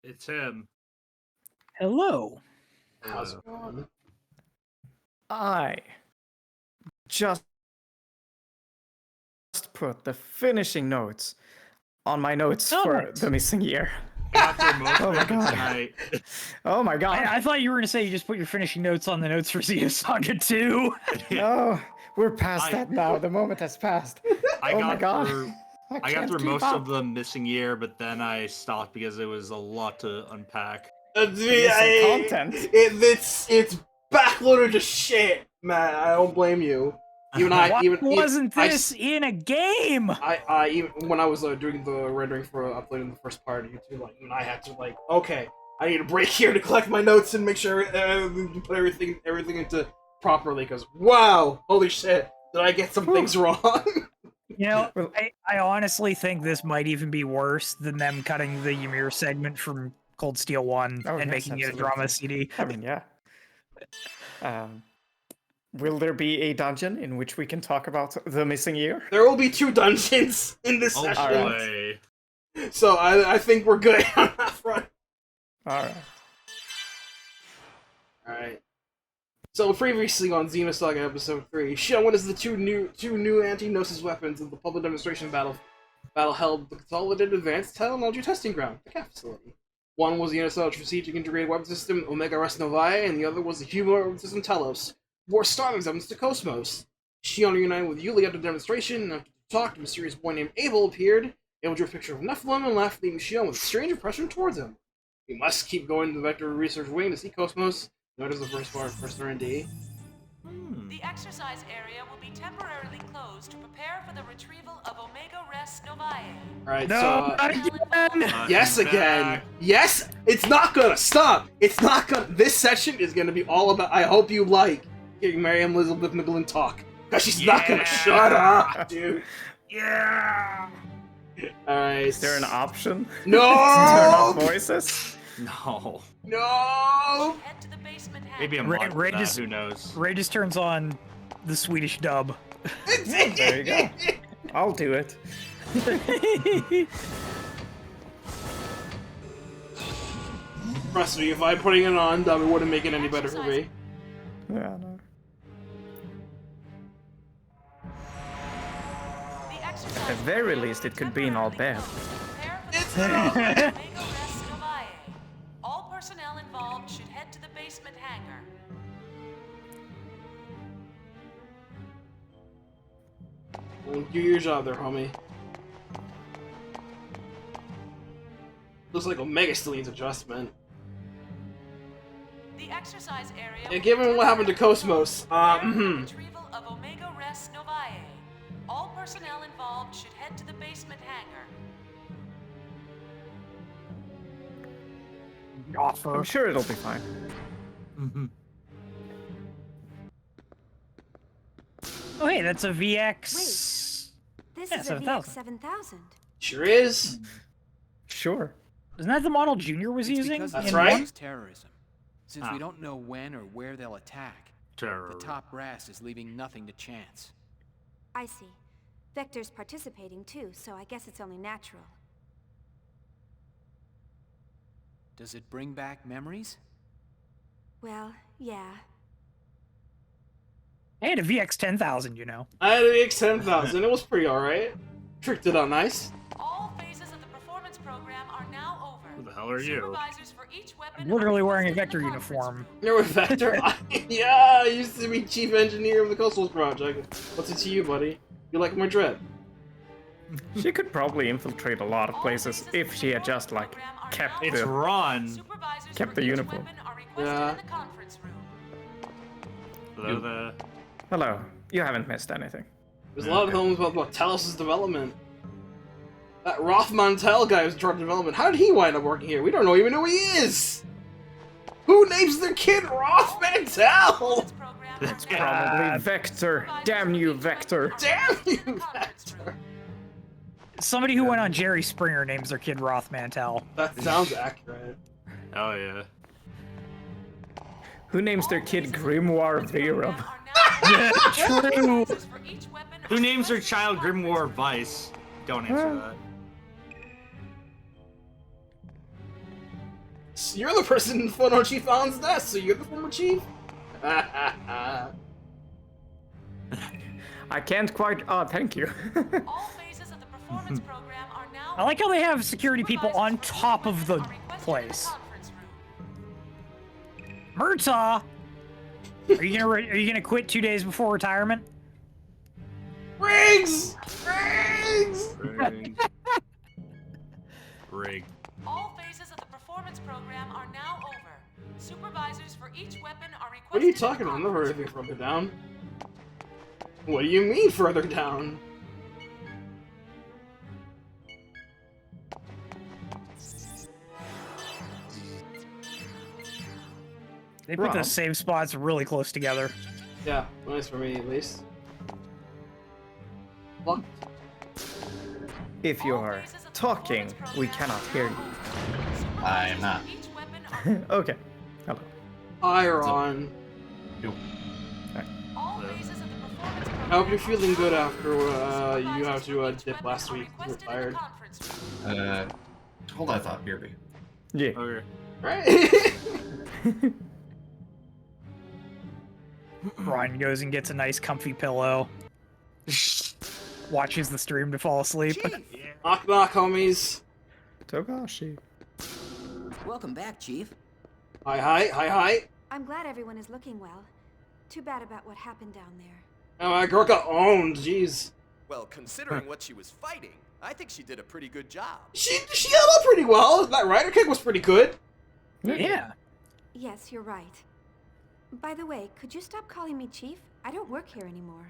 It's him. Hello. How's it going? I just put the finishing notes on my notes for the missing year. Oh my God. Tonight. Oh my god. I thought you were gonna say you just put your finishing notes on the notes for Xenosaga 2. No, we're past that now. The moment has passed. Oh my god. I got through most of the missing year, but then I stopped because it was a lot to unpack. Content. It's backloaded to shit, man. I don't blame you. Why wasn't this in a game? I even when I was doing the rendering for uploading the first part of YouTube, like even I had to okay, I need a break here to collect my notes and make sure put everything into properly. Because wow, holy shit, did I get some things wrong? You know, I honestly think this might even be worse than them cutting the Ymir segment from Cold Steel 1 and making it a drama CD. I mean, yeah. Will there be a dungeon in which we can talk about the missing year? There will be 2 dungeons in this session. Boy. So I think we're good on that front. Alright. Alright. So previously on Xenosaga episode 3, Shion witnessed the two new anti-Gnosis weapons in the public demonstration battle held at the Consolidated Advanced Technology Testing Ground, the CAF facility. One was the Xenosaga Strategic Integrated Weapon System Omega Res Novae, and the other was the Human Weapon System Telos, wore starting resemblance to KOS-MOS. Shion reunited with Yuli after the demonstration, and after the talk, a mysterious boy named Abel appeared. Abel drew a picture of Nephilim and left, leaving Shion with a strange impression towards him. We must keep going to the Vector Research Wing to see KOS-MOS. Notice the first part, first R&D. The exercise area will be temporarily closed to prepare for the retrieval of Omega Res Novae. Alright, No, so... again! yes, again! Yes! It's not gonna stop! It's not gonna... This session is gonna be all about... I hope you like hearing Miriam Elizabeth McGlynn talk. Because she's not gonna shut up, dude. Yeah! Alright. Is there an option? No! Turn off voices? No. No! Head to the basement hangar. Maybe I'm Ray- right Ray for that, just- who knows? Ray just turns on the Swedish dub. There you go. I'll do it. Trust me, if I'm putting it on dub, it wouldn't make it any better for me. Yeah, no. The exercise At very area least, will it could be in all temporarily bad. closed to prepare for the retrieval of Omega Res Novae. All personnel involved should head to the basement hangar. Well, do your job there, homie. Looks like Omega still needs adjustment. The exercise area. Yeah, given what happened to KOS-MOS, Prepare for the retrieval of Omega Res Novae. All personnel involved should head to the basement hangar. I'm sure it'll be fine. Oh, hey, that's a VX. This Yeah, is a 7000. VX 7000. Sure is. Sure. Isn't that the model Junior was It's using? because That's it right. involves terrorism. Since we don't know when or where they'll attack, the top brass is leaving nothing to chance. I see. Vector's participating too, so I guess it's only natural. Does it bring back memories? Well, yeah. I had a VX 10,000, you know. I had an X10,000. It was pretty alright. Tricked it out nice. All phases of the performance program are now over. Who the hell are you? Supervisors for each weapon I'm literally are wearing a requested Vector in the conference uniform. room. You're with Vector? Yeah, I used to be chief engineer of the Coastal Project. What's it to you, buddy? You like my dread? She could probably infiltrate a lot of places if she had just, like, kept It's the... Ron. Supervisors Kept for the each uniform. weapon are requested Yeah. in the conference room. Hello there. Hello. You haven't missed anything. There's a lot of films about Talos' development. That Rothmantel guy was in charge of development. How did he wind up working here? We don't even know who he is! Who names their kid Rothmantel? This program It's are now probably over. Vector. Damn you, Vector. Damn you, Conference room. Vector! Somebody who went on Jerry Springer names their kid Rothmantel. That sounds accurate. Oh yeah. Who names their kid Grimoire Verum? True. Who names their child Grimoire Vice? Don't answer that. You're the person in front of Chief Allen's desk, so you're the former chief? I can't quite. Oh, thank you. All phases of the performance program are now. I like how they have security people on top of the place. Murtaugh, are you gonna quit 2 days before retirement? Riggs! Riggs! Rig. All phases of the performance program are now over. Supervisors for each weapon are requested. What are you talking about? I've never heard anything further down. What do you mean further down? They put the save spots really close together. Yeah, nice for me at least. What? If you are talking, we cannot hear you. I am not. Okay. Hello. Hi, Ron. I hope you're feeling good after you have to dip last week. You were tired. Hold that thought, BRB. Yeah. Okay. Right? Ron goes and gets a nice comfy pillow. Watches the stream to fall asleep. Knock knock, homies. Togashi. Welcome back, Chief. Hi, hi, hi, hi. I'm glad everyone is looking well. Too bad about what happened down there. Oh, my girl got owned, jeez. Well, considering what she was fighting, I think she did a pretty good job. She held up pretty well. That rider kick was pretty good. Yeah. Yes, you're right. By the way, could you stop calling me Chief? I don't work here anymore.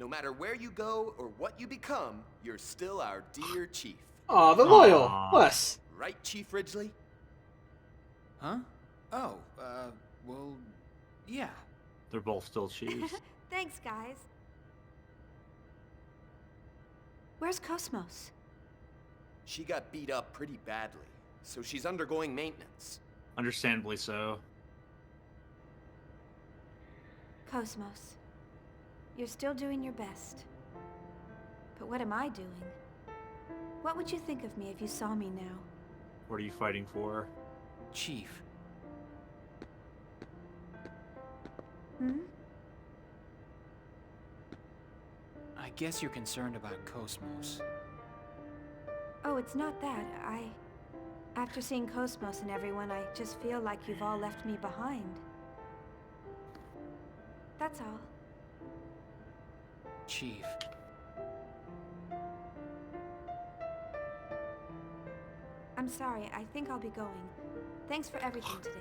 No matter where you go or what you become, you're still our dear Chief. Aw, the loyal. Bless. Right, Chief Ridgely? Huh? Oh, well, yeah. They're both still chiefs. Thanks, guys. Where's KOS-MOS? She got beat up pretty badly, so she's undergoing maintenance. Understandably so. KOS-MOS, you're still doing your best. But what am I doing? What would you think of me if you saw me now? What are you fighting for? Chief. Hmm? I guess you're concerned about KOS-MOS. Oh, it's not that. After seeing KOS-MOS and everyone, I just feel like you've all left me behind. That's all. Chief. I'm sorry, I think I'll be going. Thanks for everything today.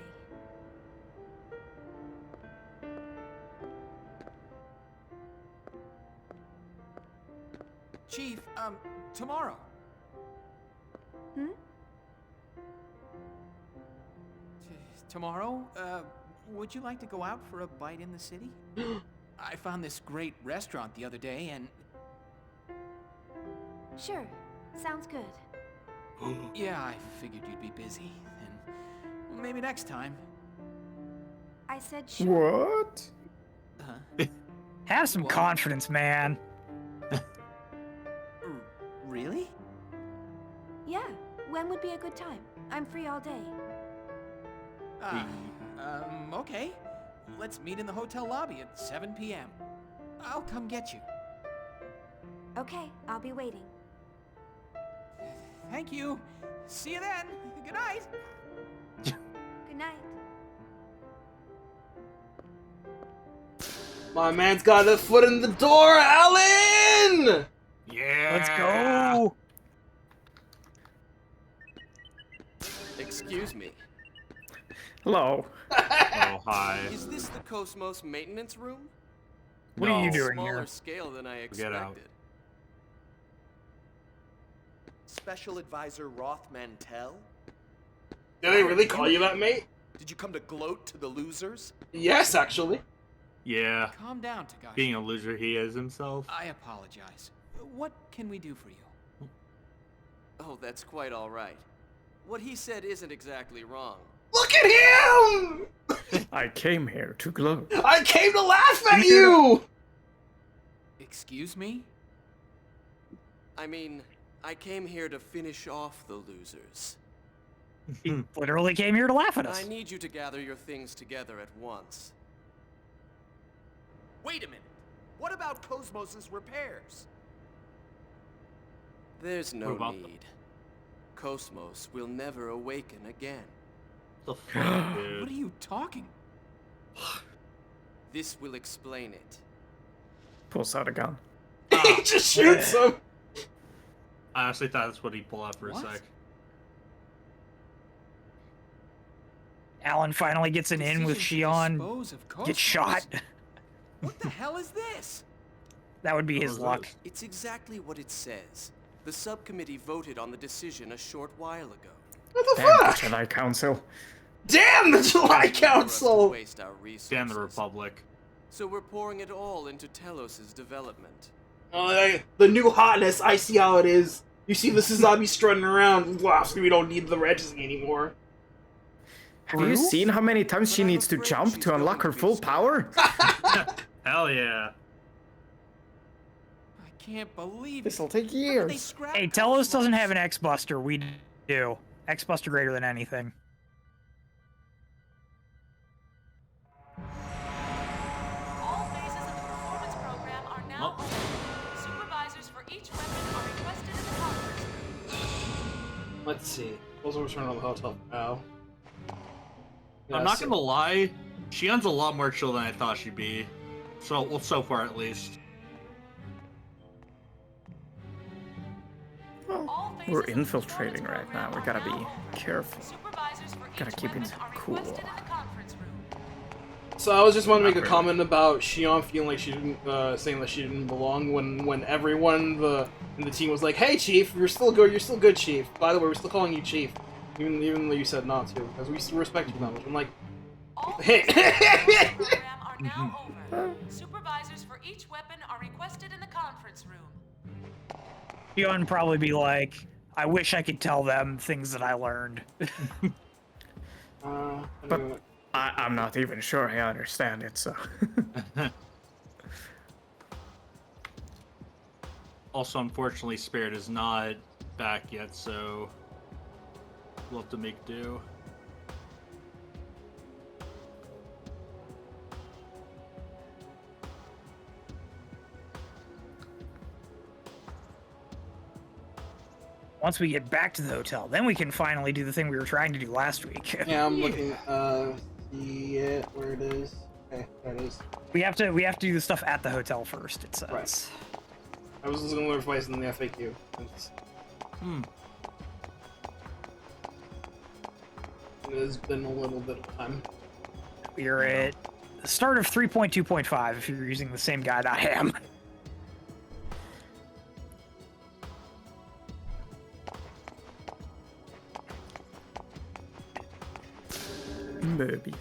Chief, tomorrow. Hmm? Tomorrow, would you like to go out for a bite in the city? I found this great restaurant the other day and... Sure. Sounds good. Yeah, I figured you'd be busy, and maybe next time. I said sure. What? Huh? Have some confidence, man. Really? Yeah. When would be a good time? I'm free all day. Okay. Let's meet in the hotel lobby at 7 p.m. I'll come get you. Okay, I'll be waiting. Thank you. See you then. Good night. Good night. My man's got a foot in the door, Alan! Yeah! Let's go! Excuse me. Hello. Oh, hi. Is this the KOS-MOS maintenance room? What are you No. doing Smaller here? scale than I Get out. expected. Special Advisor Roth Mantell? Did they really call you that, mate? Did you come to gloat to the losers? Yes, actually. Yeah. Calm down, Takashi. Being a loser he is himself. I apologize. What can we do for you? Oh, that's quite all right. What he said isn't exactly wrong. Look at him! I came here to gloat. I came to laugh at you! Excuse me? I mean, I came here to finish off the losers. He literally came here to laugh at us. I need you to gather your things together at once. Wait a minute. What about KOS-MOS's repairs? There's no need. KOS-MOS will never awaken again. The fuck, dude? What are you talking? This will explain it. Pulls out a gun. He just shoots him. I honestly thought that's what he'd pull out for a sec. Alan finally gets an in with Shion. Gets shot. What the hell is this? That would be his luck. It's exactly what it says. The subcommittee voted on the decision a short while ago. What the Damn fuck? the July Council. Damn the July Council! Waste our resources. Damn the Republic. So we're pouring it all into Telos' development. The new hotness, I see how it is. You see the Suzabi strutting around. Wow, so we don't need the Reggie anymore. Have you seen how many times she needs to jump to unlock her full power? Hell yeah. I can't believe This'll take years. Hey, Telos doesn't have an X-Buster. We do. X-Buster greater than anything. All phases of the performance program are now open. Supervisors for each weapon are requested in the conference room. Let's see. Those are returning on the hotel now. I'm not gonna lie, Shion's a lot more chill than I thought she'd be. So, well, so far at least. Well, we're infiltrating right now. We gotta be careful. Gotta keep it cool. So I was just wanting to make a comment about Shion feeling like she didn't, saying that she didn't belong when everyone in the team was like, "Hey, Chief, you're still good, Chief. By the way, we're still calling you Chief, even though you said not to, because we respect you that much." I'm like, hey. Are now over. Supervisors for each weapon are requested in the conference room. Shion would probably be like, I wish I could tell them things that I learned. But I'm not even sure I understand it, so... Also, unfortunately, Spirit is not back yet, so we'll have to make do. Once we get back to the hotel, then we can finally do the thing we were trying to do last week. Yeah, I'm looking. See it where it is. Okay, there it is. We have to do the stuff at the hotel first. It says. Right. I was looking for advice in the FAQ. It has been a little bit of time. We're at the start of 3.2.5 if you're using the same guide I am. Mobius.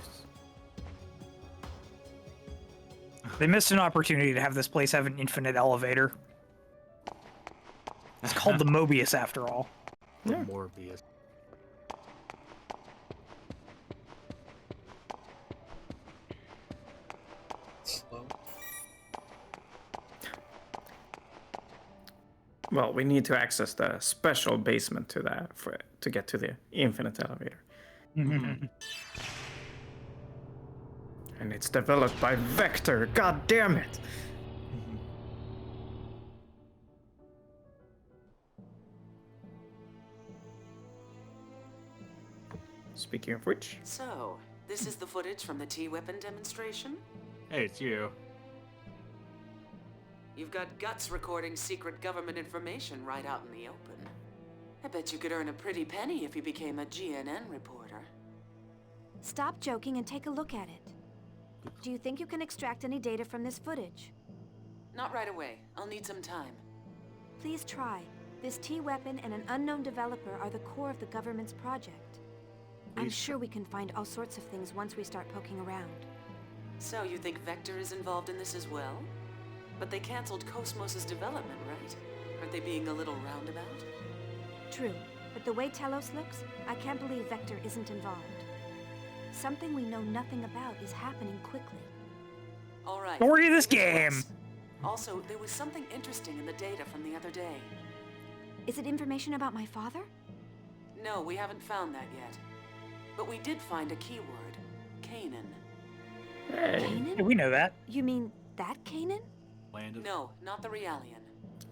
They missed an opportunity to have this place have an infinite elevator. It's called the Mobius after all. The Morbius. Slow. Well, we need to access the special basement to get to the infinite elevator. And it's developed by Vector. God damn it! Speaking of which... So, this is the footage from the T-weapon demonstration? Hey, it's you. You've got guts recording secret government information right out in the open. I bet you could earn a pretty penny if you became a GNN reporter. Stop joking and take a look at it. Do you think you can extract any data from this footage? Not right away. I'll need some time. Please try. This T-weapon and an unknown developer are the core of the government's project. I'm sure we can find all sorts of things once we start poking around. So you think Vector is involved in this as well? But they canceled KOS-MOS's development, right? Aren't they being a little roundabout? True, but the way Telos looks, I can't believe Vector isn't involved. Something we know nothing about is happening quickly. All right. Story of this game! Also, there was something interesting in the data from the other day. Is it information about my father? No, we haven't found that yet. But we did find a keyword. Kanan. Hey. Yeah, we know that. You mean that Kanan? Landed. No, not the Realian.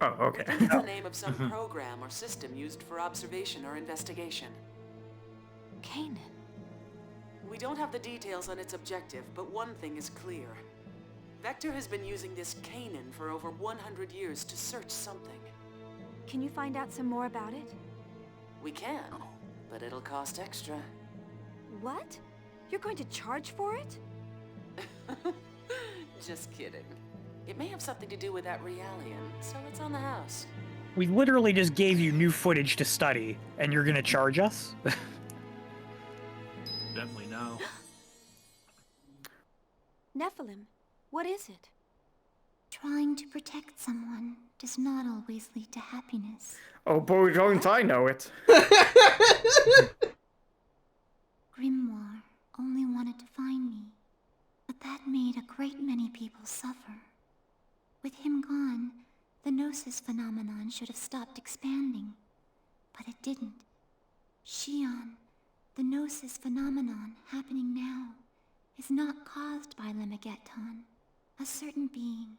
Oh, okay. We think it's the name of some program or system used for observation or investigation. Kanan. We don't have the details on its objective, but one thing is clear. Vector has been using this Kanan for over 100 years to search something. Can you find out some more about it? We can, but it'll cost extra. What? You're going to charge for it? Just kidding. It may have something to do with that Realian, so it's on the house. We literally just gave you new footage to study, and you're gonna charge us? Definitely no. Nephilim, what is it? Trying to protect someone does not always lead to happiness. Oh boy, don't I know it. Grimoire only wanted to find me, but that made a great many people suffer. With him gone, the Gnosis phenomenon should have stopped expanding, but it didn't. Shion, the Gnosis phenomenon happening now, is not caused by Lemegeton. A certain being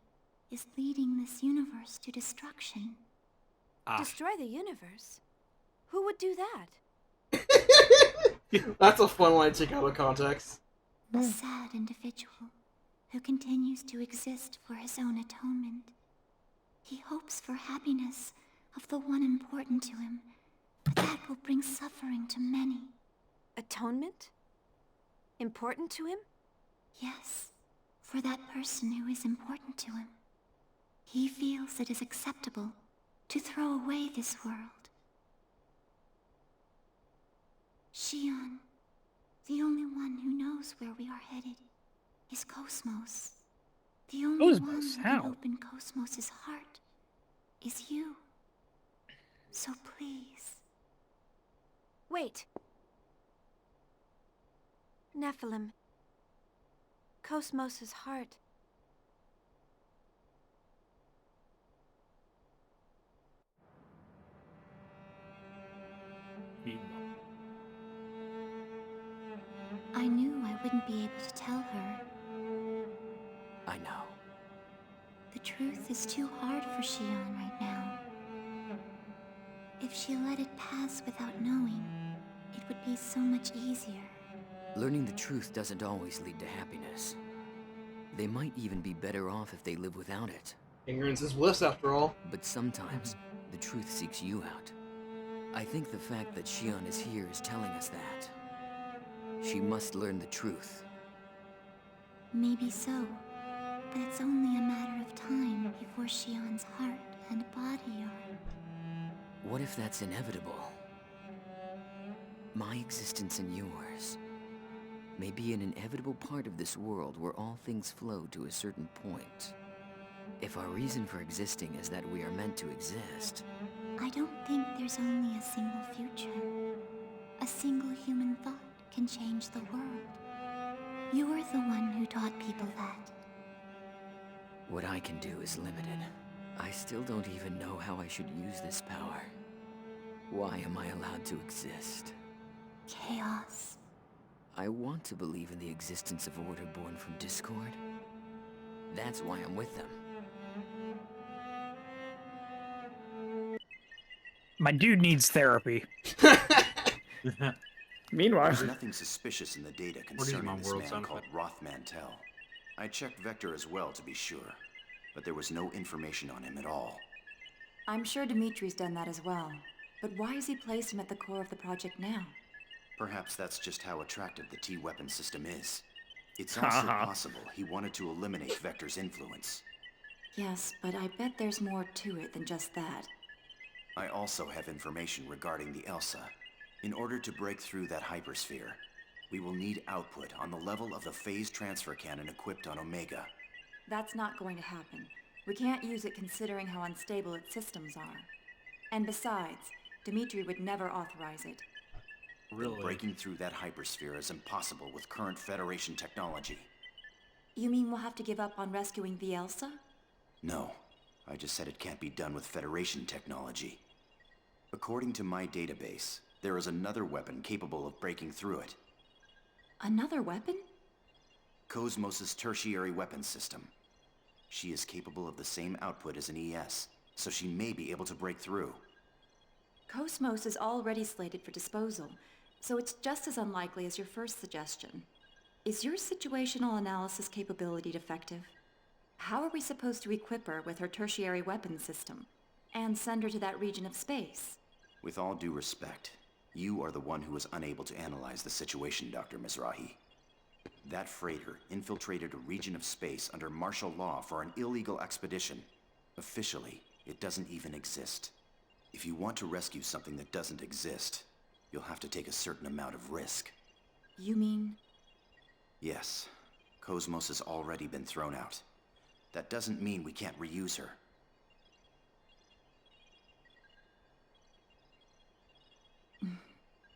is leading this universe to destruction. Destroy the universe? Who would do that? That's a fun line to take out of context. A sad individual who continues to exist for his own atonement. He hopes for happiness of the one important to him, but that will bring suffering to many. Atonement? Important to him? Yes, for that person who is important to him. He feels it is acceptable to throw away this world. Shion, the only one who knows where we are headed, is KOS-MOS. The only one who can open KOS-MOS's heart is you. So please. Wait. Nephilim. KOS-MOS's heart. I knew I wouldn't be able to tell her. I know. The truth is too hard for Shion right now. If she let it pass without knowing, it would be so much easier. Learning the truth doesn't always lead to happiness. They might even be better off if they live without it. Ignorance is bliss, after all. But sometimes, the truth seeks you out. I think the fact that Shion is here is telling us that. She must learn the truth. Maybe so, but it's only a matter of time before Shion's heart and body are... What if that's inevitable? My existence and yours may be an inevitable part of this world where all things flow to a certain point. If our reason for existing is that we are meant to exist... I don't think there's only a single future. A single human thought can change the world. You are the one who taught people that. What I can do is limited. I still don't even know how I should use this power. Why am I allowed to exist? Chaos. I want to believe in the existence of order born from discord. That's why I'm with them. My dude needs therapy. Meanwhile, there's nothing suspicious in the data concerning this man called Roth Mantel. I checked Vector as well to be sure, but there was no information on him at all. I'm sure Dimitri's done that as well. But why has he placed him at the core of the project now? Perhaps that's just how attractive the T-weapon system is. It's also possible he wanted to eliminate Vector's influence. Yes, but I bet there's more to it than just that. I also have information regarding the Elsa. In order to break through that hypersphere, we will need output on the level of the phase transfer cannon equipped on Omega. That's not going to happen. We can't use it considering how unstable its systems are. And besides, Dimitri would never authorize it. Really? Breaking through that hypersphere is impossible with current Federation technology. You mean we'll have to give up on rescuing the Elsa? No. I just said it can't be done with Federation technology. According to my database, There is another weapon capable of breaking through it. Another weapon? KOS-MOS's tertiary weapons system. She is capable of the same output as an ES, so she may be able to break through. KOS-MOS is already slated for disposal, so it's just as unlikely as your first suggestion. Is your situational analysis capability defective? How are we supposed to equip her with her tertiary weapons system and send her to that region of space? With all due respect, you are the one who is unable to analyze the situation, Dr. Mizrahi. That freighter infiltrated a region of space under martial law for an illegal expedition. Officially, it doesn't even exist. If you want to rescue something that doesn't exist, you'll have to take a certain amount of risk. You mean? Yes. KOS-MOS has already been thrown out. That doesn't mean we can't reuse her.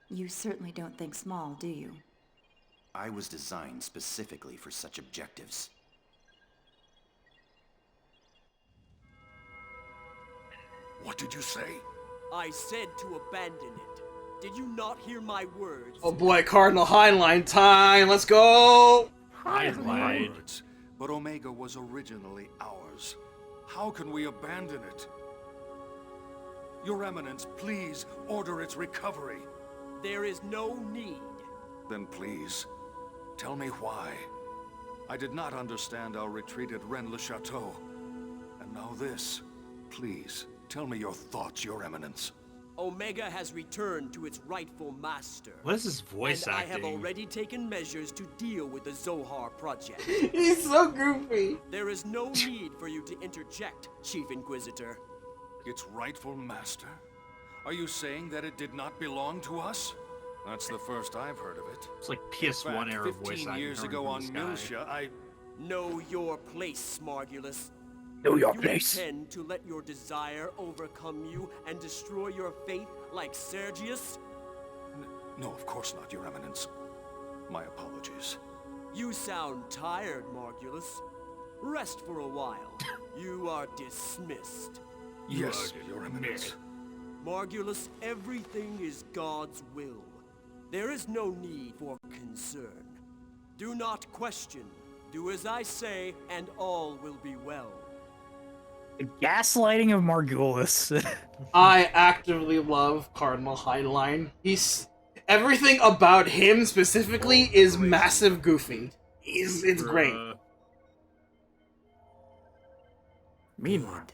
You certainly don't think small, do you? I was designed specifically for such objectives. What did you say? I said to abandon it. Did you not hear my words? Oh boy, Cardinal Heinlein time! Let's go! Heinlein. But Omega was originally ours. How can we abandon it? Your Eminence, please order its recovery. There is no need. Then please, tell me why. I did not understand our retreat at Rennes-le-Château. And now this. Please, tell me your thoughts, Your Eminence. Omega has returned to its rightful master. What is his voice and acting? I have already taken measures to deal with the Zohar project. He's so goofy. There is no need for you to interject, Chief Inquisitor. Its rightful master? Are you saying that it did not belong to us? That's the first I've heard of it. It's like PS1 era voice 15 acting. years ago on Miltia, I... Know your place, Smargulus. Know your place. You intend to let your desire overcome you and destroy your faith like Sergius? No, of course not, Your Eminence. My apologies. You sound tired, Margulus. Rest for a while. You are dismissed. Yes, Your Eminence. Margulus, everything is God's will. There is no need for concern. Do not question. Do as I say, and all will be well. The gaslighting of Margulis. I actively love Cardinal Heinlein. Everything about him specifically is massive goofy. It's great. Meanwhile,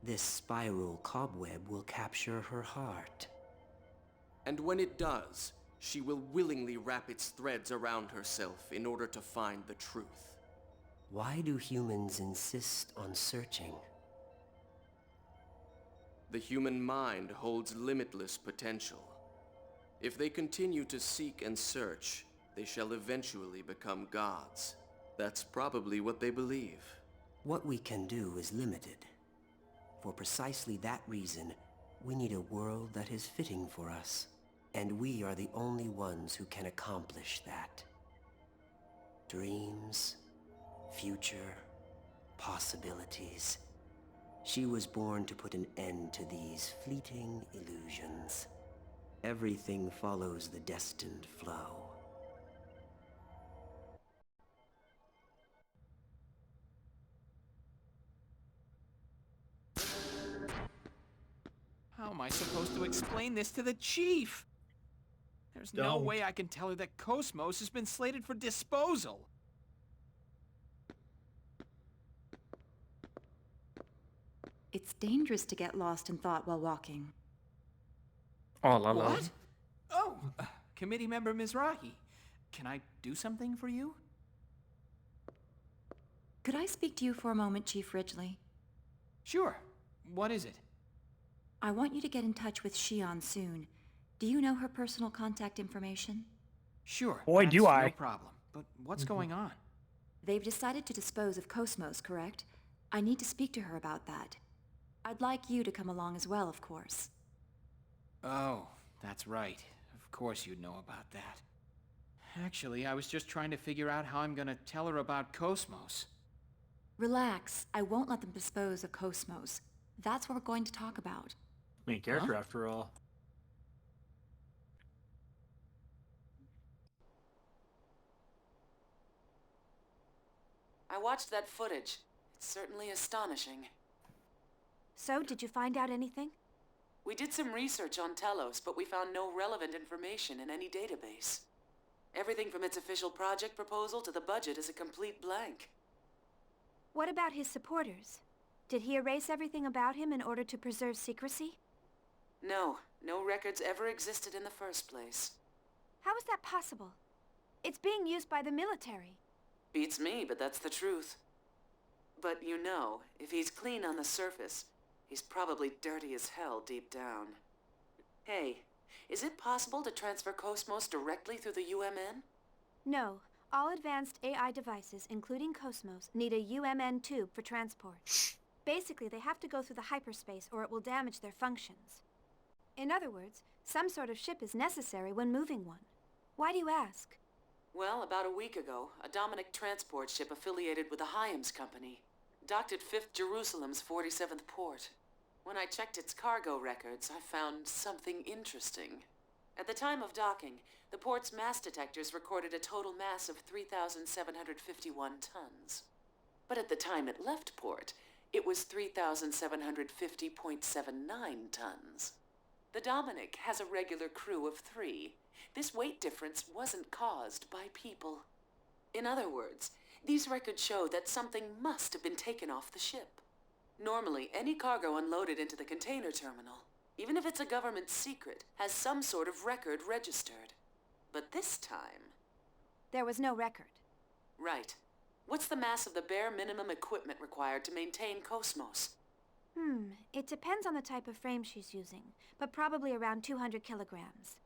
this spiral cobweb will capture her heart. And when it does, she will willingly wrap its threads around herself in order to find the truth. Why do humans insist on searching? The human mind holds limitless potential. If they continue to seek and search, they shall eventually become gods. That's probably what they believe. What we can do is limited. For precisely that reason, we need a world that is fitting for us. And we are the only ones who can accomplish that. Dreams, future, possibilities. She was born to put an end to these fleeting illusions. Everything follows the destined flow. How am I supposed to explain this to the Chief? There's no way I can tell her that KOS-MOS has been slated for disposal. It's dangerous to get lost in thought while walking. All alone. What? Oh, committee member Mizrahi. Can I do something for you? Could I speak to you for a moment, Chief Ridgely? Sure. What is it? I want you to get in touch with Shion soon. Do you know her personal contact information? Sure. Boy, do I. No problem. But what's going on? They've decided to dispose of KOS-MOS, correct? I need to speak to her about that. I'd like you to come along as well, of course. Oh, that's right. Of course you'd know about that. Actually, I was just trying to figure out how I'm gonna tell her about KOS-MOS. Relax. I won't let them dispose of KOS-MOS. That's what we're going to talk about. Main character, after all. I watched that footage. It's certainly astonishing. So, did you find out anything? We did some research on Telos, but we found no relevant information in any database. Everything from its official project proposal to the budget is a complete blank. What about his supporters? Did he erase everything about him in order to preserve secrecy? No records ever existed in the first place. How is that possible? It's being used by the military. Beats me, but that's the truth. But you know, if he's clean on the surface, he's probably dirty as hell deep down. Hey, is it possible to transfer KOS-MOS directly through the UMN? No. All advanced AI devices, including KOS-MOS, need a UMN tube for transport. Basically, they have to go through the hyperspace or it will damage their functions. In other words, some sort of ship is necessary when moving one. Why do you ask? Well, about a week ago, a Dominic transport ship affiliated with the Hyams Company docked at 5th Jerusalem's 47th port. When I checked its cargo records, I found something interesting. At the time of docking, the port's mass detectors recorded a total mass of 3,751 tons. But at the time it left port, it was 3,750.79 tons. The Dominic has a regular crew of 3. This weight difference wasn't caused by people. In other words, these records show that something must have been taken off the ship. Normally, any cargo unloaded into the container terminal, even if it's a government secret, has some sort of record registered. But this time... There was no record. Right. What's the mass of the bare minimum equipment required to maintain KOS-MOS? It depends on the type of frame she's using, but probably around 200 kilograms.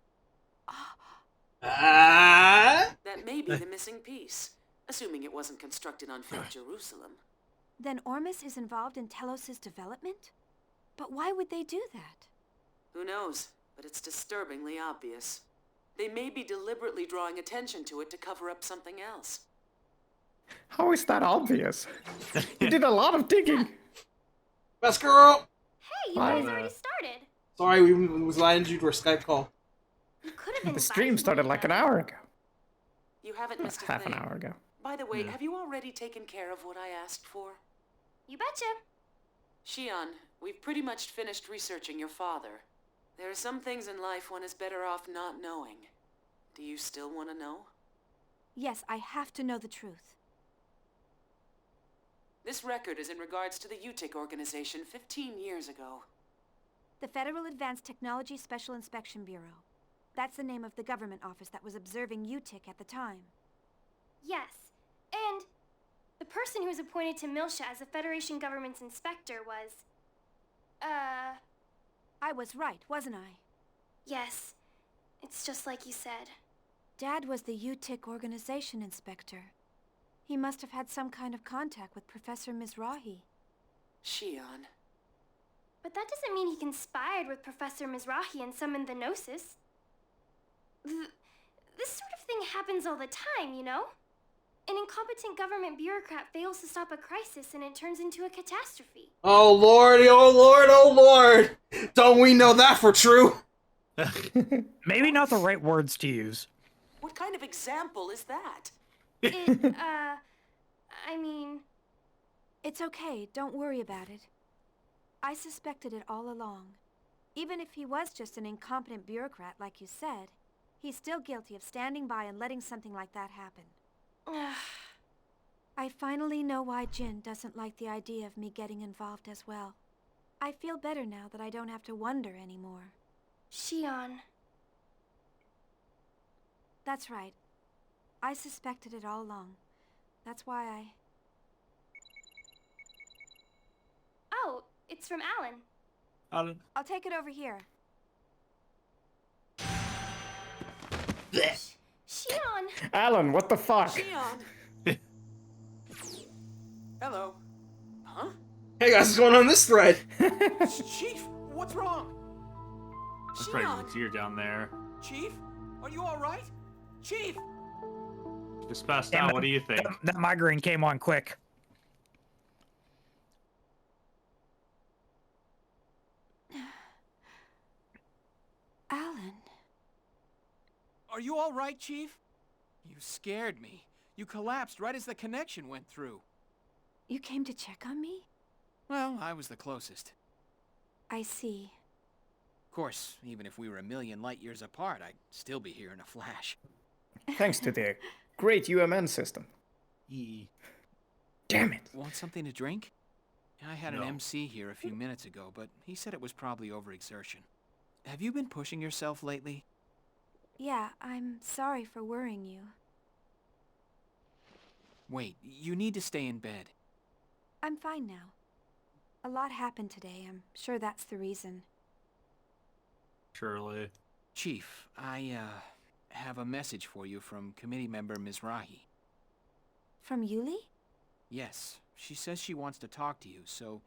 That may be the missing piece, assuming it wasn't constructed on 5th Jerusalem. Then Ormus is involved in Telos' development? But why would they do that? Who knows, but it's disturbingly obvious. They may be deliberately drawing attention to it to cover up something else. How is that obvious? You did a lot of digging. Best girl! Hey, you guys already started. Sorry, we was lying due to our Skype call. You could have been. The stream started like an hour ago. You haven't missed a Half thing. an hour ago. By the way, have you already taken care of what I asked for? You betcha. Shion, we've pretty much finished researching your father. There are some things in life one is better off not knowing. Do you still want to know? Yes, I have to know the truth. This record is in regards to the UTIC organization 15 years ago. The Federal Advanced Technology Special Inspection Bureau. That's the name of the government office that was observing UTIC at the time. Yes, and the person who was appointed to Milsha as the Federation government's inspector was... I was right, wasn't I? Yes, it's just like you said. Dad was the UTIC organization inspector. He must have had some kind of contact with Professor Mizrahi. Shion. But that doesn't mean he conspired with Professor Mizrahi and summoned the Gnosis. This sort of thing happens all the time, you know? An incompetent government bureaucrat fails to stop a crisis and it turns into a catastrophe. Oh lord, oh lord, oh lord! Don't we know that for true? Maybe not the right words to use. What kind of example is that? I mean... It's okay, don't worry about it. I suspected it all along. Even if he was just an incompetent bureaucrat, like you said, he's still guilty of standing by and letting something like that happen. I finally know why Jin doesn't like the idea of me getting involved as well. I feel better now that I don't have to wonder anymore. Shion. That's right. I suspected it all along. That's why I... Oh, it's from Alan. Alan? I'll take it over here. Shion! Alan, what the fuck? Shion! Hello. Huh? Hey guys, what's going on in this thread? Chief, what's wrong? That's probably easier down there. Chief, are you all right? Chief! Just passed out, what do you think? That migraine came on quick. Alan. Are you all right, Chief? You scared me. You collapsed right as the connection went through. You came to check on me? Well, I was the closest. I see. Of course, even if we were a million light years apart, I'd still be here in a flash. Thanks to the great UMN system. Damn it. Want something to drink? I had No. an MC here a few minutes ago, but he said it was probably overexertion. Have you been pushing yourself lately? Yeah, I'm sorry for worrying you. Wait, you need to stay in bed. I'm fine now. A lot happened today. I'm sure that's the reason. Surely. Chief, I, have a message for you from committee member Mizrahi. From Yuli? Yes, she says she wants to talk to you, so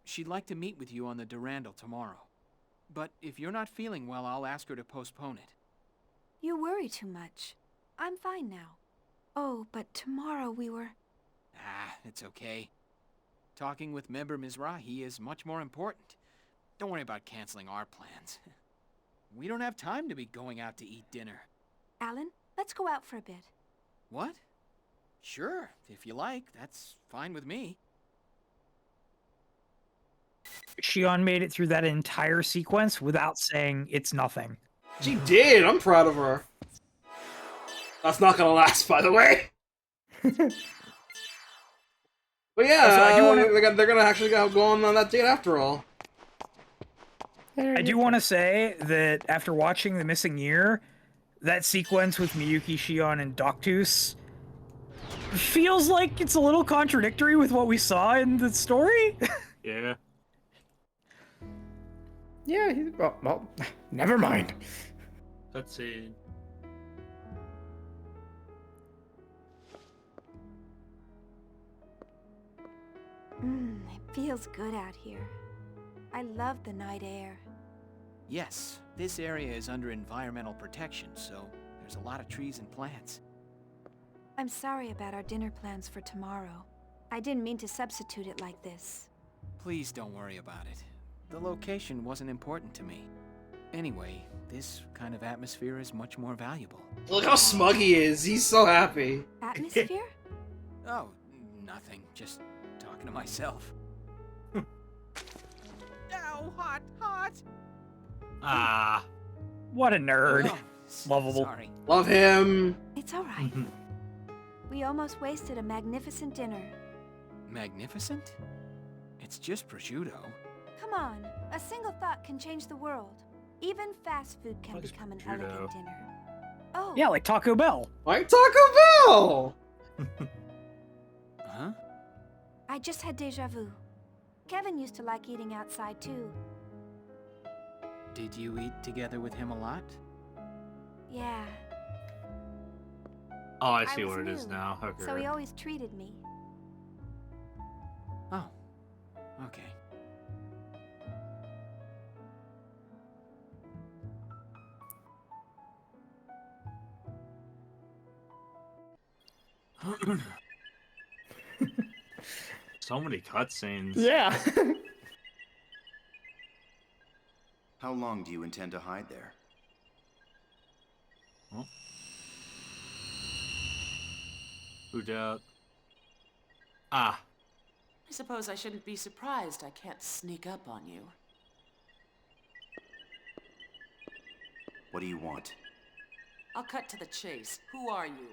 she'd like to meet with you on the Durandal tomorrow. But if you're not feeling well, I'll ask her to postpone it. You worry too much. I'm fine now. Oh, but tomorrow we were... Ah, it's okay. Talking with member Mizrahi is much more important. Don't worry about canceling our plans. We don't have time to be going out to eat dinner. Alan, let's go out for a bit. What? Sure, if you like, that's fine with me. Shion made it through that entire sequence without saying it's nothing. She did! I'm proud of her. That's not gonna last, by the way. But yeah, Also, I do wanna... they're gonna actually go on that date after all. I do want to say that after watching The Missing Year, that sequence with Miyuki, Shion, and Doctus feels like it's a little contradictory with what we saw in the story. Yeah. Yeah, well, never mind. Let's see. It feels good out here. I love the night air. Yes, this area is under environmental protection, so there's a lot of trees and plants. I'm sorry about our dinner plans for tomorrow. I didn't mean to substitute it like this. Please don't worry about it. The location wasn't important to me. Anyway, this kind of atmosphere is much more valuable. Look how smug he is. He's so happy. Atmosphere? Oh, nothing. Just talking to myself. Ow, hot, hot! Ah. What a nerd. Oh, Lovable. Sorry. Love him. It's alright. We almost wasted a magnificent dinner. Magnificent? It's just prosciutto. Come on, a single thought can change the world. Even fast food can become an elegant dinner. Oh. Yeah, like Taco Bell. Like Taco Bell! Huh? I just had deja vu. Kevin used to like eating outside too. Did you eat together with him a lot? Yeah. Oh, I see was what it is new, now. Okay. So he always treated me. Oh. Okay. So many cutscenes. Yeah. How long do you intend to hide there? Oh. Who doubt? Ah. I suppose I shouldn't be surprised I can't sneak up on you. What do you want? I'll cut to the chase. Who are you?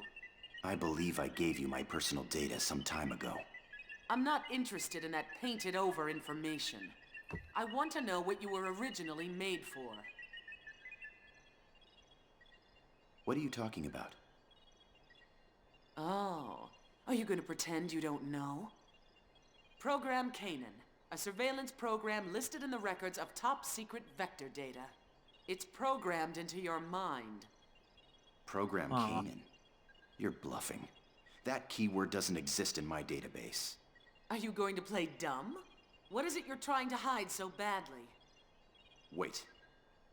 I believe I gave you my personal data some time ago. I'm not interested in that painted-over information. I want to know what you were originally made for. What are you talking about? Oh, are you going to pretend you don't know? Program Kanan, a surveillance program listed in the records of top-secret vector data. It's programmed into your mind. Program Kanan? You're bluffing. That keyword doesn't exist in my database. Are you going to play dumb? What is it you're trying to hide so badly? Wait.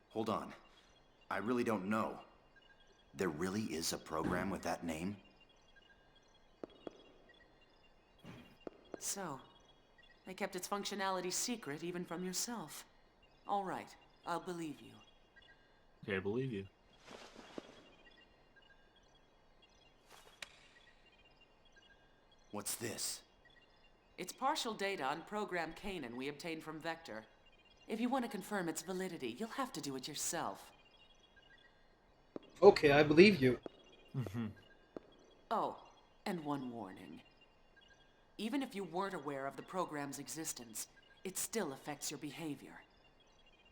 Hold on. I really don't know. There really is a program with that name? So, they kept its functionality secret even from yourself. All right, I'll believe you. Okay, I believe you. What's this? It's partial data on program Kanan we obtained from Vector. If you want to confirm its validity, you'll have to do it yourself. Okay, I believe you. Oh, and one warning. Even if you weren't aware of the program's existence, it still affects your behavior.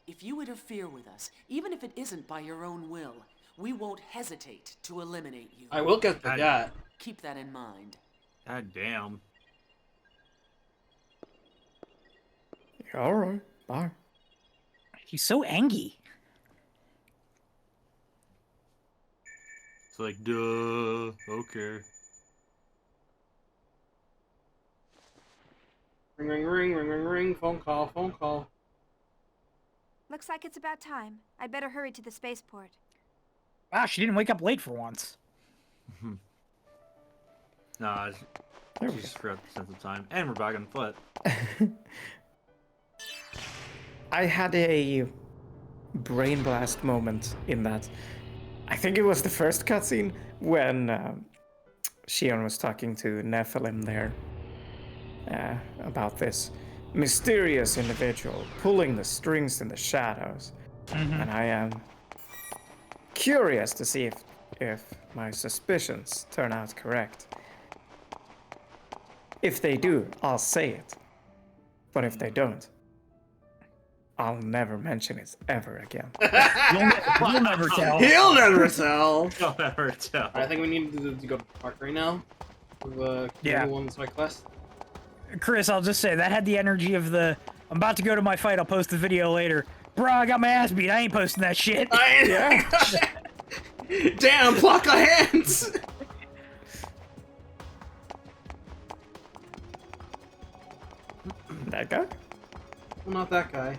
If you interfere with us, even if it isn't by your own will, we won't hesitate to eliminate you. I will get that. Keep that in mind. God damn. Alright, bye. He's so angry. It's like, duh, okay. Ring, ring, ring, ring, ring, ring. Phone call, phone call. Looks like it's about time. I'd better hurry to the spaceport. Wow, she didn't wake up late for once. Nah, she just forgot the sense of time. And we're back on foot. I had a brain blast moment in that. I think it was the first cutscene when Shion was talking to Nephilim there about this mysterious individual pulling the strings in the shadows. And I am curious to see if my suspicions turn out correct. If they do, I'll say it. But if they don't, I'll never mention it ever again. You'll never tell. He'll never tell. He'll never tell. I think we need to go to the park right now. Yeah. One side quest. Kris, I'll just say, that had the energy of the, I'm about to go to my fight, I'll post the video later. Bro, I got my ass beat, I ain't posting that shit. Damn, block of hands! That guy? Well, not that guy.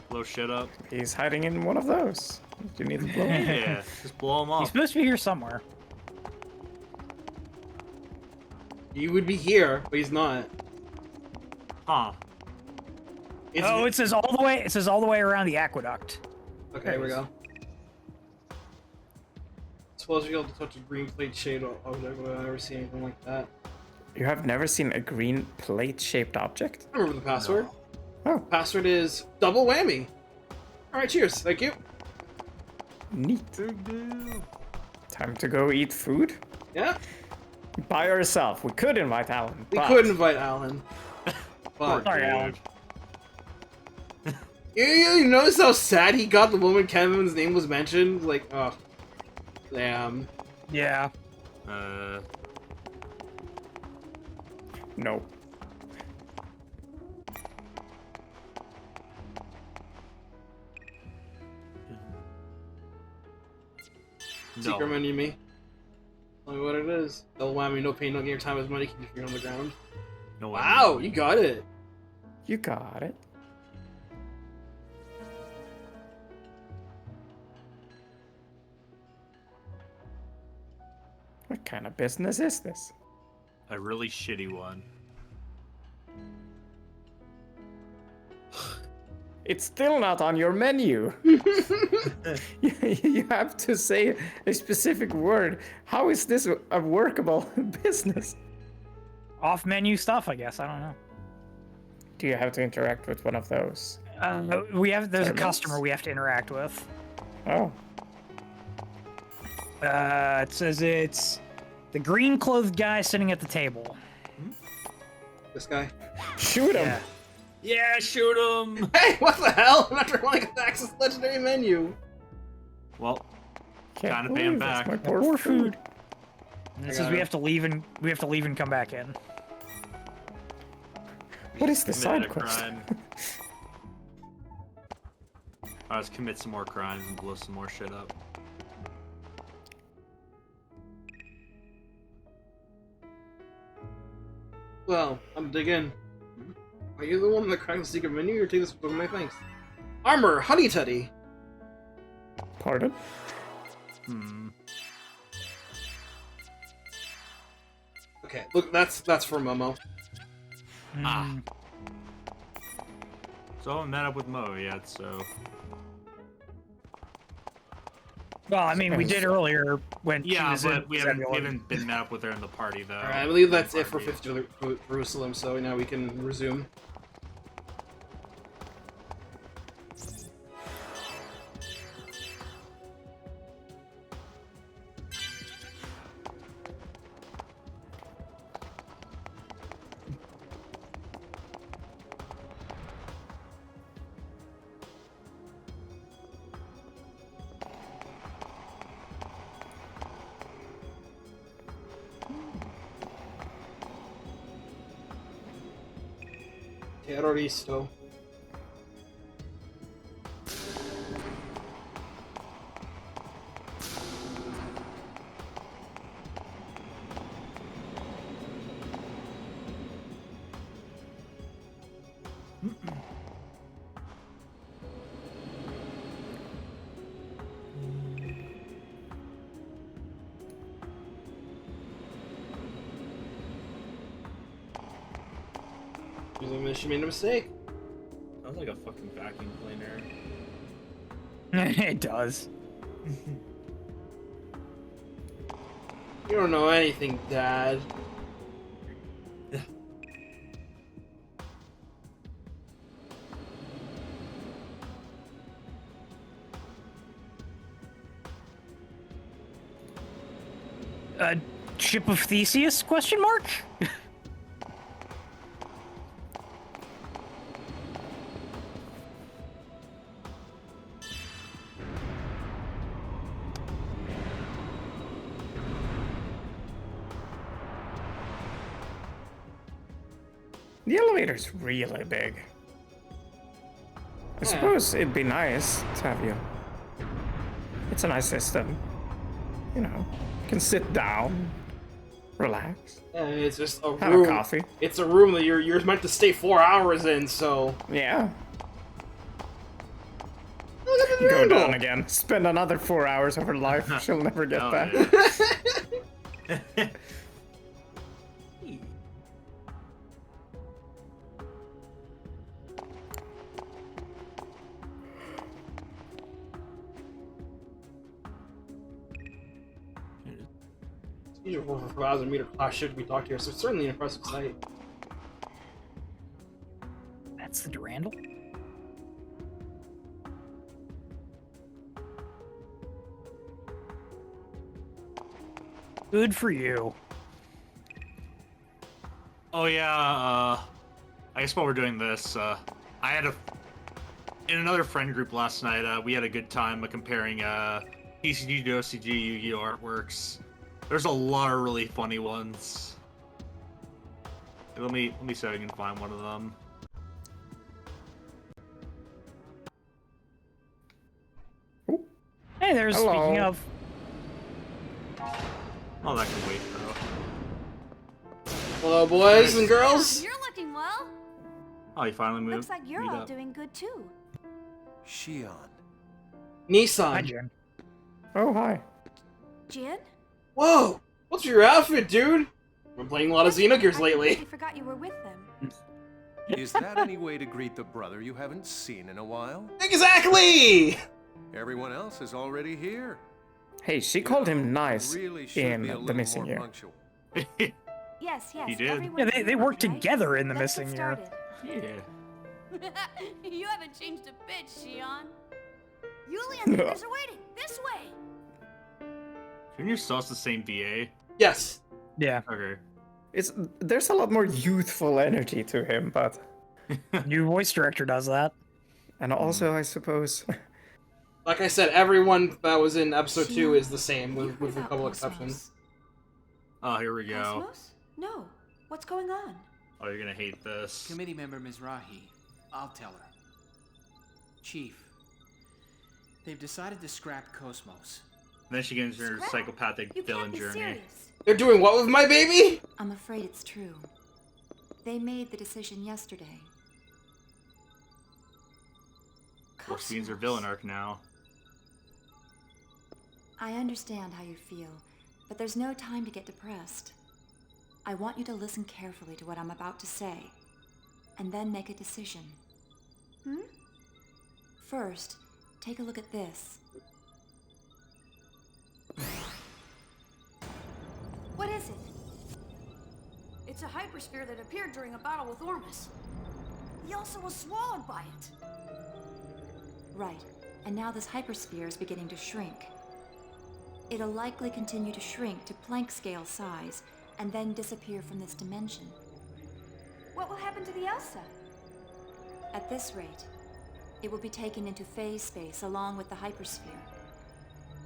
Blow shit up. He's hiding in one of those. You need to blow him. Yeah, just blow him up. He's supposed to be here somewhere. He would be here, but he's not. Huh. It says all the way. It says all the way around the aqueduct. Okay, here we go. Suppose you're able to touch a green plate shade object, but I've never seen anything like that. You have never seen a green plate-shaped object? I remember the password. No. Oh. Password is double whammy. Alright, cheers. Thank you. Neat. Time to go eat food? Yeah. By yourself. We could invite Alan. We could invite Alan. But Sorry, Alan. You notice how sad he got the moment Kevin's name was mentioned? Like, oh. Damn. Yeah. No. Secret menu me. Tell me what it is. Double whammy, no pain, no gain, your time is money, keep your feet on the ground. No wow, you got it. You got it. What kind of business is this? A really shitty one. It's still not on your menu. You have to say a specific word. How is this a workable business? Off menu stuff, I guess. I don't know. Do you have to interact with one of those? There's a customer we have to interact with. Oh. It says it's the green-clothed guy sitting at the table. This guy. Shoot him. Yeah. Yeah, shoot him! Hey, what the hell? I'm not trying to access the legendary menu. Well, Can't kind of pay him believe that's back. my poor food. And it says we have to leave and come back in. What is the side Committed a quest? crime. Let's commit some more crimes and blow some more shit up. Well, I'm digging. Are you the one that cracked the secret menu, or take this with my thanks? Armor, Honey Teddy. Pardon? Okay, look, that's for Momo. Ah. So I haven't met up with Mo yet, so... Well, I mean, we did earlier when she Yeah, was but in we Zebulon. haven't been met up with her in the party though. Alright, I believe that's it for 5th Jerusalem, so now we can resume. Terroristo. She made a mistake. Sounds like a fucking vacuum cleaner. It does. You don't know anything, Dad. Ship of Theseus? Question mark? The elevator's really big. I suppose it'd be nice to have you. It's a nice system. You know, you can sit down, relax. Yeah, it's just a have room. A coffee. It's a room that you're meant to stay 4 hours in, so. Yeah. Look at the Go handle. down again. Spend another 4 hours of her life. She'll never get back. Yeah. Usually for 4,000-meter class should we talk here, so it's certainly an impressive sight. That's the Durandal? Good for you. Oh yeah, I guess while we're doing this, I had in another friend group last night, we had a good time comparing TCG to OCG Yu-Gi-Oh artworks. There's a lot of really funny ones. Let me see if I can find one of them. Hey, there's speaking of. Oh, that can wait though. Hello, boys and girls. You're looking well. Oh, you finally moved. Looks like you're meet all up. doing good too. Shion. Nissan. Hi, Jen. Oh, hi. Jin? Whoa! What's your outfit, dude? We're playing a lot of Xenogears I lately. completely forgot you were with them. Is that any way to greet the brother you haven't seen in a while? Exactly! Everyone else is already here. Hey, she called him nice Really should in be a The little Missing more Year. punctual. Yes, yes. He did. everyone Yeah, is they here, work right? together in The Let's get Missing Year. started. Yeah. You haven't changed a bit, Shion. Yulia and the others are waiting. This way. Junior still has the same VA. Yes. Yeah. Okay. There's a lot more youthful energy to him, but New voice director does that. and also I suppose Like I said, everyone that was in episode 2 Shion, is the same, you with heard a about couple KOS-MOS? exceptions. Oh, here we go. KOS-MOS? No. What's going on? Oh, you're gonna hate this. Committee member Mizrahi. I'll tell her. Chief, they've decided to scrap KOS-MOS. And then she gets her Scrap? psychopathic You villain can't be journey. serious. They're doing what with my baby? I'm afraid it's true. They made the decision yesterday. Well, she begins her villain arc now. I understand how you feel, but there's no time to get depressed. I want you to listen carefully to what I'm about to say, and then make a decision. Hmm? First, take a look at this. is it? It's a hypersphere that appeared during a battle with Ormus. He also was swallowed by it. Right. And now this hypersphere is beginning to shrink. It'll likely continue to shrink to Planck scale size, and then disappear from this dimension. What will happen to the Elsa? At this rate, it will be taken into phase space along with the hypersphere.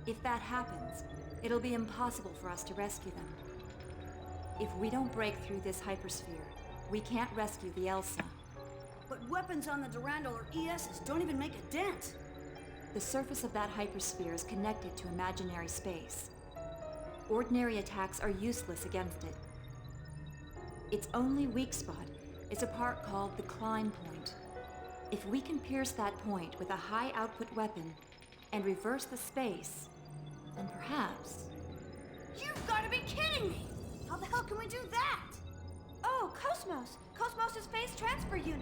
If that happens, it'll be impossible for us to rescue them. If we don't break through this hypersphere, we can't rescue the Elsa. But weapons on the Durandal or ESs don't even make a dent. The surface of that hypersphere is connected to imaginary space. Ordinary attacks are useless against it. Its only weak spot is a part called the climb point. If we can pierce that point with a high-output weapon and reverse the space, then perhaps... You've got to be kidding me! How the hell can we do that? Oh, KOS-MOS! KOS-MOS' phase transfer unit!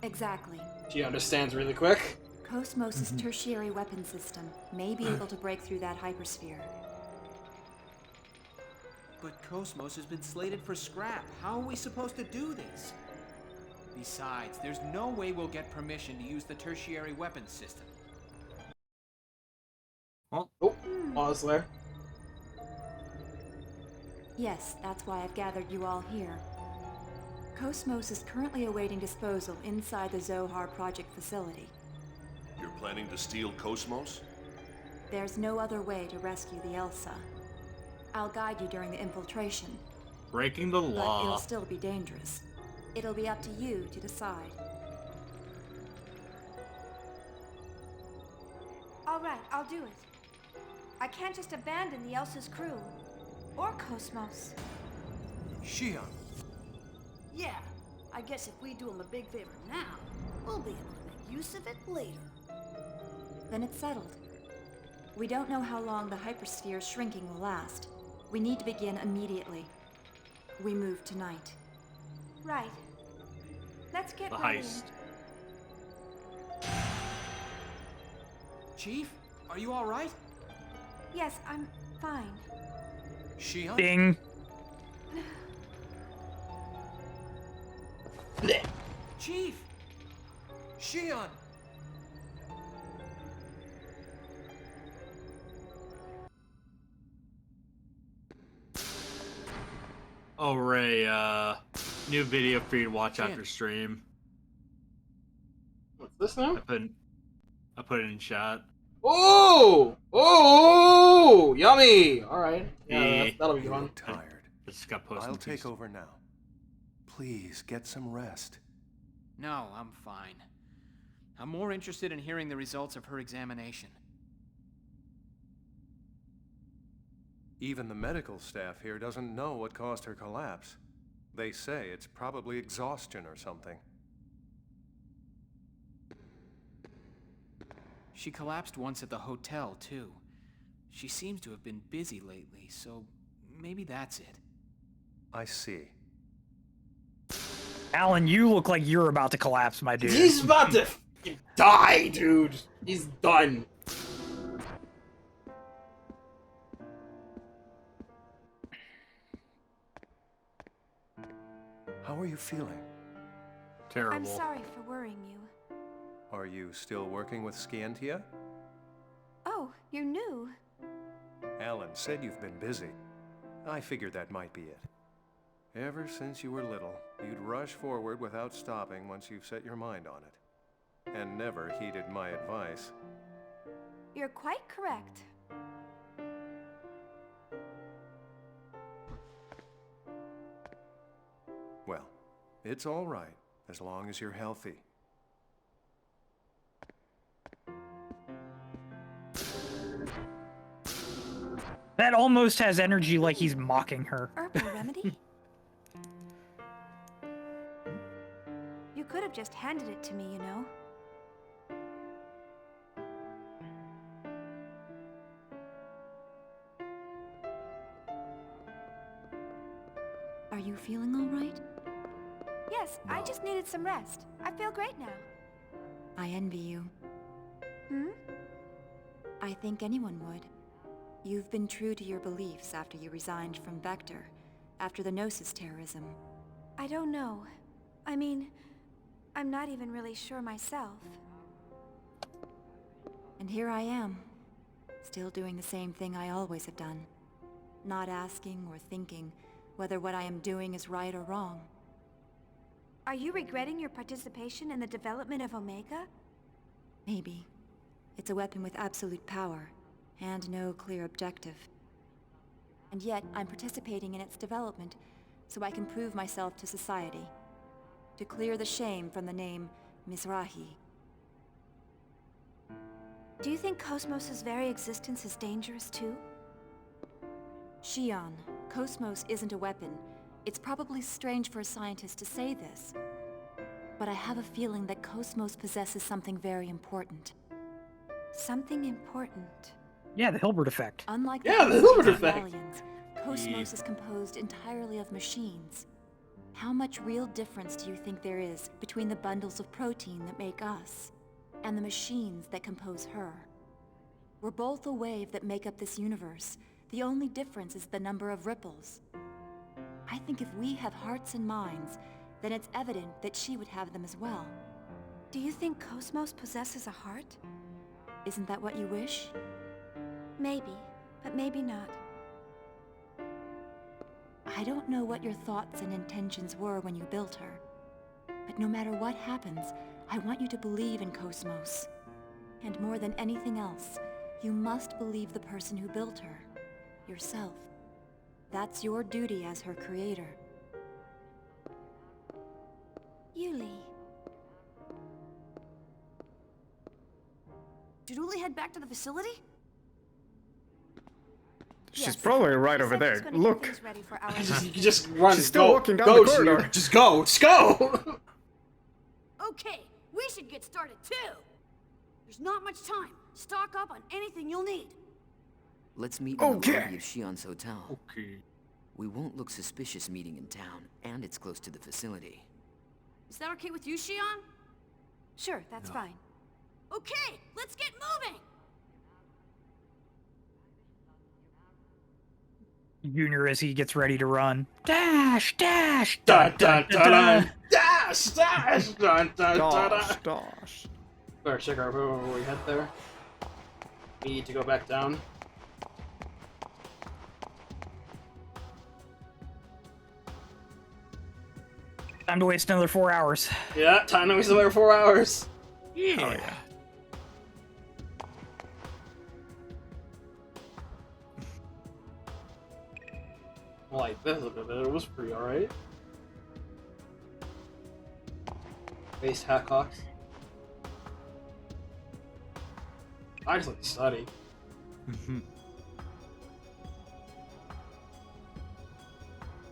Exactly. She understands really quick. KOS-MOS' tertiary weapon system may be able to break through that hypersphere. But KOS-MOS has been slated for scrap. How are we supposed to do this? Besides, there's no way we'll get permission to use the tertiary weapons system. Oh, pause there. Yes, that's why I've gathered you all here. KOS-MOS is currently awaiting disposal inside the Zohar Project facility. You're planning to steal KOS-MOS? There's no other way to rescue the Elsa. I'll guide you during the infiltration. Breaking the But law. it'll still be dangerous. It'll be up to you to decide. All right, I'll do it. I can't just abandon the Elsa's crew. Or KOS-MOS. Shion. Yeah, I guess if we do him a big favor now, we'll be able to make use of it later. Then it's settled. We don't know how long the hypersphere's shrinking will last. We need to begin immediately. We move tonight. Right. Let's get The ready. heist. Chief, are you all right? Yes, I'm fine. Shion? Ding. Chief! Shion! Oh, Ray, new video for you to watch after stream. What's this now? I put it in chat. Oh! Oh! Yummy! Alright. Yeah, that'll be fun. Tired. Just got posted. I'll take over now. Please get some rest. No, I'm fine. I'm more interested in hearing the results of her examination. Even the medical staff here doesn't know what caused her collapse. They say it's probably exhaustion or something. She collapsed once at the hotel, too. She seems to have been busy lately, so maybe that's it. I see. Alan, you look like you're about to collapse, my dude. He's about to f***ing die, dude! He's done. How are you feeling? Terrible. I'm sorry for worrying you. Are you still working with Scientia? Oh, you're new. Alan said you've been busy. I figured that might be it. Ever since you were little, you'd rush forward without stopping once you've set your mind on it. And never heeded my advice. You're quite correct. Well, it's all right, as long as you're healthy. That almost has energy like he's mocking her. Herbal remedy? You could have just handed it to me, you know. Are you feeling all right? Yes, I just needed some rest. I feel great now. I envy you. Hmm? I think anyone would. You've been true to your beliefs after you resigned from Vector, after the Gnosis terrorism. I don't know. I mean, I'm not even really sure myself. And here I am, still doing the same thing I always have done. Not asking or thinking whether what I am doing is right or wrong. Are you regretting your participation in the development of Omega? Maybe. It's a weapon with absolute power, and no clear objective. And yet, I'm participating in its development, so I can prove myself to society. To clear the shame from the name Mizrahi. Do you think KOS-MOS's very existence is dangerous too? Shion, KOS-MOS isn't a weapon. It's probably strange for a scientist to say this. But I have a feeling that KOS-MOS possesses something very important. Something important? Yeah, the Hilbert effect. Unlike the Hilbert effect. Rebellions, KOS-MOS is composed entirely of machines. How much real difference do you think there is between the bundles of protein that make us and the machines that compose her? We're both a wave that make up this universe. The only difference is the number of ripples. I think if we have hearts and minds, then it's evident that she would have them as well. Do you think KOS-MOS possesses a heart? Isn't that what you wish? Maybe, but maybe not. I don't know what your thoughts and intentions were when you built her. But no matter what happens, I want you to believe in KOS-MOS. And more than anything else, you must believe the person who built her. Yourself. That's your duty as her creator. Yuli. Did Uli head back to the facility? She's probably right over there. Look. Just run. She's still walking down go, the corridor. Shion. Just go. Just go. Okay, we should get started too. There's not much time. Stock up on anything you'll need. Let's meet in the lobby of Shion's hotel. Okay. We won't look suspicious meeting in town, and it's close to the facility. Is that okay with you, Shion? Sure, that's fine. Okay, let's get moving! Junior, as he gets ready to run. Dash, dash, dun, dun, dun, dun. Dash, dash, dun, dun, dun, dun. Dash. Better check our road before we head there. We need to go back down. Time to waste another 4 hours. Yeah, time to waste another 4 hours. Yeah. Oh, yeah. I like this a bit. It was pretty alright. Base Hackhawks. I just like to study.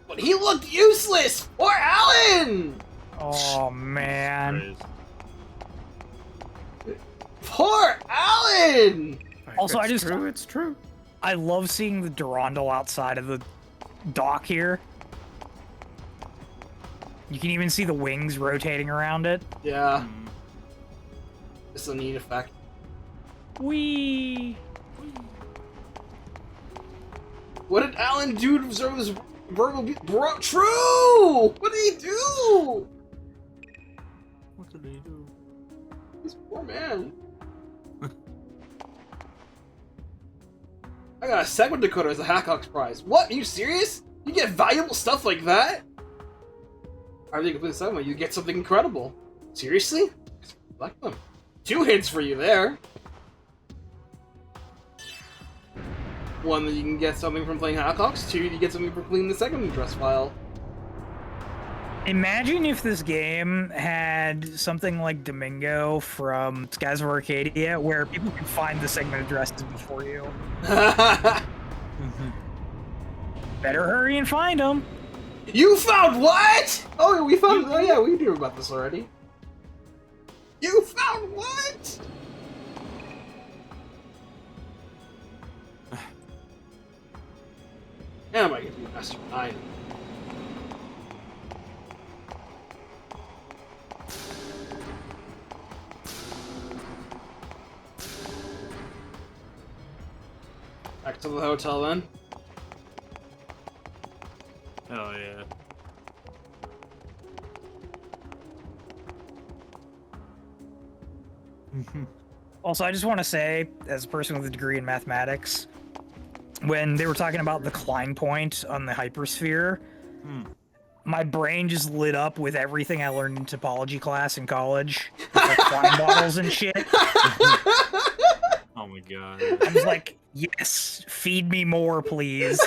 But he looked useless! Poor Alan! Oh, man. Poor Alan! Also, It's true. I love seeing the Durandal outside of the dock here. You can even see the wings rotating around it. Yeah. It's a neat effect. Whee! What did Alan do to deserve this verbal bro? True! What did he do? What did he do? This poor man. I got a segment decoder as a Hackhawks prize. What? Are you serious? You get valuable stuff like that? After you complete the segment, you get something incredible. Seriously? Select them. 2 hints for you there. One, that you can get something from playing Hackhawks. 2, you get something from completing the second address file. Imagine if this game had something like Domingo from Skies of Arcadia, where people can find the segment addresses before you. Better hurry and find them. You found what? Oh, we found. Oh yeah, we knew about this already. You found what? And I might give you Master 9. Back to the hotel then. Oh yeah. Also, I just want to say, as a person with a degree in mathematics, when they were talking about the Klein point on the Hypersphere, my brain just lit up with everything I learned in topology class in college, with like Klein bottles and shit. Oh my god. I was like, yes, feed me more, please.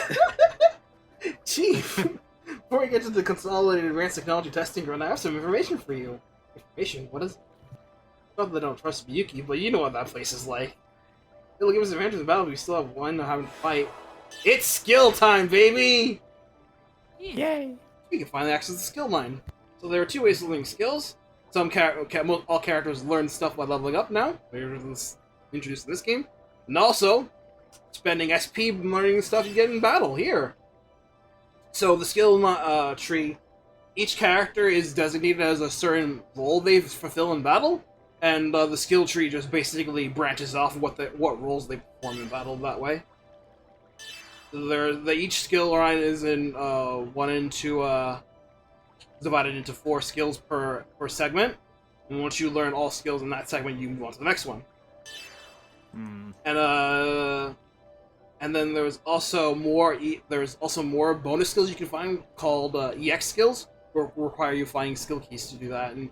Chief, before we get to the Consolidated Advanced Technology Testing Ground, I have some information for you. Information? What is? Not that I don't trust Miyuki, but you know what that place is like. It'll give us advantage in the battle, but we still have one having to fight. It's skill time, baby! Yay! We can finally access the skill line. So there are two ways of learning skills. All characters learn stuff by leveling up now. They're introduced in this game. And also, spending SP learning stuff you get in battle here. So the skill tree, each character is designated as a certain role they fulfill in battle, and the skill tree just basically branches off what roles they perform in battle that way. Each skill line is in divided into 4 skills per segment, and once you learn all skills in that segment, you move on to the next one. And then there's also more bonus skills you can find called EX skills, which require you finding skill keys to do that. And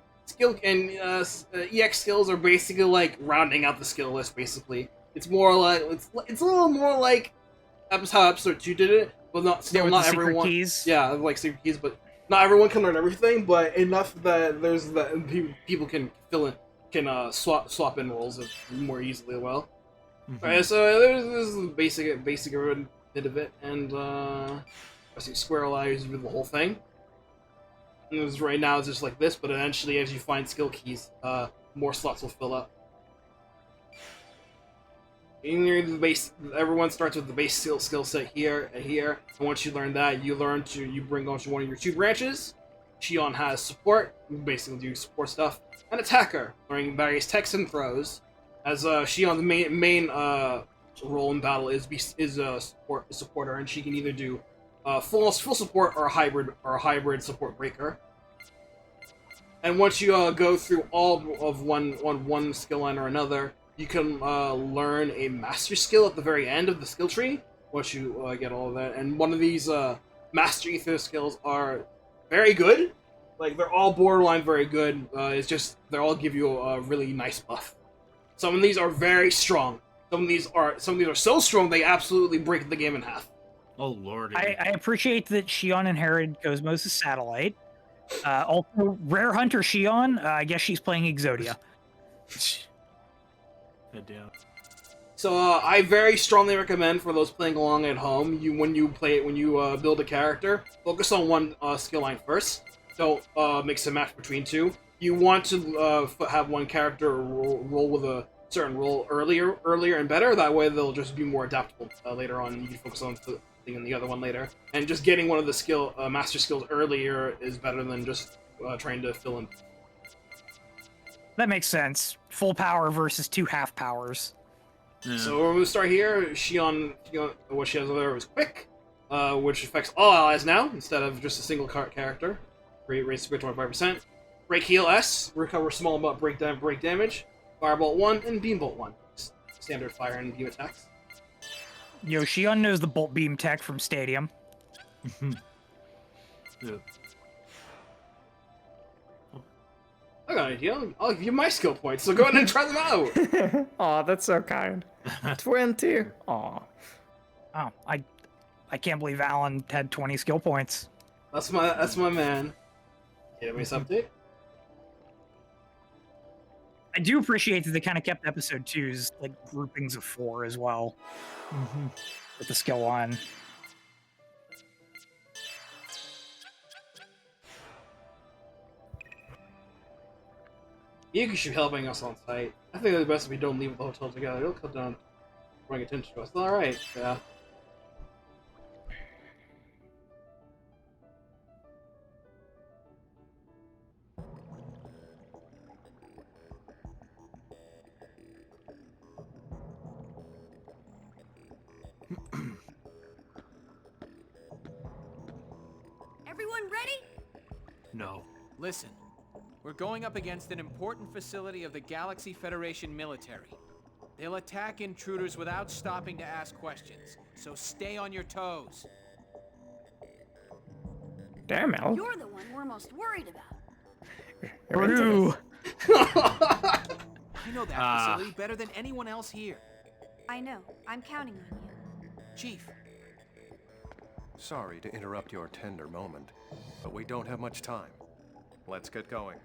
EX skills are basically like rounding out the skill list. Basically, it's more like it's a little more like how episode 2 did it, but not everyone. Keys. Yeah, like secret keys, but not everyone can learn everything. But enough that people can swap in roles more easily. Well. Alright, so this is the basic bit of it, and I see Square allows you to do the whole thing. And right now it's just like this, but eventually as you find skill keys, more slots will fill up. Everyone starts with the base skill set here and here, and once you learn that, you bring on to one of your 2 branches. Shion has support, you basically do support stuff, and attacker, learning various techs and throws. As Shion's main role in battle is a supporter, and she can either do full support or a hybrid support breaker. And once you go through all of one skill line or another, you can learn a master skill at the very end of the skill tree. Once you get all of that, and one of these master ether skills are very good. Like they're all borderline very good. It's just they all give you a really nice buff. Some of these are very strong. Some of these are so strong they absolutely break the game in half. Oh lordy. I appreciate that Shion inherited KOS-MOS' satellite. Also, Rare Hunter Shion, I guess she's playing Exodia. Good deal. So I very strongly recommend for those playing along at home, when you build a character, focus on one skill line first. Don't mix and match between 2. You want to have one character roll with a certain role earlier and better. That way they'll just be more adaptable later on. You can focus on the other one later. And just getting one of the master skills earlier is better than just trying to fill in. That makes sense. Full power versus 2 half powers. Yeah. So we're going to start here. Shion, what she has over there is quick, which affects all allies now instead of just a single character. Raise to 25%. Break heal S, recover small amount break damage, Firebolt 1, and Beambolt 1. Standard fire and beam attacks. Yo, Shion knows the bolt beam tech from Stadium. Yeah. I got an idea. I'll give you my skill points, so go ahead and try them out! Aw, that's so kind. 20. Aw. Oh, I can't believe Alan had 20 skill points. That's my man. Database update. I do appreciate that they kind of kept episode 2's like groupings of 4 as well, with the skill line. Miyuki should be helping us on site. I think it's best if we don't leave the hotel together. It'll cut down drawing attention to us. Alright, yeah. no. Listen, we're going up against an important facility of the Galaxy Federation military. They'll attack intruders without stopping to ask questions, so stay on your toes. Damn, Al. You're the one we're most worried about. True. I know that facility better than anyone else here. I know. I'm counting on you. Chief. Sorry to interrupt your tender moment, but we don't have much time. Let's get going.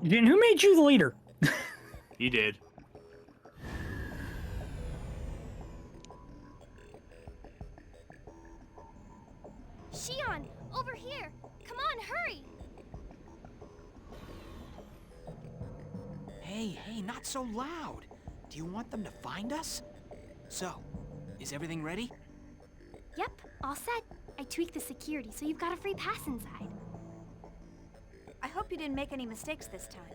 Then who made you the leader? He did. Shion, over here! Come on, hurry! Hey, not so loud. Do you want them to find us? So, is everything ready? Yep, all set. I tweaked the security, so you've got a free pass inside. I hope you didn't make any mistakes this time.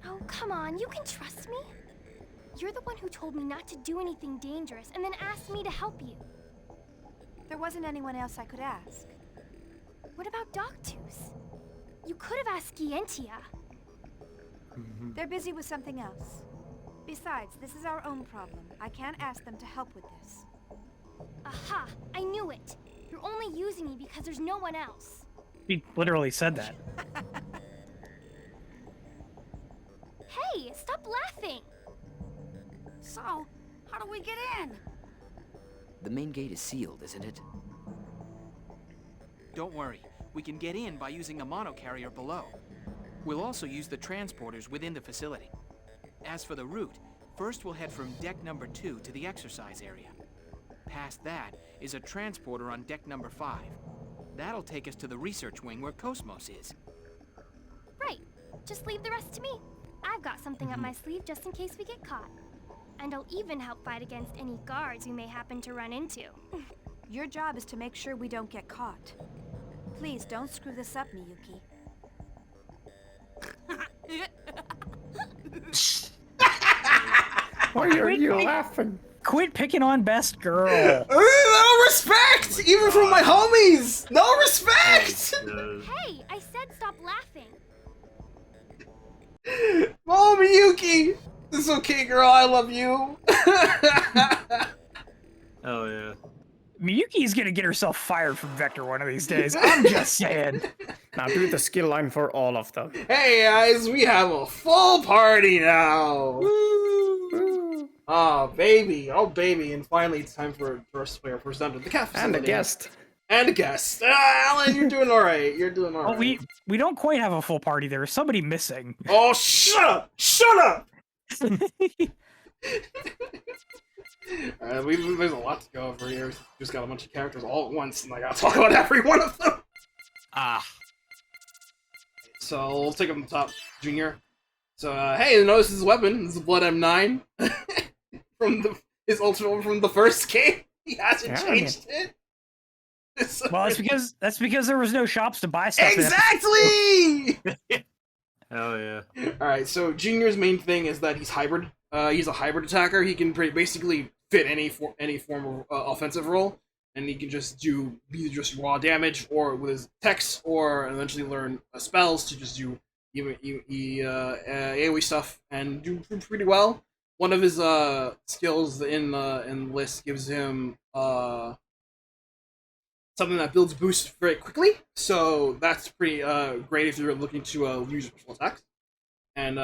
Oh, come on, you can trust me. You're the one who told me not to do anything dangerous and then asked me to help you. There wasn't anyone else I could ask. What about Doctus? You could have asked Gientia. They're busy with something else. Besides, this is our own problem. I can't ask them to help with this. Aha! I knew it! You're only using me because there's no one else. He literally said that. Hey, stop laughing! So, how do we get in? The main gate is sealed, isn't it? Don't worry. We can get in by using the monocarrier below. We'll also use the transporters within the facility. As for the route, first we'll head from deck number 2 to the exercise area. Past that is a transporter on deck number 5. That'll take us to the research wing where KOS-MOS is. Right. Just leave the rest to me. I've got something up my sleeve just in case we get caught. And I'll even help fight against any guards we may happen to run into. Your job is to make sure we don't get caught. Please don't screw this up, Miyuki. Why are you laughing? Quit picking on best girl. No respect! Even from my homies! No respect! Hey, I said stop laughing. Oh, Miyuki! It's okay, girl, I love you. Oh, yeah. Miyuki's gonna get herself fired from Vector one of these days. I'm just saying. Now do the skill line for all of them. Hey guys, we have a full party now! Oh baby, and finally it's time for us to play our first dungeon, the cat facility. And a guest. And a guest. Alan, you're doing alright, you're doing alright. Oh, we don't quite have a full party, there is somebody missing. Oh, shut up! Shut up! There's a lot to go over here. We just got a bunch of characters all at once, and I gotta talk about every one of them. So we'll take them to the top, Junior. So hey, notice his weapon. This is Blood M9 from his ultimate from the first game. He hasn't changed it. Well, that's because there was no shops to buy stuff. Exactly. Hell yeah. Alright, so Junior's main thing is that he's hybrid. He's a hybrid attacker. He can basically fit any form of offensive role, and he can just do either just raw damage, or with his techs, or eventually learn spells to just do AoE stuff and do pretty well. One of his skills in the list gives him something that builds boost very quickly, so that's pretty great if you're looking to use special attacks. And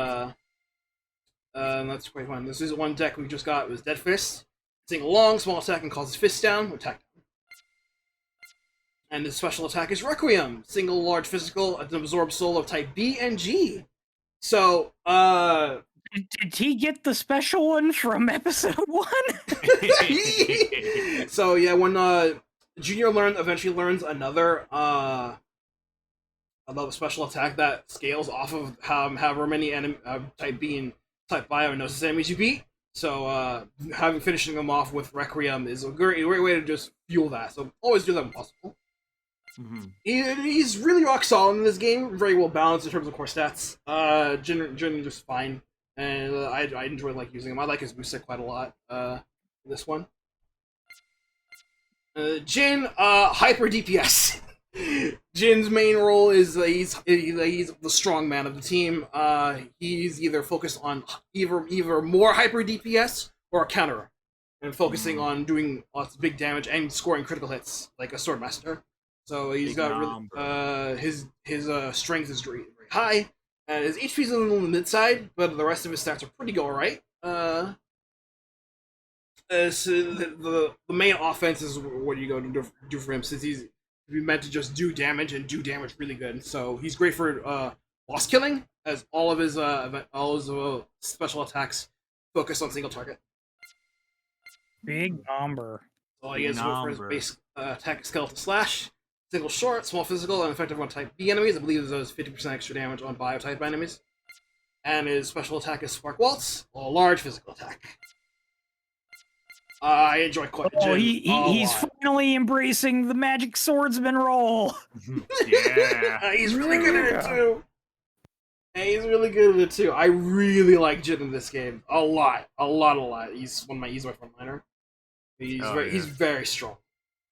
that's quite fun. This is one deck we just got. It was Dead Fist. It's a long, small attack and calls his fist down. Attack down. And his special attack is Requiem. Single, large, physical, an absorb soul of type B and G. So, Did he get the special one from episode 1? So, yeah, when Junior eventually learns another special attack that scales off of however many type B and type Bio-Gnosis enemies you beat. So finishing them off with Requiem is a great way to just fuel that. So always do that when possible. He's really rock solid in this game. Very well balanced in terms of core stats. Generally just fine, and I enjoy using him. I like his boost set quite a lot. This one. Jin, hyper DPS. Jin's main role is he's the strong man of the team. He's either focused on either more hyper DPS or a counter, and focusing on doing lots of big damage and scoring critical hits like a swordmaster. So he's got really, his strength is very high, and his HP is a little on the mid side, but the rest of his stats are pretty alright. So the main offense is what you go to do for him, since he's meant to just do damage and do damage really good. So he's great for boss killing, as all of his special attacks focus on single target. Big number. So he has for his base attack, skeletal slash, single short, small physical, and effective on type B enemies. I believe it does 50% extra damage on bio-type enemies. And his special attack is Spark Waltz, a large physical attack. I enjoy quite he's finally embracing the magic swordsman role. Yeah. He's really good at it too. And he's really good at it too. I really like Jin in this game. A lot. He's my frontliner. He's very strong.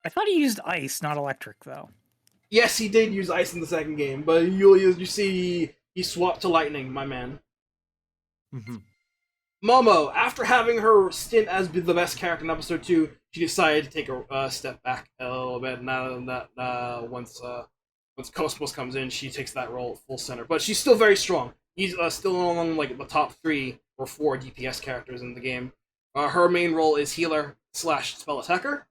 I thought he used ice, not electric, though. Yes, he did use ice in the second game, but you see he swapped to lightning, my man. Momo, after having her stint as the best character in episode 2, she decided to take a step back a little bit. Now that once KOS-MOS comes in, she takes that role full center. But she's still very strong. He's still among like the top 3 or 4 DPS characters in the game. Her main role is healer / spell attacker,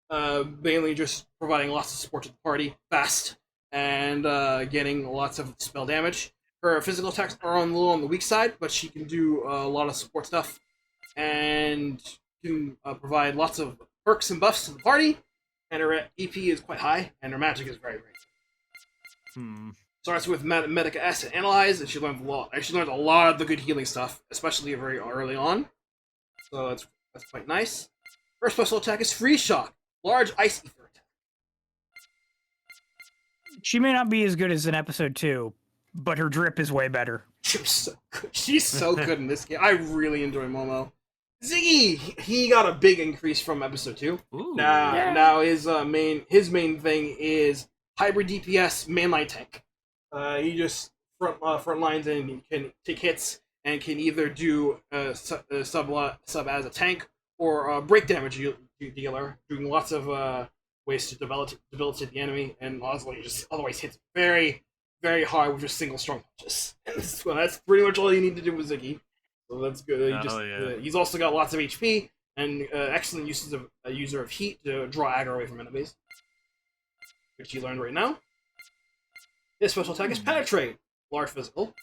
mainly just providing lots of support to the party, fast, and getting lots of spell damage. Her physical attacks are a little on the weak side, but she can do a lot of support stuff, and can provide lots of perks and buffs to the party, and her EP is quite high, and her magic is very, very good. Starts with Medica S and Analyze, and she learned a lot. She learned a lot of the good healing stuff, especially very early on, so that's quite nice. Her special attack is Freeze Shock, large ice ether attack. She may not be as good as in episode 2, but her drip is way better. She's so good in this game. I really enjoy Momo. Ziggy, he got a big increase from episode 2. Now his main thing is hybrid DPS mainline tank. He just front lines and can take hits and can either do sub as a tank or break damage dealer, doing lots of ways to debilitate the enemy, and also just otherwise hits very, very hard with just single strong punches. So that's pretty much all you need to do with Ziggy. So that's good. He's also got lots of HP and excellent user of heat to draw aggro away from enemies, which you learned right now. His special attack is Penetrate, large physical.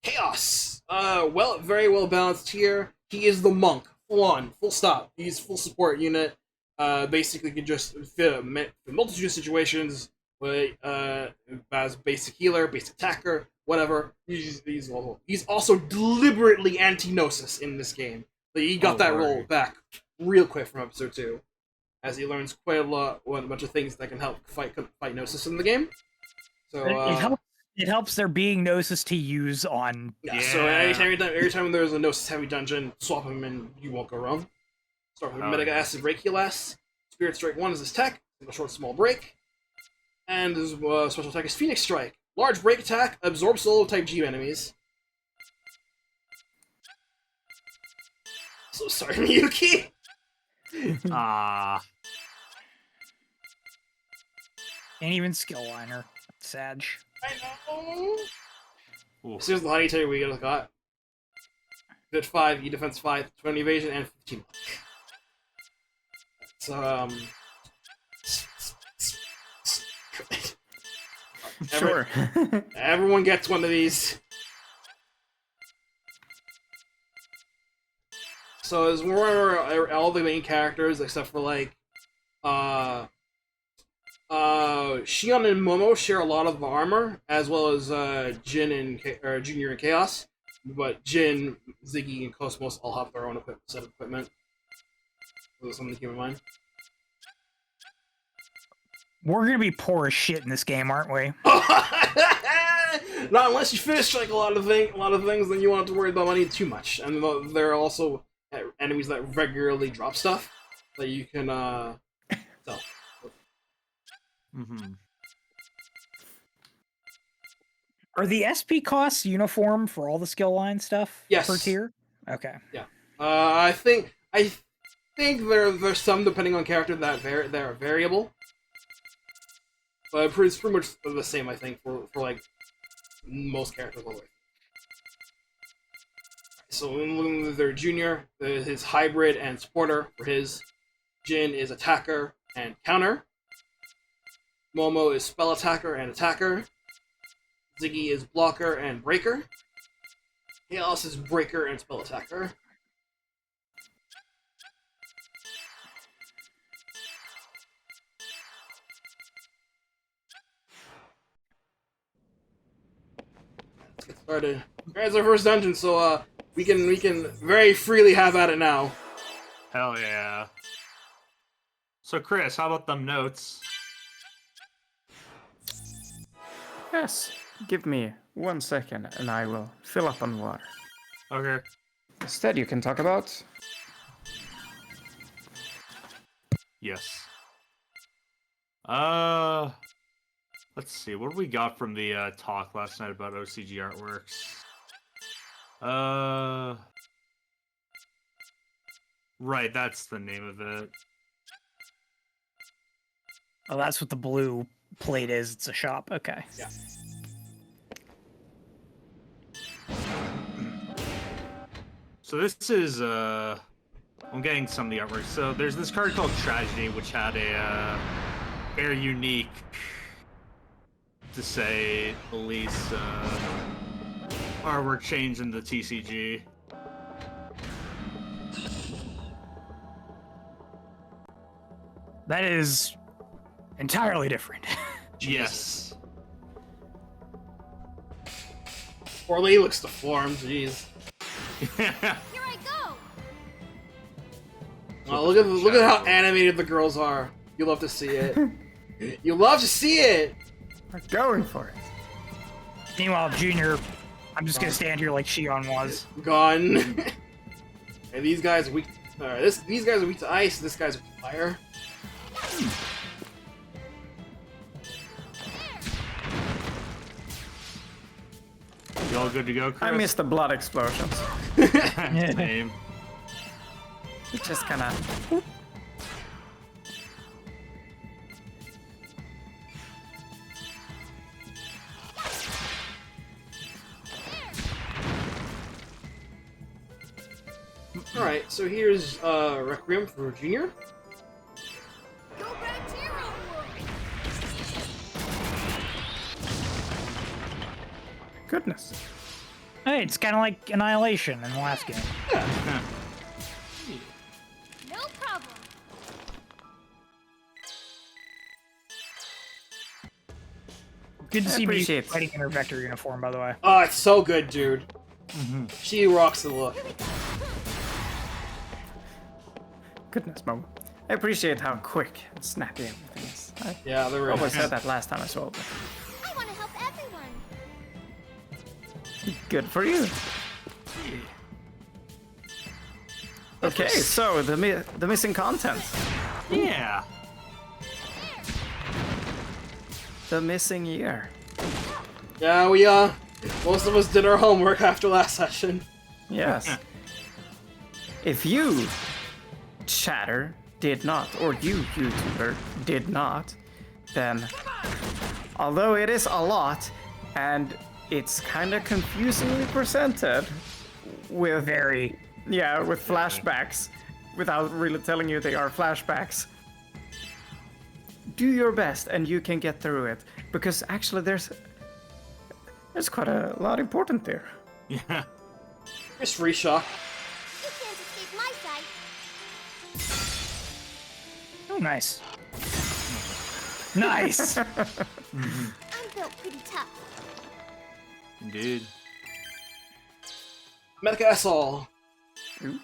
Chaos, very well balanced here. He is the monk, full on, full stop. He's full support unit. Basically can just fit a multitude of situations. As basic healer, basic attacker, whatever. He's also deliberately anti-Gnosis in this game. But he got that role back real quick from episode 2, as he learns quite a bunch of things that can help fight Gnosis in the game. So it helps there being Gnosis to use on. So every time there's a Gnosis heavy dungeon, swap him and you won't go wrong. Start with Medica Acid Reiki. Spirit Strike 1 is his tech, a short small break. And his special attack is Phoenix Strike. Large break attack, absorb solo type G enemies. So sorry, Miyuki! Can't even skill liner. Sad. I know! So here's the honey tail we got. Fit 5, E defense 5, 20 evasion, and 15 luck. So, Sure. Everyone gets one of these. So it's more all the main characters except for like Shion and Momo share a lot of the armor, as well as Jin and Junior and Chaos. But Jin, Ziggy, and KOS-MOS all have their own set of equipment. So something to keep in mind. We're gonna be poor as shit in this game, aren't we? Not unless you finish like a lot of things, then you won't have to worry about money too much. And there are also enemies that regularly drop stuff. that you can sell. Mm-hmm. Are the SP costs uniform for all the skill line stuff? Yes. Per tier? Okay. Yeah. I think there's some depending on character that are variable. But it's pretty much the same, I think, for like most characters all the way. So when they're junior, his hybrid and supporter for his. Jin is attacker and counter. Momo is spell attacker and attacker. Ziggy is blocker and breaker. Chaos is breaker and spell attacker. Let's get started. Alright, it's our first dungeon, so we can very freely have at it now. Hell yeah. So Kris, how about them notes? Yes. Give me 1 second and I will fill up on water. Okay. Instead, you can talk about... Yes. Let's see. What we got from the talk last night about OCG artworks? Right, that's the name of it. Oh, that's what the blue plate is. It's a shop. Okay. Yeah. So this is, I'm getting some of the artwork. So there's this card called Tragedy, which had a very unique, to say the least, artwork change in the TCG. That is entirely different. Yes. Poor Lee looks deformed, jeez. Here I go. Oh, look at how animated the girls are. You love to see it. You love to see it. We're going for it. Meanwhile, Junior, I'm just gonna stand here like Shion was. Gone. And these guys are weak. These guys are weak to ice. This guy's weak to fire. You all good to go, Kris? I missed the blood explosions. Same. It just kind of... Alright, so here's Requiem for Junior. Go back to your own world. Goodness. Hey, it's kind of like Annihilation in the last game. Yeah. No problem. Good to see me appreciate it. fighting in her Vector uniform, by the way. Oh, it's so good, dude. She rocks the look. Goodness, Momo. I appreciate how quick and snappy everything is. Yeah, they were. I almost said that last time I saw it. I want to help everyone. Good for you. Okay, so the missing content. Yeah. The missing year. Yeah, we most of us did our homework after last session. Yes. If you, chatter, did not, or you, YouTuber, did not, then, although it is a lot, and it's kind of confusingly presented, with with flashbacks, without really telling you they are flashbacks, do your best and you can get through it, because actually there's quite a lot important there. Yeah. Here's free shock. You can't escape my sight. Oh, nice. Nice! I'm built pretty tough. Indeed. Medica Essol. Ooh.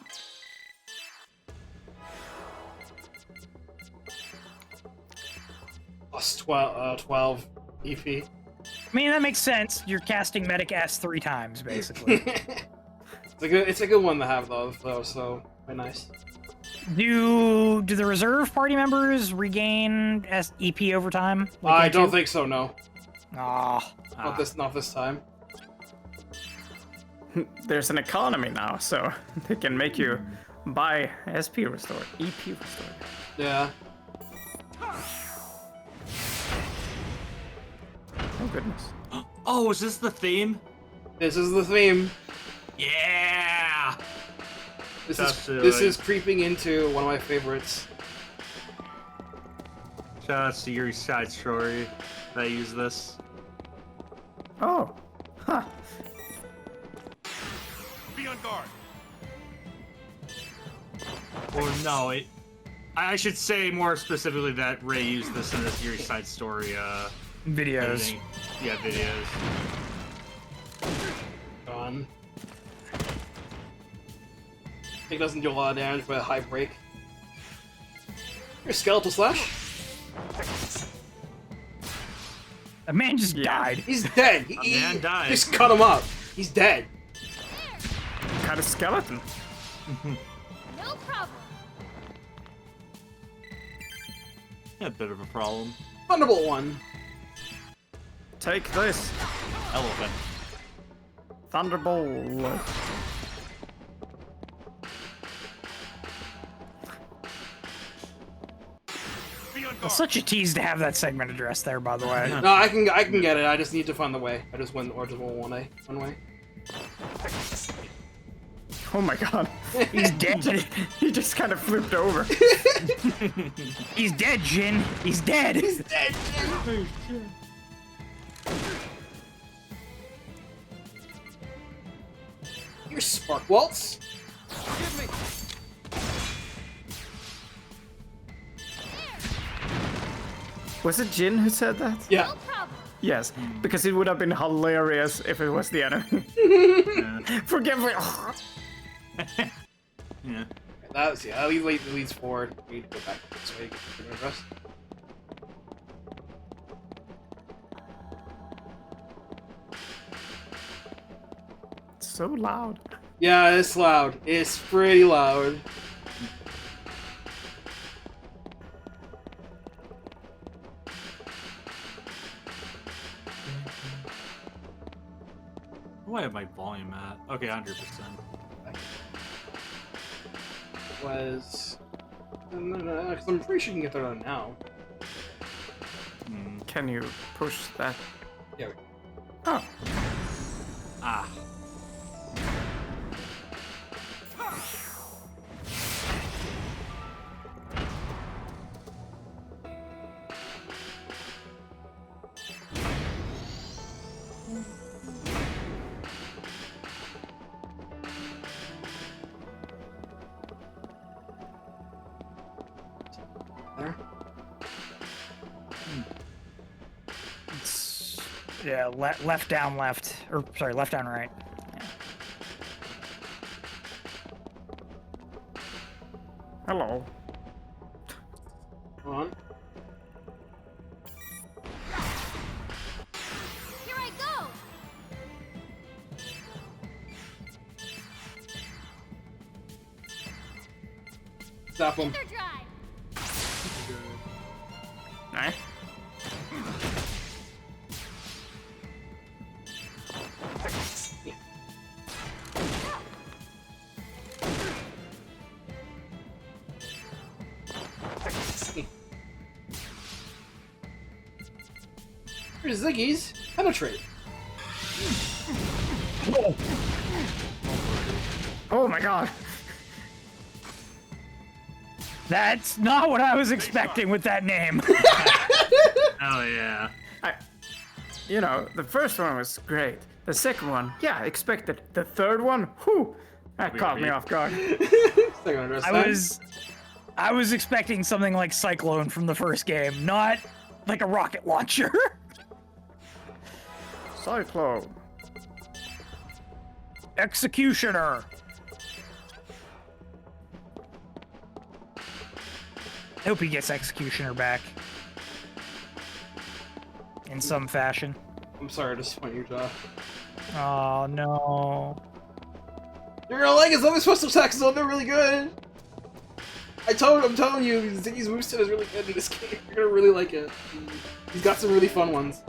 Plus 12 EP. I mean, that makes sense. You're casting Medic S 3 times, basically. It's a good one to have though, so very nice. Do the reserve party members regain EP over time? Like I in don't 2? think so. No. Not Not this time. There's an economy now, so they can make you buy SP restored, EP restored. Yeah. Oh goodness. Oh, is this the theme? This is the theme. Yeah. This is creeping into one of my favorites. Shout out to Yuri's side story that I use this. Oh. Huh. Be on guard. Or no, I should say more specifically that Ray used this in his Yuri side story videos. Editing. Yeah, videos. Gone. It doesn't do a lot of damage, but a high break. Your skeletal slash. A man just died. He's dead. Man died. Just cut him up. He's dead. Cut a skeleton. No problem. A bit of a problem. Thunderbolt one. Take this. Elephant. Thunderbolt. It's such a tease to have that segment addressed there, by the way. No, I can get it. I just need to find the way. I just went one way. Oh my god. He's dead. He just kind of flipped over. He's dead, Jin. He's dead. He's dead, Jin. Your spark waltz. Give me. Was it Jin who said that? Yeah. Yes, because it would have been hilarious if it was the enemy. Forgive me. Yeah. That leads forward. We need to go back this way. Get the rest. So loud. Yeah, it's loud. It's pretty loud. Where do I have my volume at? Okay, 100%. Was... No, because I'm pretty sure you can get that now. Can you push that? Yeah. Oh. Ah. There. It's, yeah, left down left, or sorry, left down right. Yeah. Hello. Hold on. Here I go. Stop him. Thunder drive. Nice. Here's Ziggy's penetrate. Oh my god. That's not what I was expecting with that name. Oh yeah. You know, the first one was great. The second one, yeah, expected. The third one, whew, that caught me off guard. I was expecting something like Cyclone from the first game, not like a rocket launcher. Cyclone. Executioner. I hope he gets Executioner back. In some fashion. I'm sorry to disappoint you, Josh. Oh no. You're gonna like it, some of the special attacks, so they're really good. I'm telling you, Ziggy's move set is really good in this game. You're gonna really like it. He's got some really fun ones.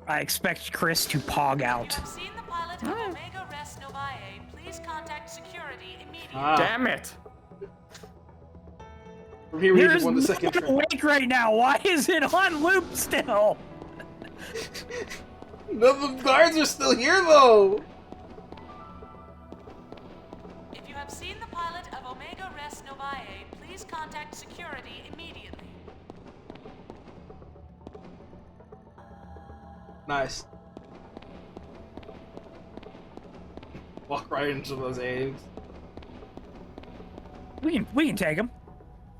I expect Kris to pog out. Damn it! From here, we There's won the no second one awake right now. Why is it on loop still? The guards are still here, though. If you have seen the pilot of Omega Res Novae, please contact security immediately. Nice. Walk right into those eggs. We can take him.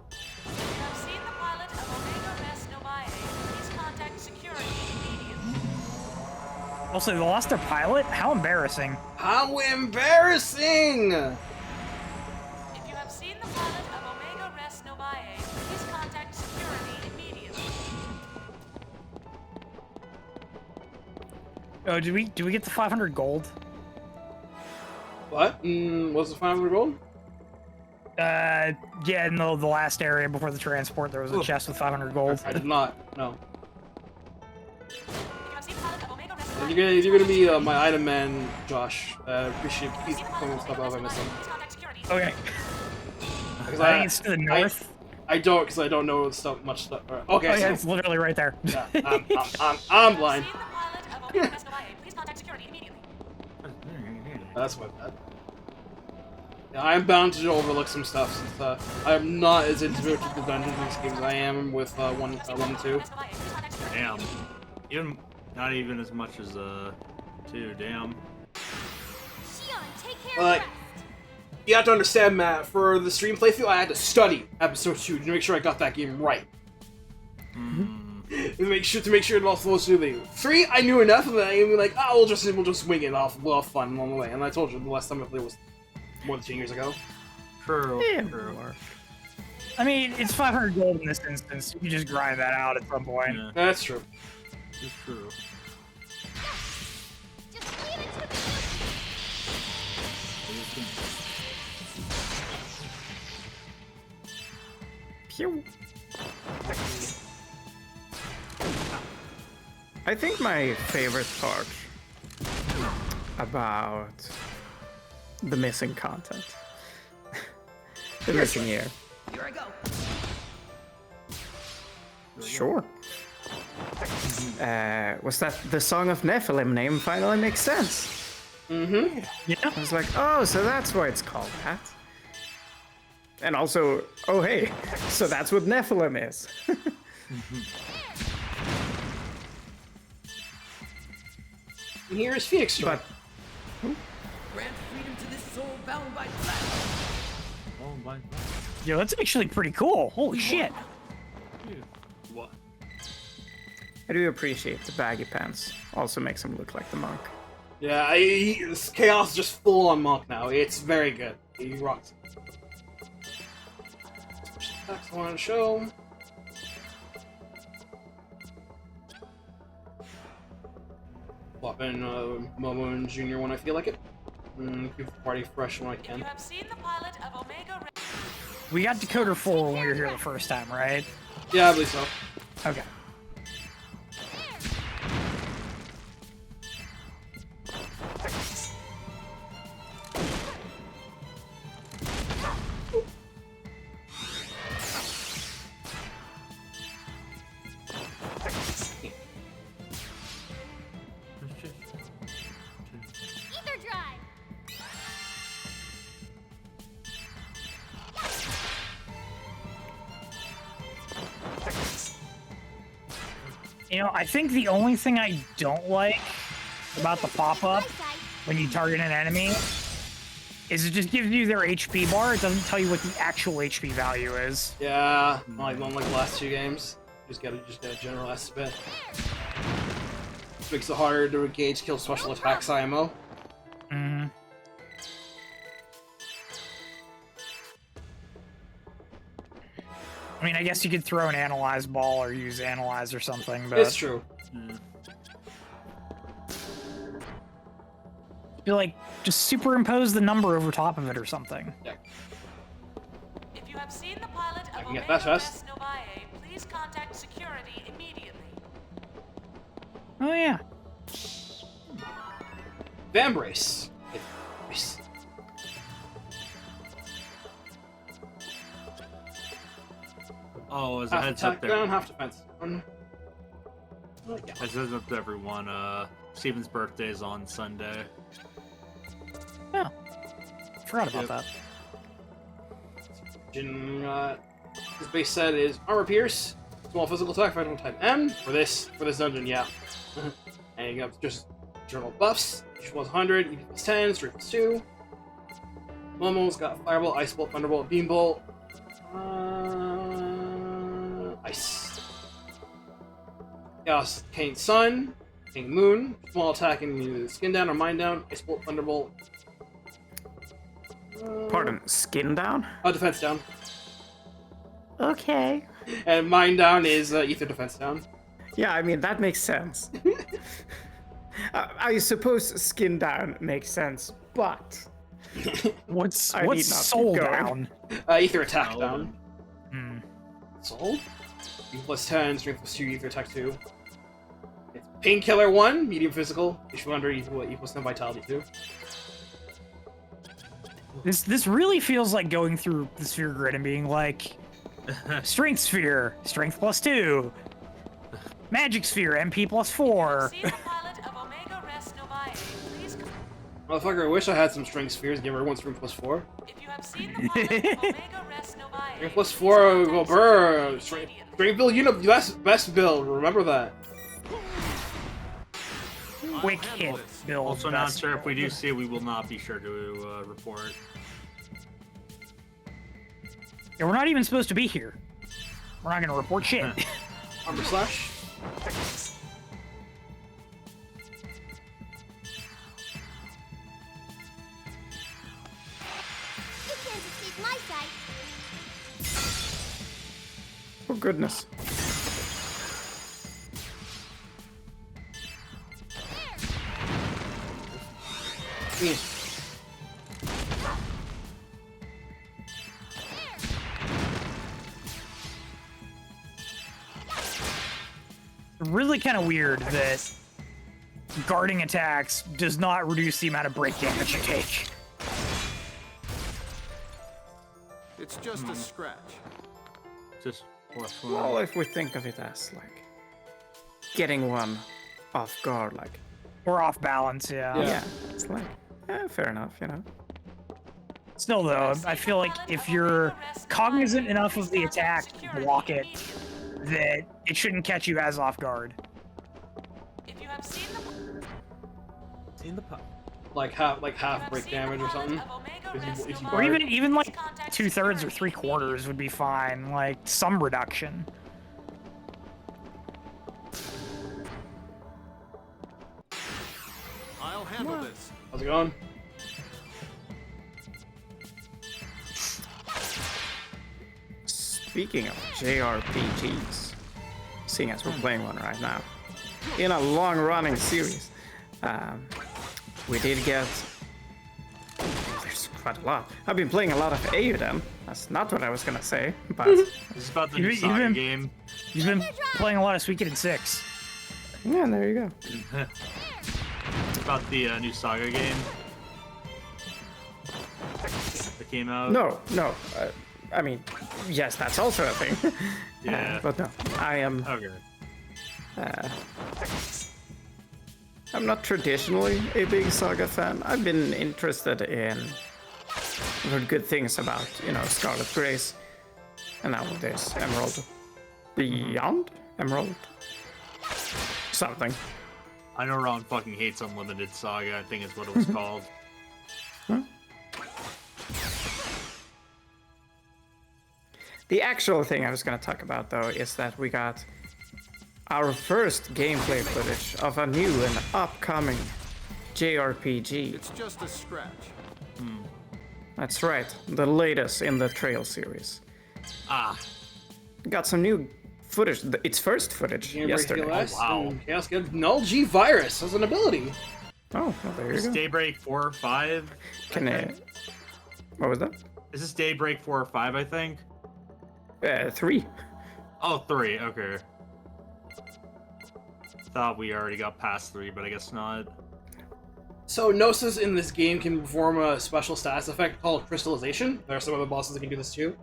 If you have seen the pilot of Omega Res Novae, please contact security immediately. Also, they lost their pilot? How embarrassing. How embarrassing! If you have seen the pilot of Omega Res Novae, please contact security immediately. Oh, do we get the 500 gold? What? What's the 500 gold? Yeah, in the last area before the transport, there was a chest with 500 gold. I did not. No. You're gonna be my item man, Josh. Appreciate you pointing stuff out if I miss something. Okay. Because I think it's to the north. I don't, because I don't know much stuff. Okay, Oh, yeah, so, it's literally right there. Yeah, I'm blind. That's my bad. Yeah, I'm bound to overlook some stuff since I'm not as into the dungeons in these games as I am with 1 and 2. Damn. Not even as much as 2. Damn. Shion, take care of Like, rest. you have to understand, Matt. For the stream playthrough, I had to study episode 2 to make sure I got that game right. to make sure it all flows smoothly. 3, I knew enough of it. I'm like, oh, we'll just wing it off. We'll have fun along the way. And I told you the last time I played was more than 10 years ago. True. Yeah, I mean, it's 500 gold in this instance. You can just grind that out at some point. Yeah. That's true. It's true. Pew. I think my favorite part about the missing content, the missing year. Here I go. Sure. Was that the Song of Nephilim name finally makes sense? Mm-hmm. Yeah. I was like, oh, so that's why it's called that. And also, oh hey, so that's what Nephilim is. And here's Phoenix Strike. Grant freedom to this soul bound by flesh. Yo, that's actually pretty cool. Holy shit. What? I do appreciate the baggy pants. Also makes him look like the monk. Yeah, this Chaos is just full on Monk now. It's very good. He rocks. Next one on the show. Swap in Momo and Junior when I feel like it. Keep the party fresh when I can. You have seen the pilot of Omega Res. We got Decoder 4 when we were here the first time, right? Yeah, I believe so. Okay. Ether drive. You know, I think the only thing I don't like about the pop-up when you target an enemy is it just gives you their HP bar. It doesn't tell you what the actual HP value is. Yeah, unlike the last 2 games. Just get a general estimate. Makes it harder to engage kill special attacks IMO. Mm-hmm. I mean, I guess you could throw an analyze ball or use analyze or something, but It's true. I feel like just superimpose the number over top of it or something. Yeah. have seen the pilot I of can get Omega that fast. Res Novae, please contact security immediately. Oh yeah. Vambrace. Oh, as a Half heads up attack there. down, half defense down. Yeah. As a heads up to everyone, Steven's birthday is on Sunday. Oh. Forgot about that. His base set is Armor Pierce, small physical attack, final type M. For this dungeon, yeah. And you have just general buffs. Each was 100, EP plus 10, strength plus 2. Momo's got Firebolt, Ice Bolt, Thunderbolt, Beam Bolt. Ice. Chaos King Sun, King Moon, small attack and either skin down or mind down, Ice Bolt, Thunderbolt. Pardon, skin down? Oh, defense down. Okay. And mind down is ether defense down. Yeah, I mean, that makes sense. I suppose skin down makes sense, but... What's soul down? Ether attack down. Hmm. Soul? E plus 10, strength plus 2, ether attack 2. It's Painkiller 1, medium physical. Issue under E plus 10 vitality 2. This really feels like going through the sphere grid and being like, Strength Sphere, Strength plus 2. Magic Sphere, MP plus 4. Motherfucker, I wish I had some strength spheres, give everyone strength plus 4. Strength plus 4, go brr. Strength build, best build, remember that. Quick hit build. Also, not sure if we do see it, we will not be sure to report. Yeah, we're not even supposed to be here. We're not gonna report shit. Armor slash. Oh, goodness. Really kind of weird that guarding attacks does not reduce the amount of break damage you take. It's just a scratch. Just well, if we think of it as like getting one off guard, like or off balance, yeah. It's like fair enough, you know. Still though, I feel like if you're cognizant enough of the attack to block it, that it shouldn't catch you as off guard. If you have seen the like half break damage or something. If you Or even like 2/3 or 3/4 would be fine. Like some reduction. I'll handle this. How's it going? Speaking of JRPGs, seeing as we're playing one right now, in a long-running series, we did get. There's quite a lot. I've been playing a lot of Eiyuden. That's not what I was gonna say, but it's about the new Saga game. You've been playing a lot of Suikoden 6. Yeah, there you go. It's about the new Saga game that came out. No. I mean, yes, that's also a thing. Yeah. But no, I am. Okay. I'm not traditionally a big Saga fan. I've been interested in. I've heard good things about, Scarlet Grace, and now there's Emerald Beyond? Emerald? Something. I know Ron fucking hates Unlimited Saga, I think is what it was called. Huh? The actual thing I was going to talk about, though, is that we got our first gameplay footage of a new and upcoming JRPG. It's just a scratch. That's right, the latest in the Trail series. Got some new footage, its first footage yesterday. Wow. Chaos get Null G Virus as an ability. Oh, well, there you Is go. Daybreak 4 or 5? What was that? Is this Daybreak 4 or 5, I think? 3. Oh, 3. Okay. Thought we already got past 3, but I guess not. So Gnosis in this game can perform a special status effect called Crystallization. There are some other bosses that can do this too.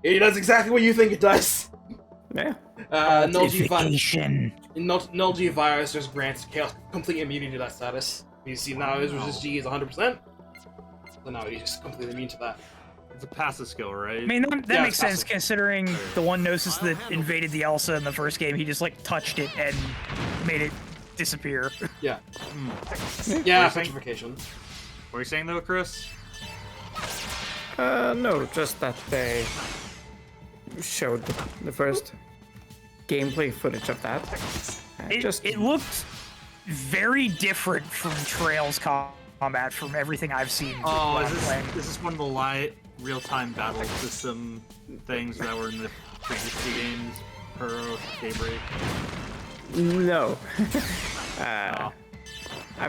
It does exactly what you think it does. Yeah. Null G virus just grants Chaos complete immunity to that status. You see now his resist G is 100%. So now he's just completely immune to that. It's a passive skill, right? I mean, that makes sense considering the one Gnosis that invaded the Elsa in the first game, he just like touched it and made it disappear. Yeah. Yeah, petrification. What were you saying though, Kris? No, just that they showed the first gameplay footage of that. It looked very different from Trails combat from everything I've seen. Oh, is this one of the real-time battle system things that were in the previous 2 games? Pearl, Daybreak? No. I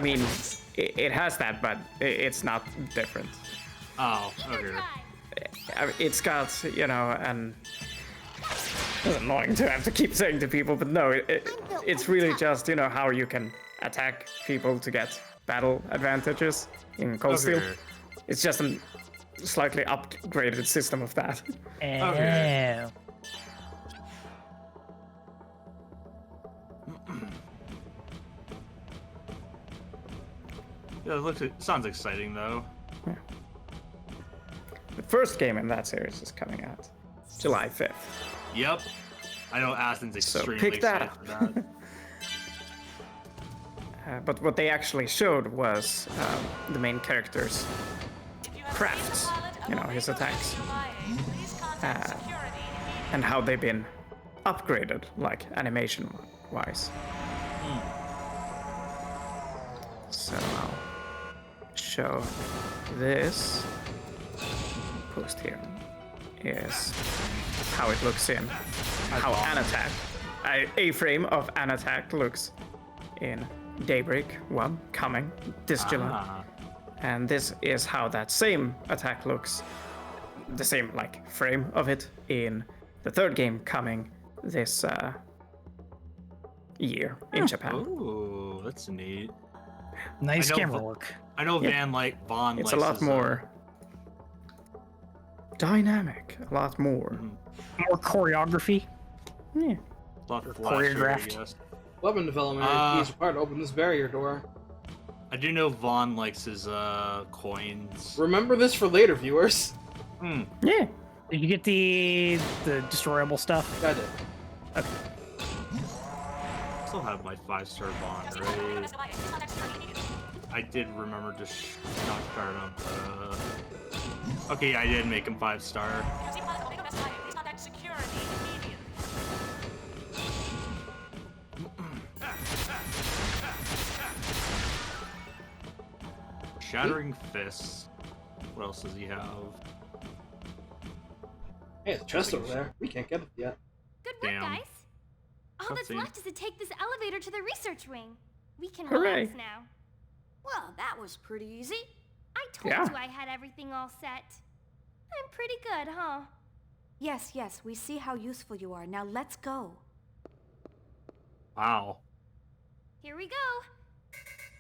mean, it has that, but it's not different. Oh, okay. It's got, you know, and it's annoying to have to keep saying to people, but no, it's really just, you know, how you can attack people to get battle advantages in Cold Steel. It's just a slightly upgraded system of that. Okay. Yeah, it sounds exciting though. Yeah. The first game in that series is coming out July 5th. Yep. I know Aston's extremely pick that excited up. for that. But what they actually showed was the main character's crafts, you know, his attacks, and how they've been upgraded, like animation-wise. So I'll show this. Post here is how it looks in how an attack, a frame of an attack looks in Daybreak 1 coming this July. And this is how that same attack looks, the same like frame of it in the third game coming this year in Japan. Ooh, that's neat. Nice camera work. I know Yeah. Vaughn It's likes a lot his, more dynamic, a lot more. More choreography. Yeah. A lot of choreographed. I guess. Weapon development is required to open this barrier door. I do know Vaughn likes his coins. Remember this for later, viewers. Yeah. Did you get the destroyable stuff? I did. Okay. I still have my 5-star Vaughn, right? I did remember just not start him. Okay, yeah, I did make him 5-star. Shattering Fists. What else does he have? Hey, it's a chest over there. We can't get it yet. Good work, Damn. guys. All that's Cutscene. left is to take this elevator to the research wing. We can Hooray. relax now. Well, that was pretty easy. I told Yeah. you I had everything all set. I'm pretty good, huh? Yes, yes, we see how useful you are. Now let's go. Wow. Here we go.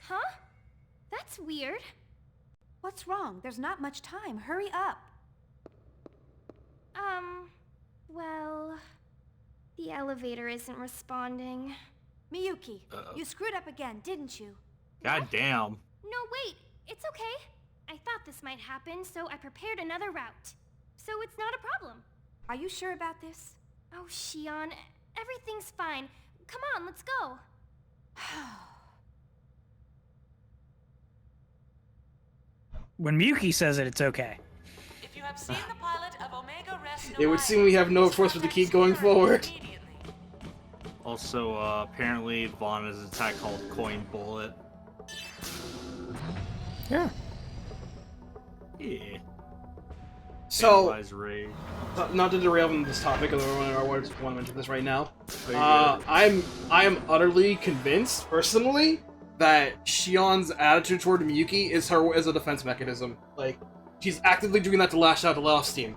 Huh? That's weird. What's wrong? There's not much time. Hurry up. Well, the elevator isn't responding. Miyuki, you screwed up again, didn't you? God damn. No, wait. It's okay. I thought this might happen, so I prepared another route. So it's not a problem. Are you sure about this? Oh, Shion, everything's fine. Come on, let's go. When Miyuki says it, it's okay. If you have seen the pilot of Omega Rest It would seem we have no choice but to keep going forward. Also, apparently Vaughn has an attack called Coin Bullet. Yeah. Yeah. So, Analyze Ray. not to derail from this topic, although I want to mention this right now. Oh, I am utterly convinced, personally, that Shion's attitude toward Miyuki is her as a defense mechanism. Like, she's actively doing that to lash out to Lost Team.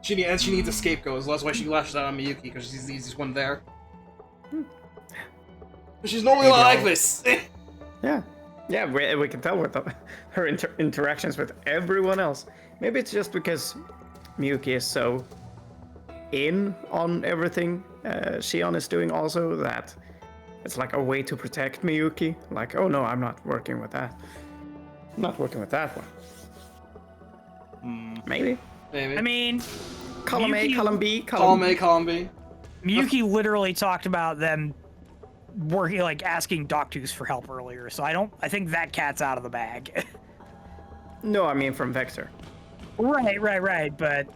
She needs a scapegoat, so that's why she lashed out on Miyuki, because she's the easiest one there. But she's normally not like this! Yeah. Yeah, we can tell with her interactions with everyone else. Maybe it's just because Miyuki is so in on everything Shion is doing also that it's like a way to protect Miyuki. Like, oh no, I'm not working with that. I'm not working with that one. Maybe. Maybe. I mean... Column A, column B, column A, column B. Miyuki literally talked about them working, like, asking Doctus for help earlier, so I think that cat's out of the bag. No, I mean from Vector. Right, but...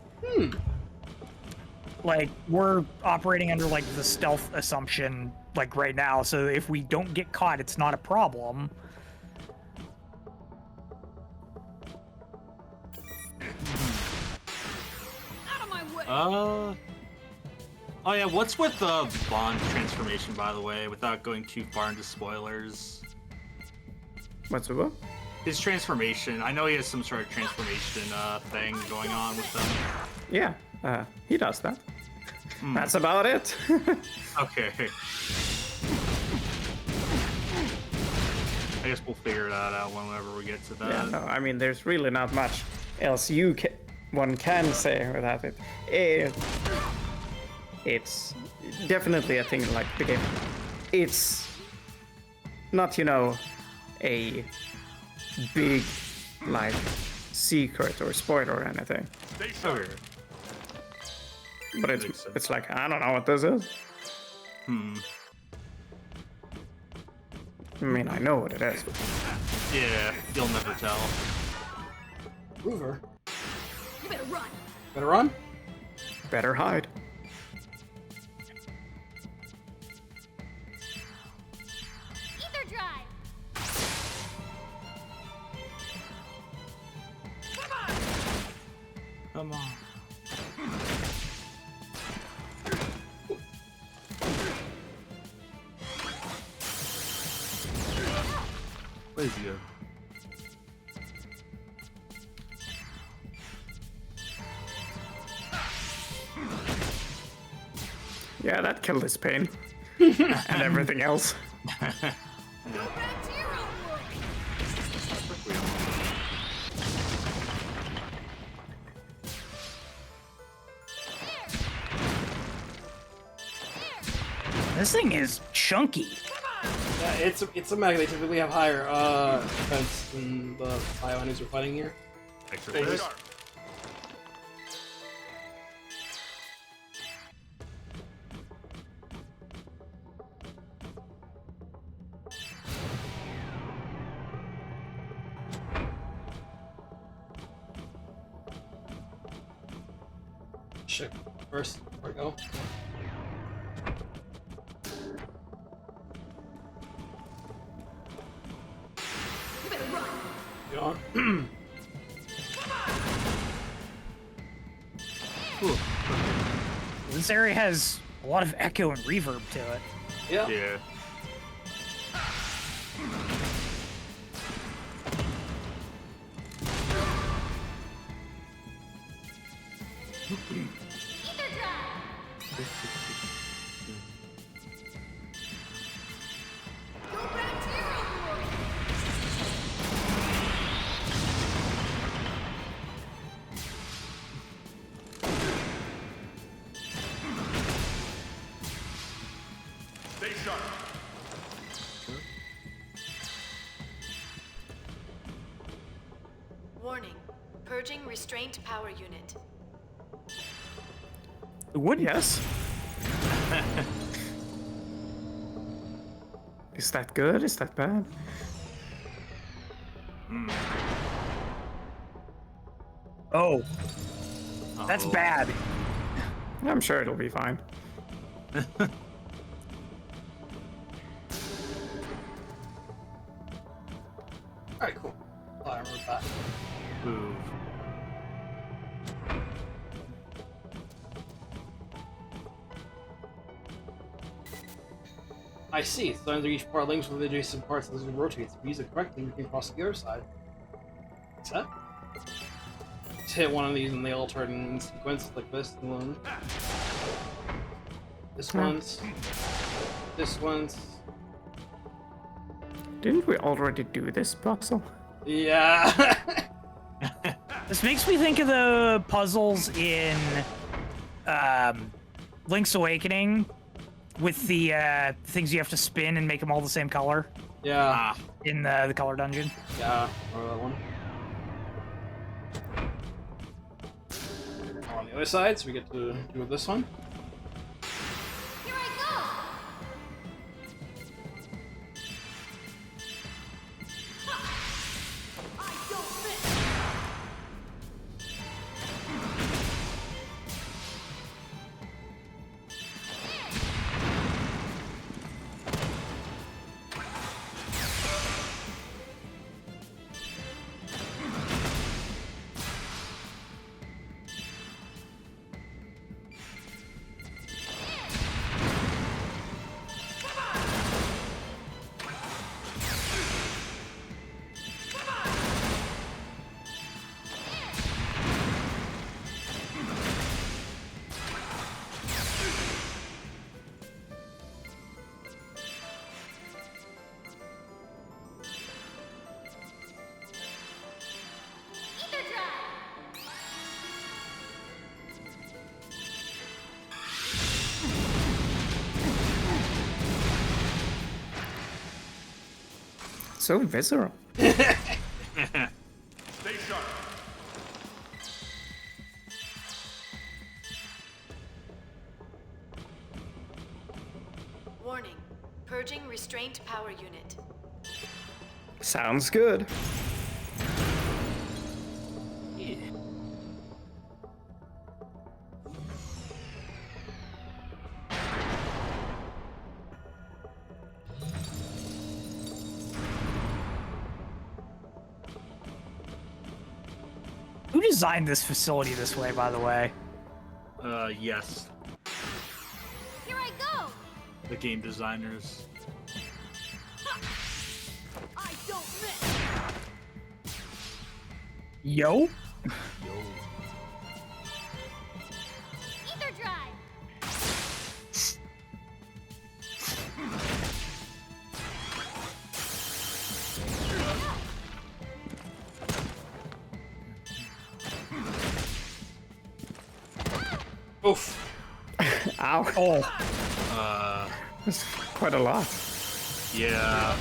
Like, we're operating under, like, the stealth assumption, like, right now, so if we don't get caught, it's not a problem. Oh yeah, what's with the Bond transformation, by the way, without going too far into spoilers? What's with what? His transformation. I know he has some sort of transformation thing going on with them. Yeah, he does that. That's about it. Okay. I guess we'll figure that out whenever we get to that. Yeah, no, I mean, there's really not much else one can say without it. It's definitely a thing like the game. It's not, a big, like, secret or spoiler or anything. Okay. But it's like, I don't know what this is. I mean, I know what it is. Yeah, you'll never tell. Hoover. You better run. Better run? Better hide. Ether drive. Come on. Where'd you go? Yeah, that killed his pain. And everything else. This thing is chunky. Yeah, it's a mech. They typically have higher defense than the Bioenemies we're fighting here. They just... Shit. First, before I go. Get on. This area has a lot of echo and reverb to it. Yeah. Yeah. Warning. Purging restraint power unit. Would yes. Is that good? Is that bad? Oh. That's bad. I'm sure it'll be fine. Alright, cool. Alright, we're back. Move. I see. So under each part links with the adjacent parts as it rotates. If you use it correctly, we can cross to the other side. What's that? hit one of these and they all turn in sequence like this one. This one's. This one's. Didn't we already do this puzzle? Yeah. This makes me think of the puzzles in Link's Awakening with the things you have to spin and make them all the same color. Yeah. In the color dungeon. Yeah, remember that one. On the other side, so we get to do this one. Here I go! I don't miss! So visceral. Stay sharp. Warning. Purging restraint power unit. Sounds good. Who designed this facility this way, by the way? Yes. Here I go! The game designers. I don't miss! Yo? Ether drive! Oof. Ow. Oh. That's quite a lot. Yeah.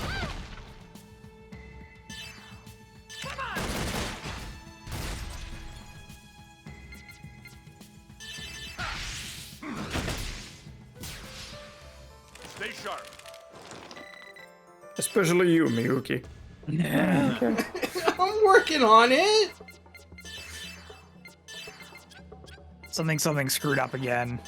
Stay sharp. Especially you, Miyuki. Okay. I'm working on it. Something screwed up again.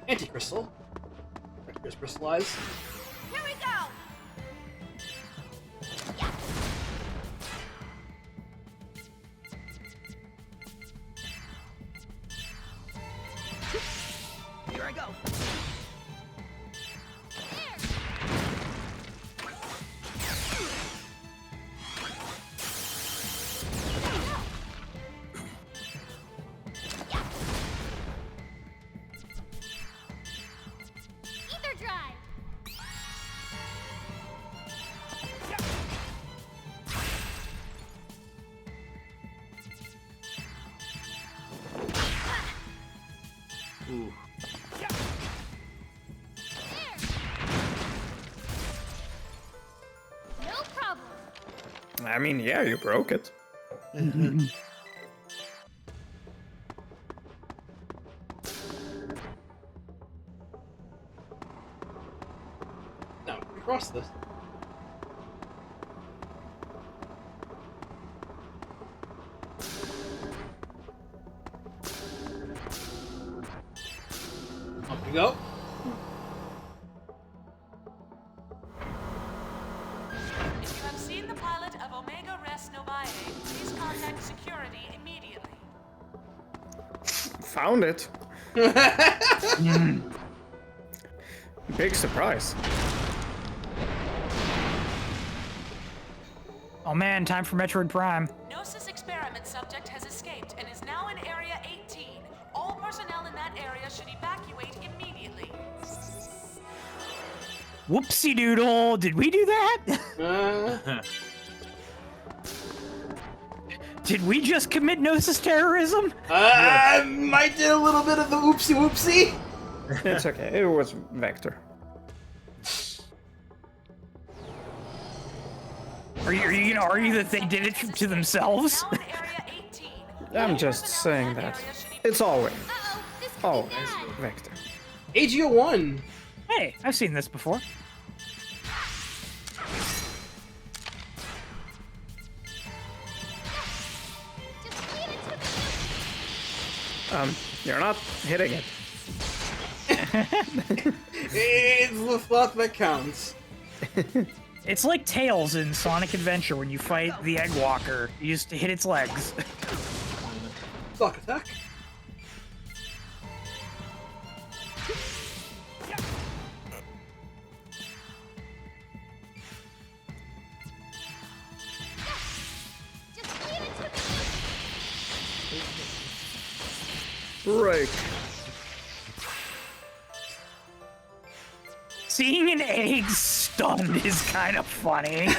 Anti-crystal. Just crystallize. Here we go! Here I go. Ether drive! Ooh. No problem. I mean, yeah, you broke it. No, cross this. Up we go. If you have seen the pilot of Omega Res Novae, please contact security immediately. found it. Big surprise. Oh man, time for Metroid Prime. Gnosis experiment subject has escaped and is now in Area 18. All personnel in that area should evacuate immediately. Whoopsie doodle, did we do that? Did we just commit Gnosis terrorism? Might do a little bit of the oopsie whoopsie. It's okay, it was Vector. Are you gonna argue that they did it to themselves? I'm just saying that. It's always Vector. AGO1! Hey, I've seen this before. You're not hitting it. It's the thought that counts. It's like Tails in Sonic Adventure when you fight the Egg Walker. You just hit its legs. Sock attack. Right. Seeing an egg stunned is kind of funny.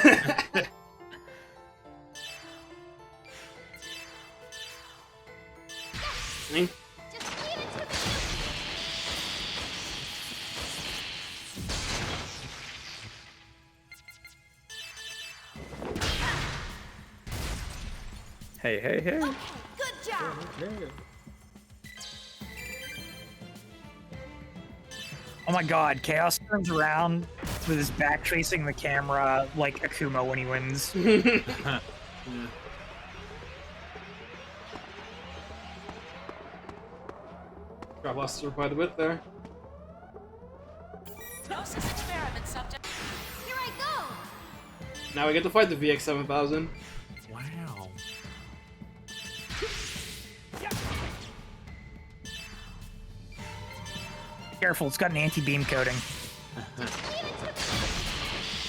Hey, hey, hey. Good job. Oh my god, Chaos turns around with his back facing the camera like Akuma when he wins. Got lost by the bit there. Gnosis experiment subject. Here I go. Now we get to fight the VX7000. Wow. Careful, it's got an anti-beam coating.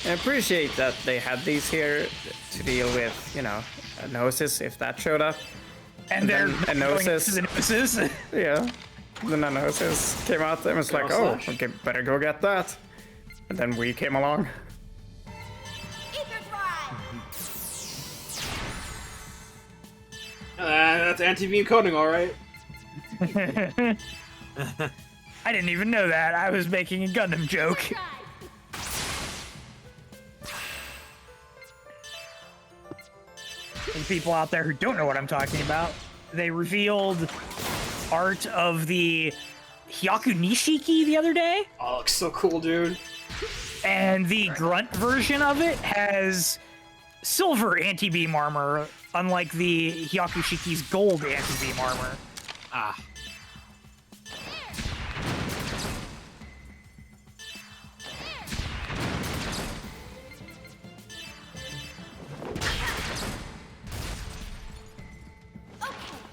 I appreciate that they had these here to deal with, you know, a Gnosis if that showed up. And they're a Gnosis. The Gnosis. Yeah. Then a Gnosis came out and was like, oh, okay, better go get that. And then we came along. That's anti-beam coating, alright. I didn't even know that. I was making a Gundam joke. For the people out there who don't know what I'm talking about, they revealed art of the Hyaku Nishiki the other day. Oh, it looks so cool, dude. And the grunt version of it has silver anti-beam armor, unlike the Hyaku Shiki's gold anti-beam armor. Ah.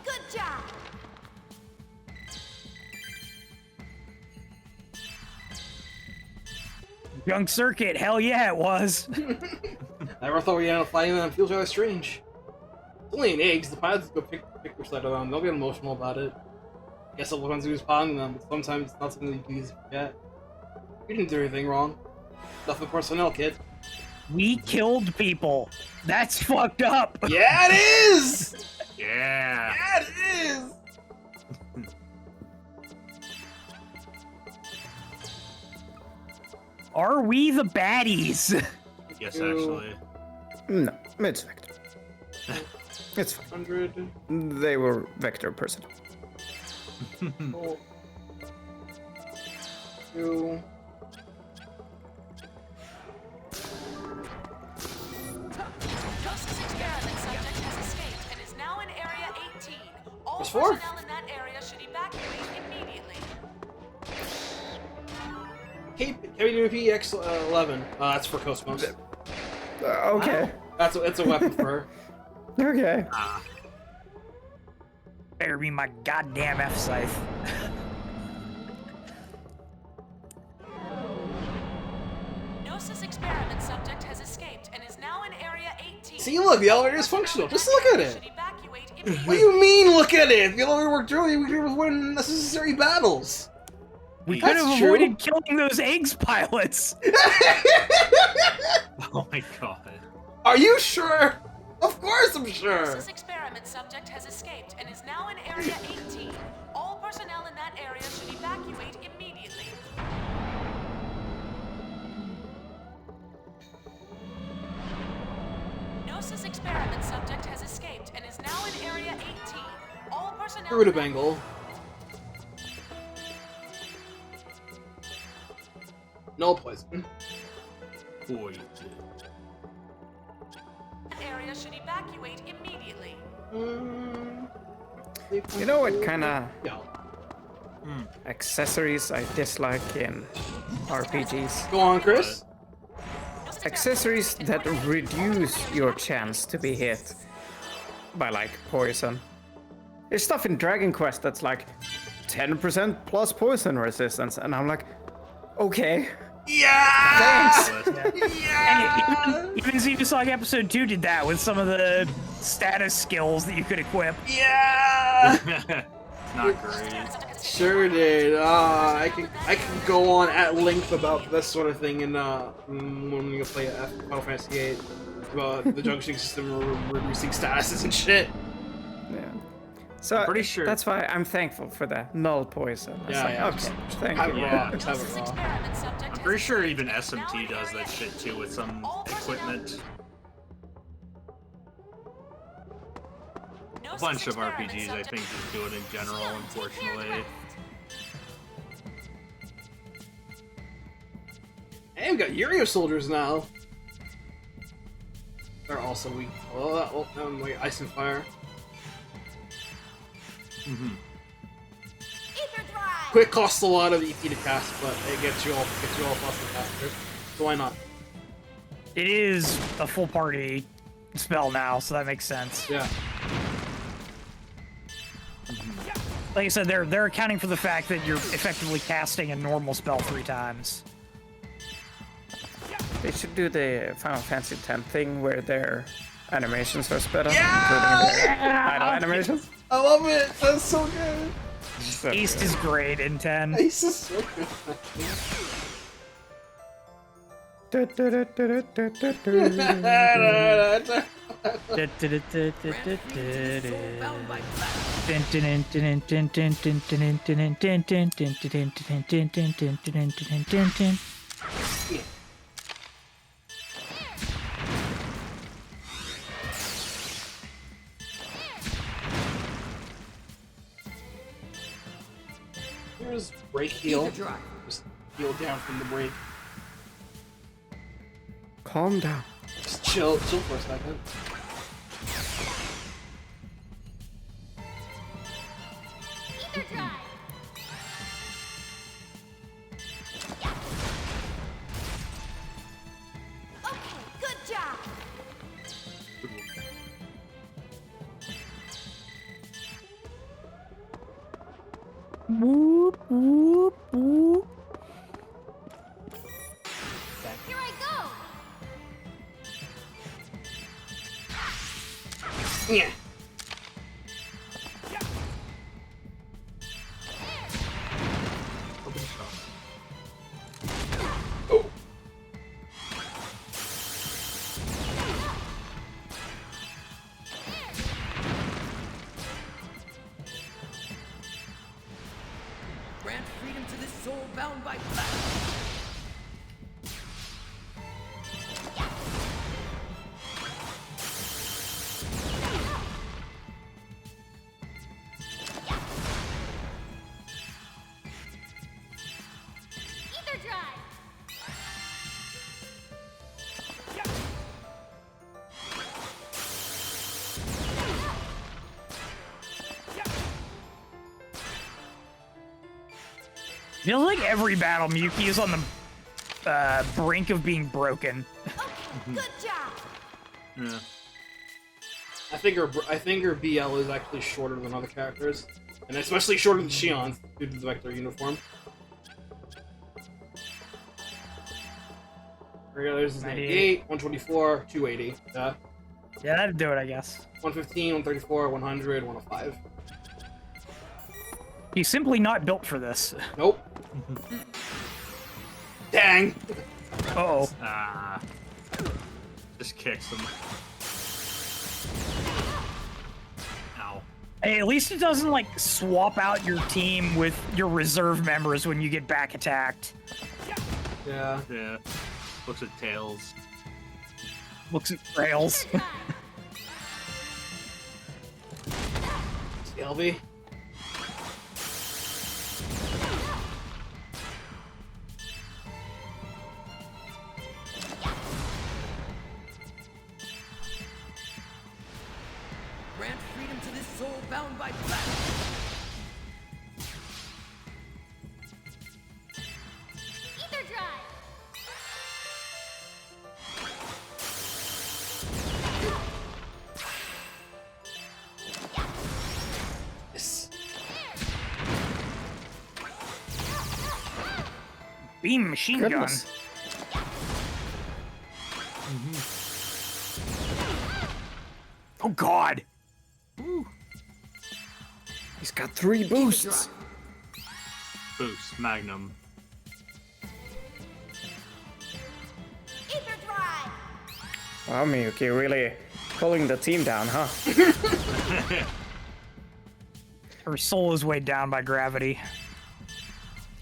Good job. Junk Circuit, hell yeah it was. I never thought we'd end up fighting them. Feels rather strange. It's only an eggs. The pilots go pick their side of them. They'll get emotional about it. I guess it depends who's piloting them, but sometimes it's not something you can easily forget. You didn't do anything wrong. Nothing personnel, kid. We killed people. That's fucked up. Yeah, it is! Yeah. Yeah, it is! Are we the baddies? Yes, actually. No, it's Vector. It's fine. 100. They were Vector person. Oh. 2. Gnosis experiment subject has escaped and is now in Area 18. All There's 4. personnel in that area should evacuate immediately. KWP X11. That's for KOS-MOS. Okay. It's a weapon for her. Okay. Better be my goddamn F scythe. Gnosis experiment subject has escaped and is now in Area 18. See, look, the elevator is functional. Just look at it. What do you mean, look at it? The elevator worked earlier. We could have avoided unnecessary battles. We could have avoided killing those eggs pilots. Oh my god. Are you sure? Of course I'm sure. This experiment subject has escaped and is now in Area 18. All personnel in that area should evacuate immediately. Gnosis experiment subject has escaped and is now in Area 18. All personnel. Get rid of Angle. No poison. Poison. Area should evacuate immediately. You know what kind of accessories I dislike in RPGs? Go on, Kris. Accessories that reduce your chance to be hit by, like, poison. There's stuff in Dragon Quest that's like 10% plus poison resistance, and I'm like, okay. Yeah! Thanks! Yeah. Even Xenosaga Episode 2 did that with some of the status skills that you could equip. Yeah! Not great. Sure did. I can go on at length about this sort of thing in when you play Final Fantasy VIII about the junctioning system reducing statuses and shit. Yeah. So pretty sure that's why I'm thankful for the null poison. It's like, okay, thank you. Just have it raw. I'm pretty sure even SMT does that shit too with some equipment. A bunch of RPGs, I think, just do it in general, unfortunately. Hey, we got Yurio soldiers now. They're also weak. Well, like ice and fire. Quick costs a lot of EP to cast, but it gets you all faster faster. So why not? It is a full party spell now, so that makes sense. Yeah. Like I said, they're accounting for the fact that you're effectively casting a normal spell 3 times. They should do the Final Fantasy X thing where their animations are sped up, Yeah! including their idle animations. I love it. That's so good. So East is great in 10. Ace is so good. Here's break heal. Just heal down from the break. Calm down. Just chill for a second. Okay, good job. Whoop, whoop, whoop. Here I go. Yeah. Grant freedom to this soul bound by battle. Ether drive. Feels like every battle, Miyuki is on the brink of being broken. Good job. Yeah. I think her BL is actually shorter than other characters, and especially shorter than Shion's due to the Vector uniform. There's 98, 124, 280. Yeah, that'd do it, I guess. 115, 134, 100, 105. He's simply not built for this. Nope. Dang. Uh-oh. Just kicks him. Ow. Hey, at least it doesn't, like, swap out your team with your reserve members when you get back attacked. Yeah. Yeah. Looks at tails. Looks at trails. LV. Grant freedom to this soul bound by flesh. Ether drive. Yes. Beam machine Goodness. gun. Oh God. He's got 3 boosts. Boost, Magnum. Ether drive. Wow, Miyuki really pulling the team down, huh? Her soul is weighed down by gravity.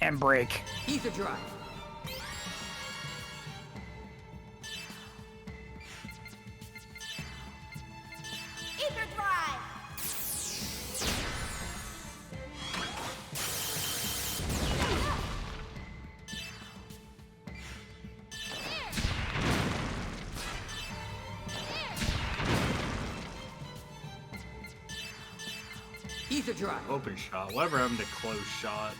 And break. Ether drive. Ether drive. Ether drive. Open shot. Whatever happened to close shot?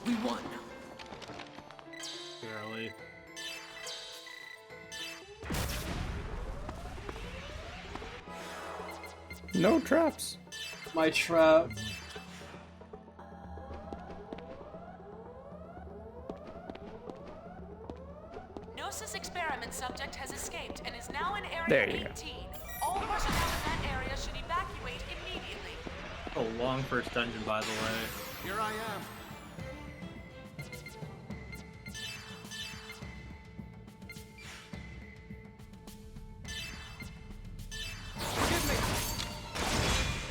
We won. Barely. No traps. My trap. Gnosis experiment subject has escaped and is now in Area There you 18. go. All personnel in that area should evacuate immediately. A long first dungeon, by the way. Here I am.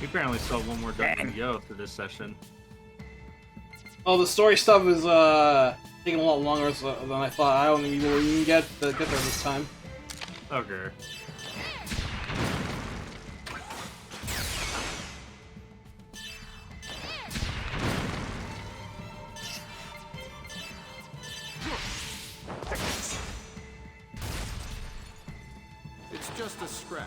We apparently still have one more dungeon to go through this session. Oh, the story stuff is taking a lot longer than I thought. I don't even know we get there this time. Okay. It's just a scratch.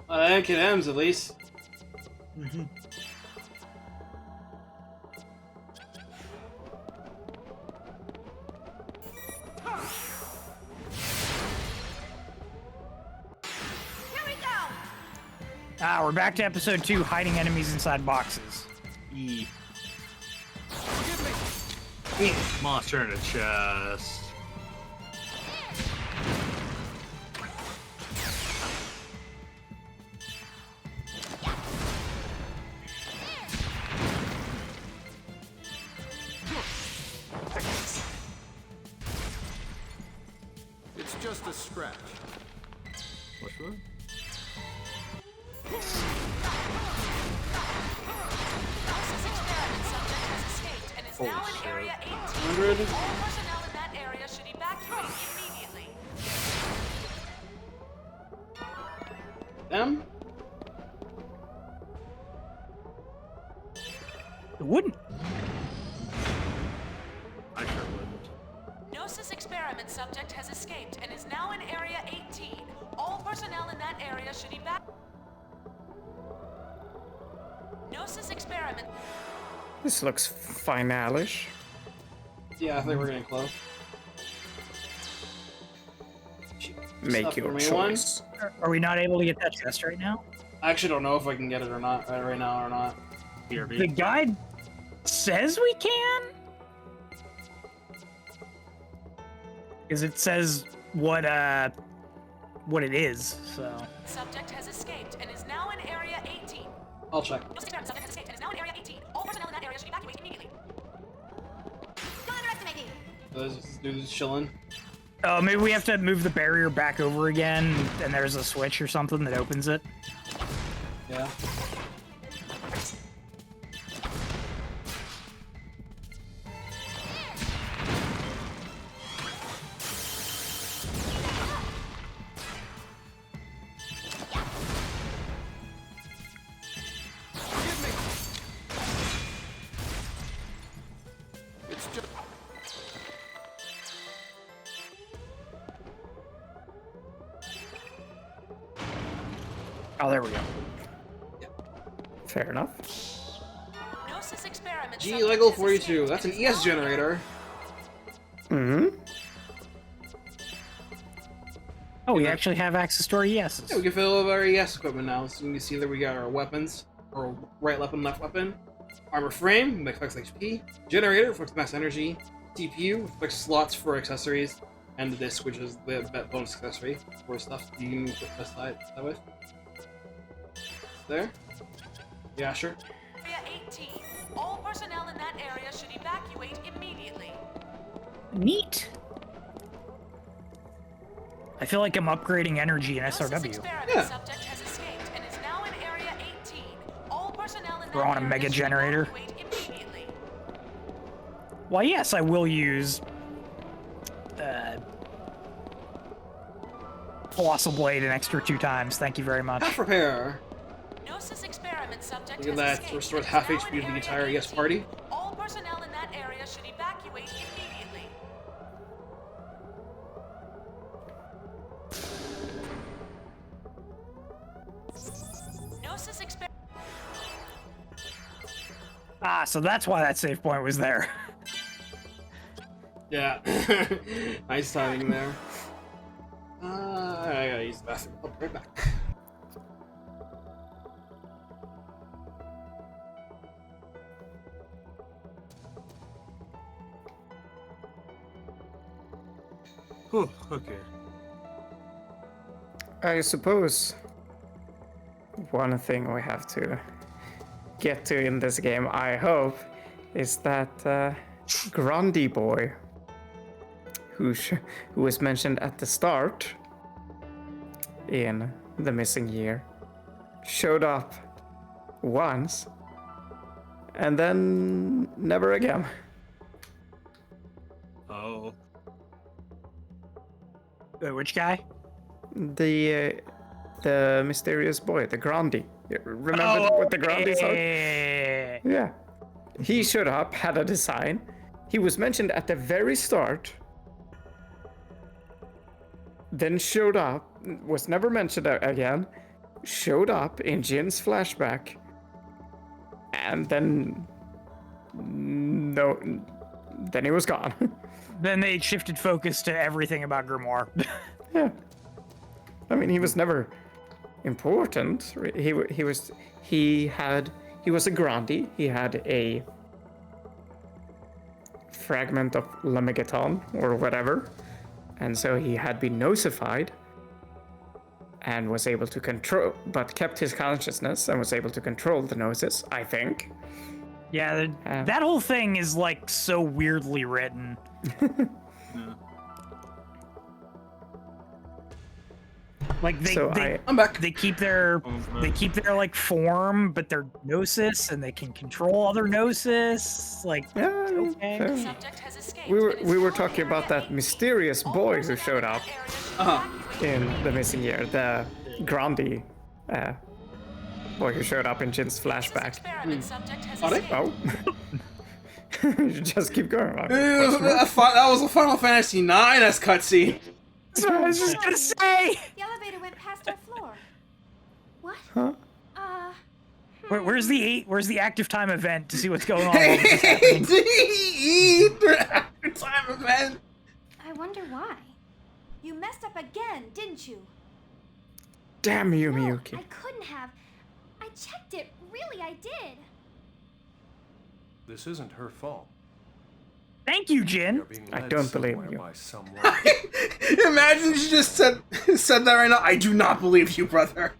I think it ends at least. Here we go. We're back to episode 2, hiding enemies inside boxes. E. Monster in a chest. It's just a scratch. What's that? Gnosis experiment subject has escaped and is Holy now in shit. Area 18. 100. All personnel in that area should evacuate immediately. Them? It wouldn't. I sure wouldn't. Gnosis experiment subject has escaped and is now in Area 18. All personnel in that area should evacuate. Gnosis experiment. This looks finalish. Yeah, I think we're getting close. Make your choice. Are we not able to get that chest right now? I actually don't know if I can get it or not right now or not. The guide says we can? Because it says what it is, so. Subject has escaped and is now in Area 18. I'll check. Gnosis experiment subject has escaped and is now in Area 18. All personnel in that area should evacuate immediately. Don't underestimate me. This dude's chilling. Oh, maybe we have to move the barrier back over again, and there's a switch or something that opens it. Yeah. Oh, there we go. Fair enough. Gnosis experiment G Lego 42. That's an ES generator. Mm-hmm. Oh, we actually have access to our ESs. Yeah, we can fill up our ES equipment now. So you can see that we got our weapons, or right weapon, left weapon. Armor frame, reflects HP. Generator, reflects mass energy. CPU, reflects slots for accessories. And the disc, which is the bonus accessory for stuff you can press that with. There? Yeah, sure. Area 18. All personnel in that area should evacuate immediately. Neat. I feel like I'm upgrading energy in SRW. Yeah. Subject has escaped and is now in Area 18. All personnel in We're on a mega generator. Why, yes, I will use Colossal Blade an extra 2 times. Thank you very much. Half repair. Gnosis experiment subject Look at that, restores half HP to the entire ES party. All personnel in that area should evacuate immediately. Gnosis experiment. Ah, so that's why that save point was there. Yeah. Nice timing there. I gotta use the bathroom. I'll be right back. Whew, okay. I suppose one thing we have to get to in this game, I hope, is that Grundy boy who was mentioned at the start in The Missing Year showed up once and then never again. Oh. Which guy? The mysterious boy, the Grundy. Remember what the Grundys are? Yeah. He showed up, had a design. He was mentioned at the very start. Then showed up, was never mentioned again. Showed up in Jin's flashback. And then... No. Then he was gone. Then they shifted focus to everything about Grimoire. Yeah. I mean, he was never important. He was a Grundy. He had a fragment of Lemegeton or whatever, and so he had been nosified and was able to control, but kept his consciousness and was able to control the gnosis, I think. Yeah, that whole thing is like so weirdly written. Like I'm back. They keep their like form, but their gnosis, and they can control other gnosis. Like, okay. We were talking about that mysterious boy who showed up in The Missing Year, the Grundy boy who showed up in Jin's flashback. Are they? Oh. Just keep going. That was a Final Fantasy IX cutscene. That's what I was just gonna say. The elevator went past our floor. What? Huh? Where's the active time event to see what's going on? Time event. I wonder why. You messed up again, didn't you? Damn you, No, Miyuki. I couldn't have. I checked it. Really, I did. This isn't her fault. Thank you, Jin. I don't believe you. By someone. Imagine she just said that right now. I do not believe you, brother.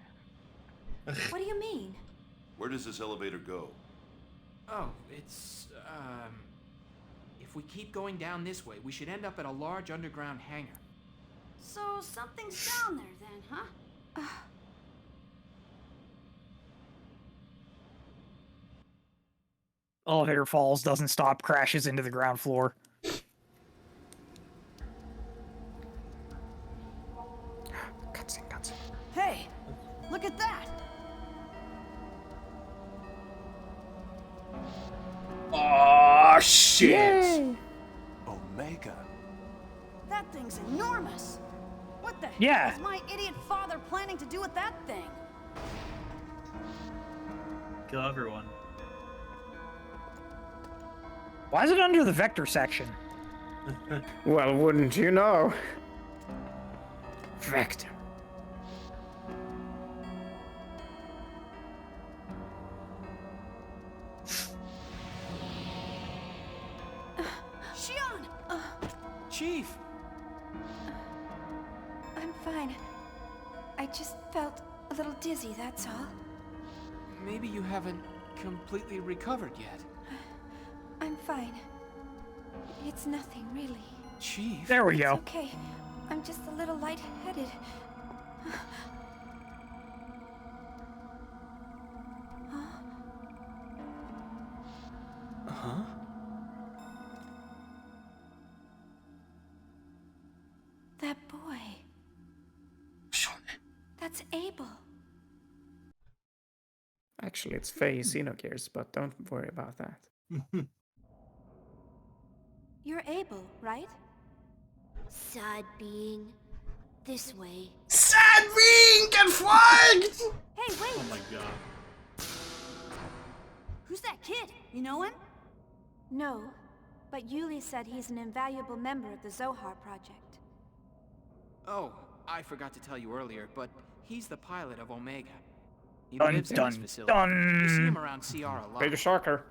What do you mean? Where does this elevator go? Oh, it's, if we keep going down this way, we should end up at a large underground hangar. So something's down there then, huh? Elevator falls, doesn't stop, crashes into the ground floor. Cutscene. Hey, look at that! Oh shit! Omega. That thing's enormous! What the Yeah. heck is my idiot father planning to do with that thing? Kill everyone. Why is it under the vector section? Well, wouldn't you know? Vector. Shion! Chief! I'm fine. I just felt a little dizzy, that's all. Maybe you haven't completely recovered yet. I'm fine. It's nothing, really. Chief? There we go. Okay, I'm just a little lightheaded. Huh? That boy. That's Abel. Actually, it's Faye Xenogears, but don't worry about that. You're Abel, right? Sad being. This way. Sad being! Get flagged! Hey, wait! Oh my god. Who's that kid? You know him? No, but Yuli said he's an invaluable member of the Zohar Project. Oh, I forgot to tell you earlier, but he's the pilot of Omega. He Dun, lives in dun, this facility. dun. You see him around CR a lot. Peter Shocker.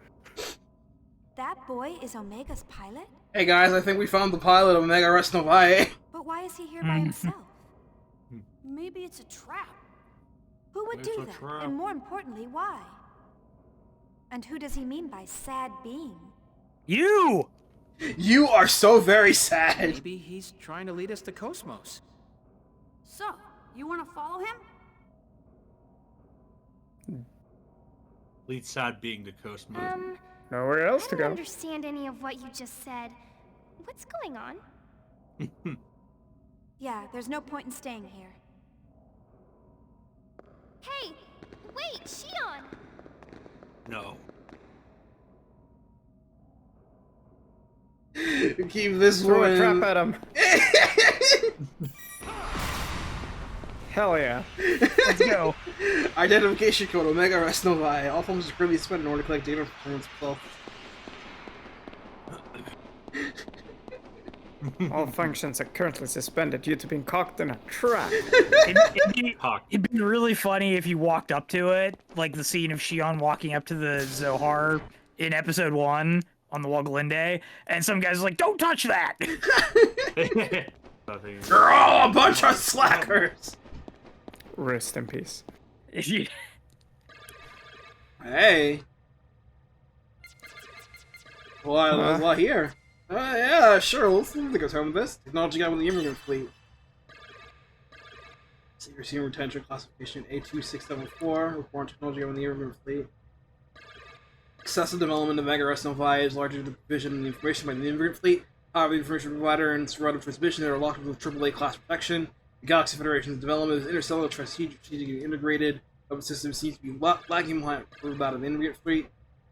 That boy is Omega's pilot? Hey guys, I think we found the pilot of Mega Rest Novae. But why is he here by himself? Maybe it's a trap. Who would It's do a that? trap. And more importantly, why? And who does he mean by sad being? You! You are so very sad. Maybe he's trying to lead us to KOS-MOS. So, you want to follow him? Lead sad being the coast mode. Nowhere else I to don't go. understand any of what you just said. What's going on? Yeah, there's no point in staying here. Hey! Wait, Shion! No. Keep this Throw one. a trap at him. Hell yeah. Let's go. Identification code Omega Rest Novae. All forms are currently spent in order to collect data from itself. All functions are currently suspended due to being cocked in a trap. It'd be really funny if you walked up to it, like the scene of Shion walking up to the Zohar in episode 1 on the Woglinde, and some guy's like, "Don't touch that!" You're all a bunch of slackers! Rest in peace. Hey. Well, there's a lot here. Yeah, sure, let's think of time with this. Technology guy with the immigrant fleet. Secret senior retention classification A2674. Report technology guy with the immigrant fleet. Excessive development of Mega Rest Novae is largely the provision of the information by the immigrant fleet. However, the information provider and its route of transmission are locked with AAA class protection. The Galaxy Federation's development is interstellar, strategically integrated. Weapon system seems to be lagging behind for that of the immigrant fleet.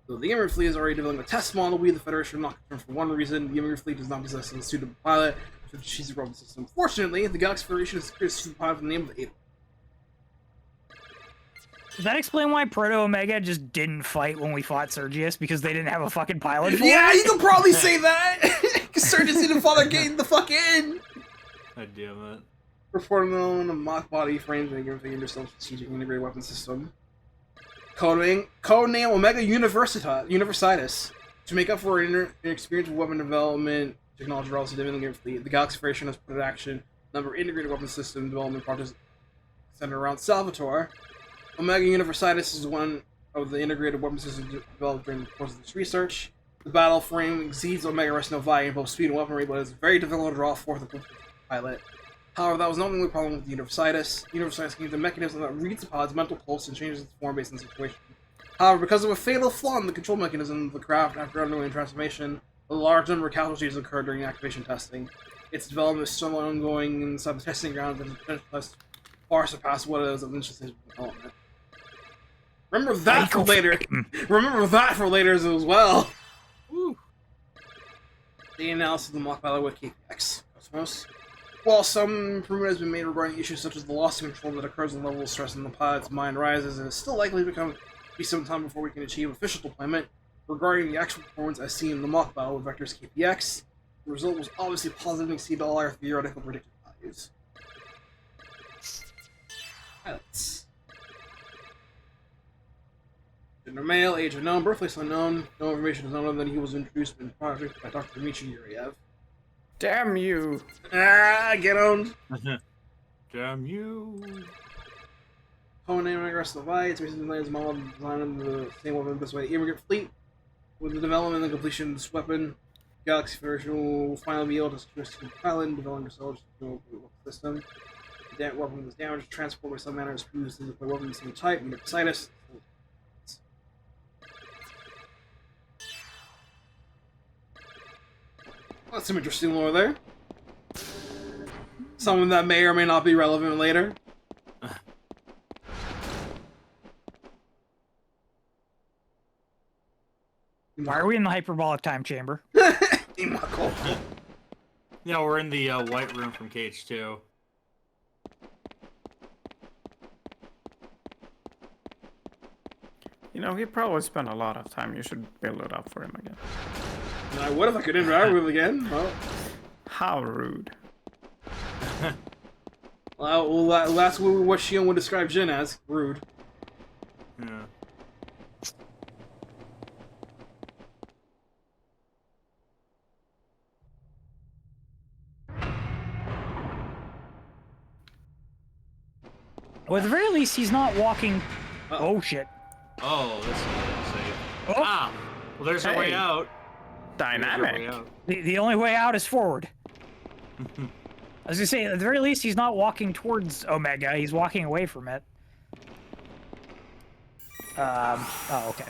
So the Immigrant Fleet is already developing a test model. We, the Federation, are not concerned for one reason. The Immigrant Fleet does not possess a suitable pilot to the cheesy robot system. Fortunately, the Galaxy Federation has created a suitable pilot with the name of Ada. Does that explain why Proto Omega just didn't fight when we fought Sergius? Because they didn't have a fucking pilot for Yeah, it? you can probably say that! Because Sergius didn't bother getting the fuck in! God damn it. Performing on a mock body frames and everything in your strategic integrated weapon system. Codename Omega Universitas. To make up for inexperienced weapon development technology relative to the Immigrant Fleet, the Galaxy Federation has put in action a number of integrated weapon system development projects centered around Salvatore. Omega Universitas is one of the integrated weapon systems developed during the course of this research. The battle frame exceeds Omega Res Novae in both speed and weaponry, but it's very difficult to draw forth a pilot. However, that was not the only problem with the Universitas. Universitas can use a mechanism that reads the pilot's mental pulse and changes its form based on the situation. However, because of a fatal flaw in the control mechanism of the craft after undergoing transformation, a large number of casualties occurred during activation testing. Its development is still ongoing inside the testing ground, and the potential test far surpassed what it is of initial stage of development. Remember that for later. Remember that for later as well. Woo. The analysis of the mock battle with KPX. KOS-MOS. While some improvement has been made regarding issues such as the loss of control that occurs when the level of stress in the pilot's mind rises, and is still likely to be some time before we can achieve official deployment. Regarding the actual performance as seen in the mock battle with Vector's KPX, the result was obviously positive and exceeded all our theoretical predicted values. Pilots. Gender male, age unknown, birthplace unknown. No information is known other than he was introduced in project by Dr. Dmitry Yuriev. Damn you! Ah, get owned! Damn you! Codename Regress Novae. It's recently as model design of the same weapon this way. The Immigrant Fleet. With the development and completion of this weapon, Galaxy Federation will finally be able to secure a pilot and develop themselves to the system. The weapon was damaged, transport by some manner is previously deployed weapon of the same type, Universitas. That's some interesting lore there. Something that may or may not be relevant later. Why are we in the hyperbolic time chamber? Yeah, we're in the white room from KH2. You know, he probably spent a lot of time. You should build it up for him again. I would if I could interact with him again. Well, how rude. Well, that's what Shion would describe Jin as. Rude. Yeah. Well, at the very least, he's not walking... Oh, shit. Oh, this is safe. Oh. Ah! Well, there's our way out. Dynamic. The only way out is forward. I was gonna say, at the very least, he's not walking towards Omega. He's walking away from it. Oh, okay.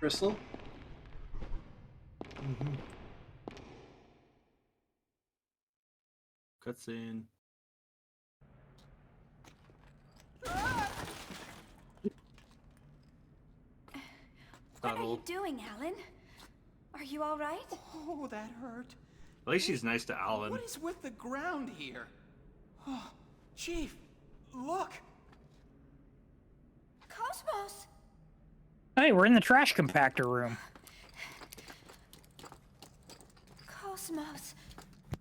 Crystal? Cutscene. What are you doing, Alan? Are you all right? Oh, that hurt. At least she's nice to Alan. What is with the ground here? Oh, Chief, look! KOS-MOS! Hey, we're in the trash compactor room. KOS-MOS,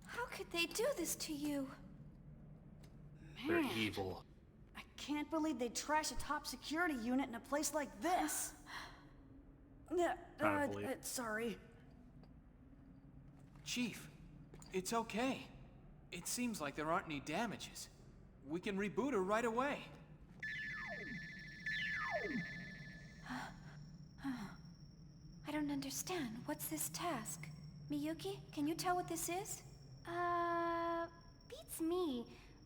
how could they do this to you? They're Man, evil. I can't believe they'd trash a top security unit in a place like this. Sorry. Chief, it's okay. It seems like there aren't any damages. We can reboot her right away. I don't understand. What's this task? Miyuki, can you tell what this is? Beats me.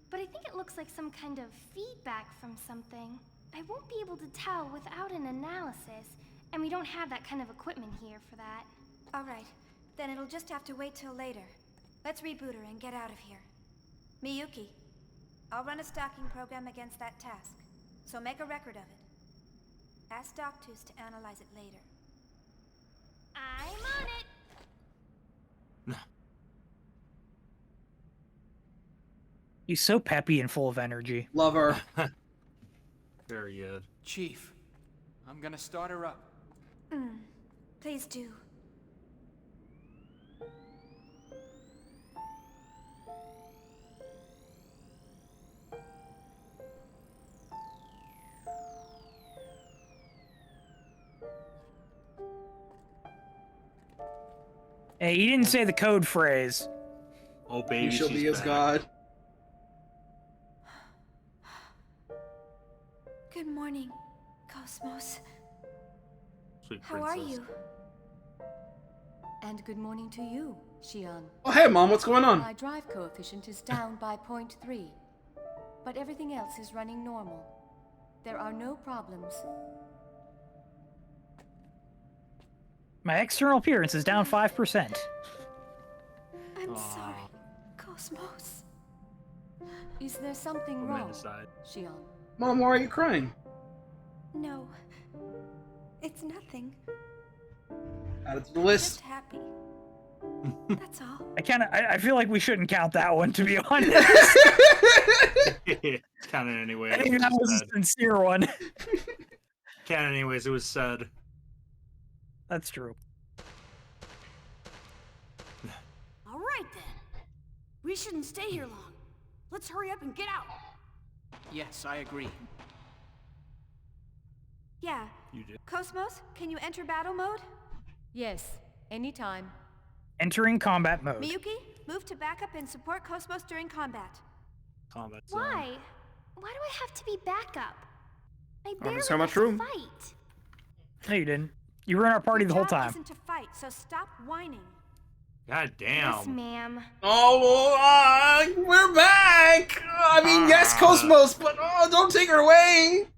But I think it looks like some kind of feedback from something. I won't be able to tell without an analysis, and we don't have that kind of equipment here for that. Alright, then it'll just have to wait till later. Let's reboot her and get out of here. Miyuki, I'll run a stalking program against that task, so make a record of it. Ask Doctus to analyze it later. I'm on it. He's so peppy and full of energy. Love her. Very good. Chief, I'm gonna start her up. Please do. Hey, he didn't say the code phrase. Oh, baby, You shall she's be as back. God. Good morning, KOS-MOS. Sweet How are princess. you? And good morning to you, Shion. Oh, hey, Mom, what's going on? My drive coefficient is down by 0.3, but everything else is running normal. There are no problems. My external appearance is down 5%. I'm sorry, KOS-MOS. Is there something wrong, Shion? Mom, why are you crying? No, it's nothing. Add it to the list. Just happy. That's all. I feel like we shouldn't count that one, to be honest. Count it anyway. I think that was a sincere one. Count it anyways. It was said. That's true. All right then. We shouldn't stay here long. Let's hurry up and get out. Yes, I agree. Yeah. You did. KOS-MOS, can you enter battle mode? Yes, anytime. Entering combat mode. Miyuki, move to backup and support KOS-MOS during combat. Combat zone. Why? Why do I have to be backup? I barely there's so much got to room. fight. No, you didn't. You were in our party the whole Your job time. isn't to fight, so stop whining. God Yes, damn. ma'am. Oh, we're back! I mean, yes, KOS-MOS, but don't take her away!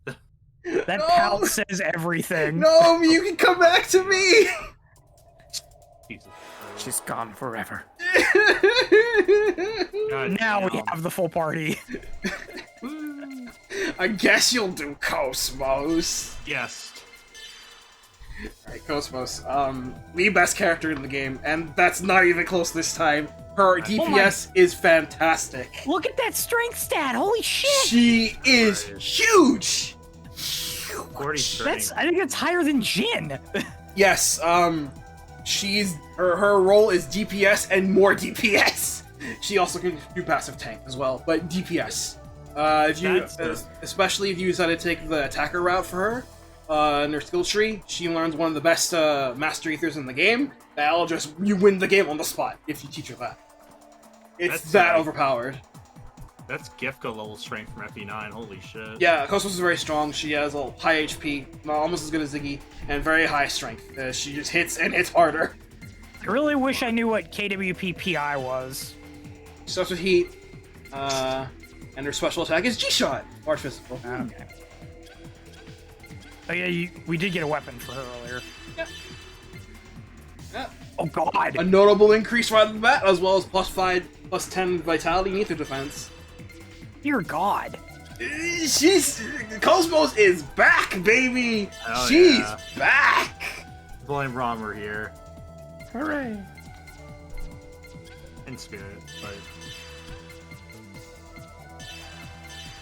That No. pout says everything. No, you can come back to me! Jesus. She's gone forever. God Now we damn. have the full party. I guess you'll do KOS-MOS. Yes. Alright, KOS-MOS, the best character in the game, and that's not even close this time. Her DPS is fantastic. Look at that strength stat. Holy shit. She is huge! 40 strength. I think that's higher than Jin. Yes, she's her role is DPS and more DPS. She also can do passive tank as well, but DPS. If you, especially if you decide to take the attacker route for her, in her skill tree, she learns one of the best master ethers in the game. That'll just you win the game on the spot if you teach her that. It's That's, that overpowered. That's Gifka level strength from FE9. Holy shit. Yeah, KOS-MOS is very strong. She has a high HP, almost as good as Ziggy, and very high strength. She just hits and hits harder. I really wish I knew what KWP-PI was. She starts with heat, and her special attack is G-Shot, large physical. Okay. Oh yeah, we did get a weapon for her earlier. Yeah. Oh god! A notable increase right off the bat, as well as +5, +10 vitality and ether defense. Dear god. KOS-MOS is back, baby! Hell She's yeah. back! Blame Romer here. Hooray. In spirit, but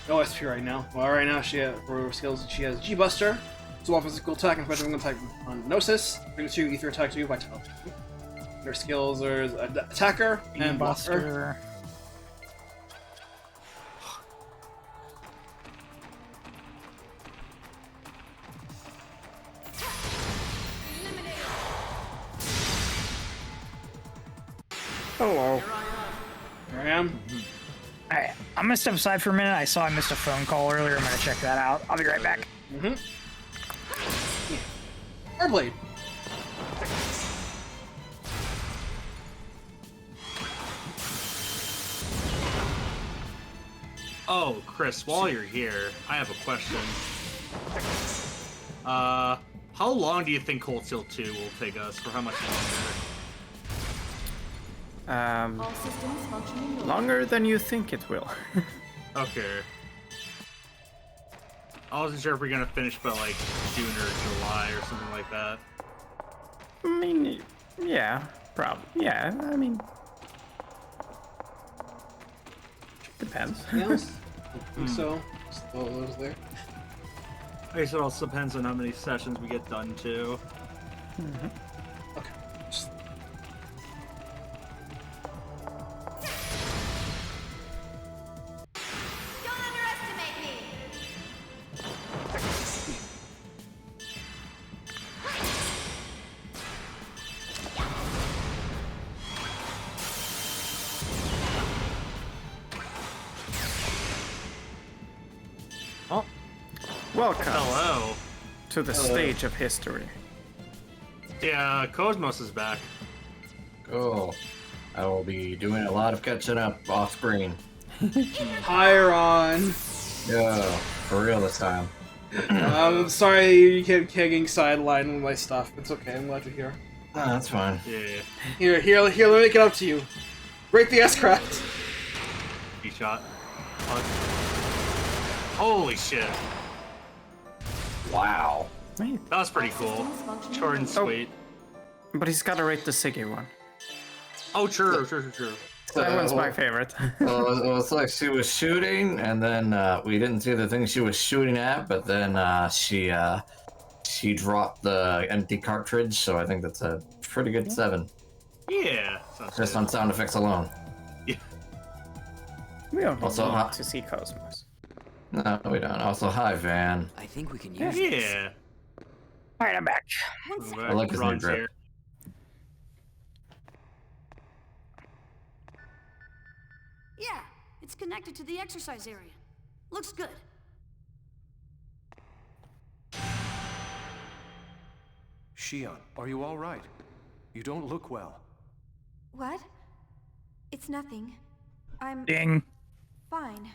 No SP right now. Well, right now for her skills, she has G-Buster, 2 physical attack and special attack on Gnosis, 2 ether attack, 2 vitality. Her skills are attacker and buster. Buster. Hello. Here I am. Alright, I'm gonna step aside for a minute. I saw I missed a phone call earlier. I'm gonna check that out. I'll be right back. Airblade. oh, Kris, while you're here, I have a question. How long do you think Cold Steel 2 will take us? For how much longer? All systems functioning normally. Longer than you think it will. Okay. I wasn't sure if we're gonna finish by like June or July or something like that. I mean, yeah, probably. Yeah, I mean, depends. Anything else? I think so. Just throw those there. I guess it also depends on how many sessions we get done too. Okay. Just... Don't underestimate me! Oh. Welcome Hello. to the stage of history. Yeah, KOS-MOS is back. Cool. I will be doing a lot of catching up off screen. Higher on. Yeah, for real this time. I'm sorry you kept getting sidelined with my stuff. It's okay, I'm glad you're here. Oh, that's fine. Yeah. Here, let me make it up to you. Break the S-craft. D-shot. Holy shit. Wow. That was pretty cool. Short and sweet. But he's gotta rate the Siggy one. Oh, true. That one's my favorite. Well, it's like she was shooting, and then we didn't see the thing she was shooting at, but then she dropped the empty cartridge, so I think that's a pretty good 7. Yeah. Just on sound effects alone. Yeah. We don't Also, need to see KOS-MOS. No, we don't. Also, hi, Van. I think we can use this. Yeah. Alright, I'm back. I like his new Ron's drip. here. Yeah, it's connected to the exercise area. Looks good. Shion, are you all right? You don't look well. What? It's nothing. I'm Ding. fine.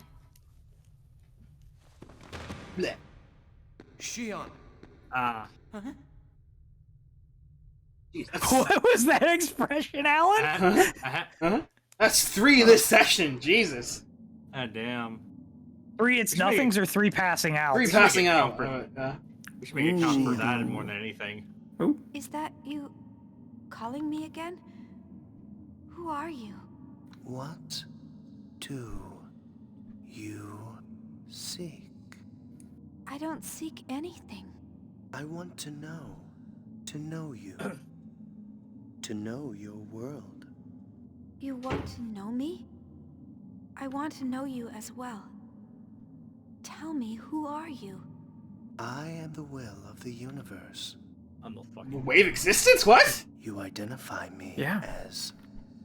Blech. Shion. Ah. What was that expression, Alan? That's 3 this session, Jesus. Ah, damn. 3 it's nothings or 3 passing out? 3 passing out. We should make a count for that more than anything. Is that you calling me again? Who are you? What do you seek? I don't seek anything. I want to know you, to know your world. You want to know me? I want to know you as well. Tell me, who are you? I am the will of the universe. I'm the fucking Wave existence? What? You identify me as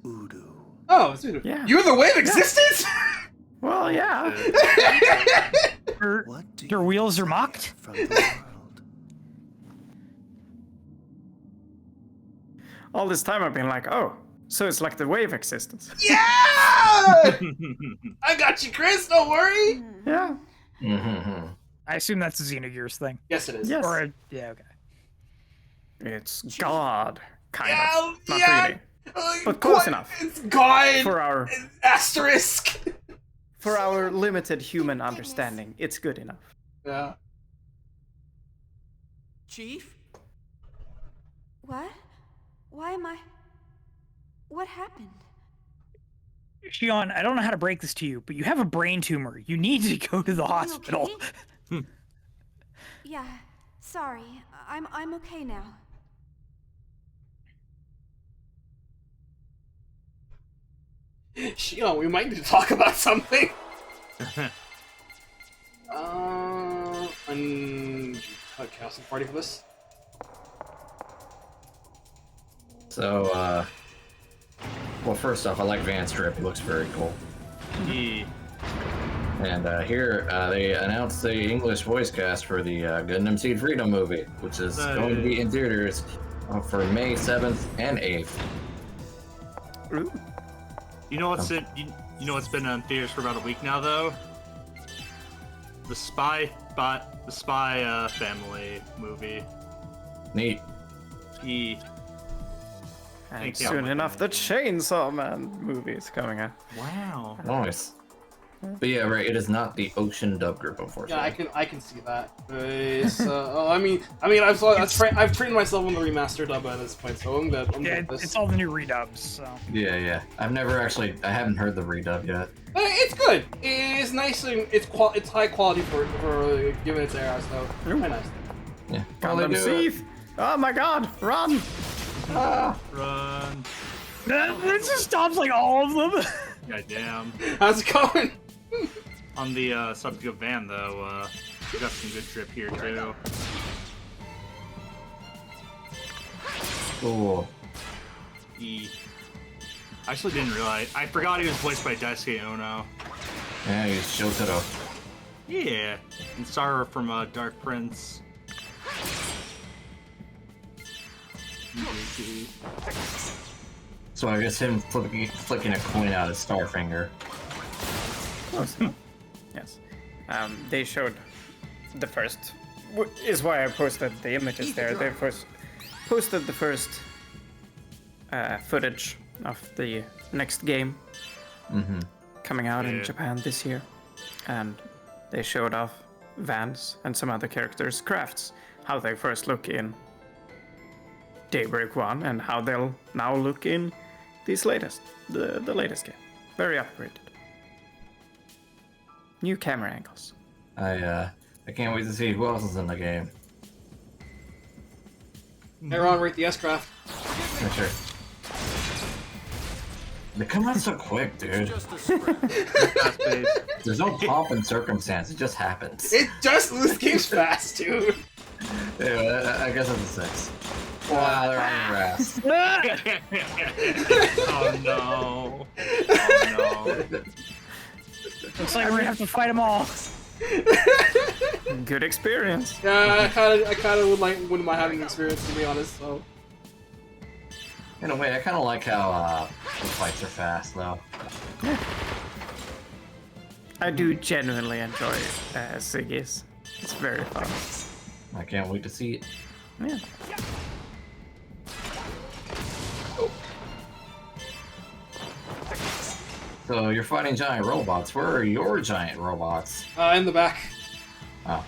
Udu. Oh, it's Udu. Yeah. You're the wave existence? Well, yeah. Your wheels are mocked? From the world. All this time I've been like, oh, so it's like the wave existence. Yeah! I got you, Kris. Don't worry. Yeah. I assume that's a Xenogears thing. Yes, it is. Yes. Or yeah, okay. It's God, kind Yeah, of. Not yeah. really. But close enough. It's God. For our asterisk. For our limited human understanding, it's good enough. Yeah. Chief? What? Why am I... What happened? Shion, I don't know how to break this to you, but you have a brain tumor. You need to go to the hospital. Okay? Yeah, sorry. I'm okay now. Shion, we might need to talk about something. Chaos party for this. So, well, first off, I like Van's strip. It looks very cool. Yeah. And here, they announced the English voice cast for the Gundam Seed Freedom movie, which is going to be in theaters for May 7th and 8th. You know what's you know what's been in theaters for about a week now, though? The Spy Family movie. Neat. And soon enough, the Chainsaw Man movie is coming out. Wow. Nice. But yeah, right. It is not the Ocean dub group, unfortunately. Yeah, I can see that. I mean, I've trained myself on the remaster dub at this point, so I'm good. It's all the new redubs. So. Yeah. I haven't heard the redub yet. It's good. It's nice and it's high quality for given its era. So quite nice. Yeah. Gundam Seath. Oh my God! Run! Run. That just stops like all of them. God damn. How's it going? On the subject of van, though, we got some good trip here, too. Cool. I actually didn't realize. I forgot he was voiced by Daisuke Ono. Yeah, he's Shotaro. Yeah. And Sarah from Dark Prince. So I guess him flicking a coin out of Starfinger. Yes. They showed the first, is why I posted the images there. They first posted the first footage of the next game coming out in Japan this year. And they showed off Vance and some other characters' crafts, how they first look in Daybreak 1 and how they'll now look in the latest game. Very upgraded. New camera angles. I can't wait to see who else is in the game. Hey Ron, rate the S-Craft. For sure. They come out so quick, dude. There's no pomp and circumstance, it just happens. This game's fast, dude. Yeah, I guess it's a 6. Wow, they're on your ass. Oh no. Oh no. Looks like we're gonna have to fight them all. Good experience. Yeah, I kind of wouldn't mind having the experience, to be honest. So. In a way, I kind of like how the fights are fast, though. Yeah. I do genuinely enjoy Siggy's. It's very fun. I can't wait to see it. Yeah. So you're fighting giant robots. Where are your giant robots? In the back. Oh.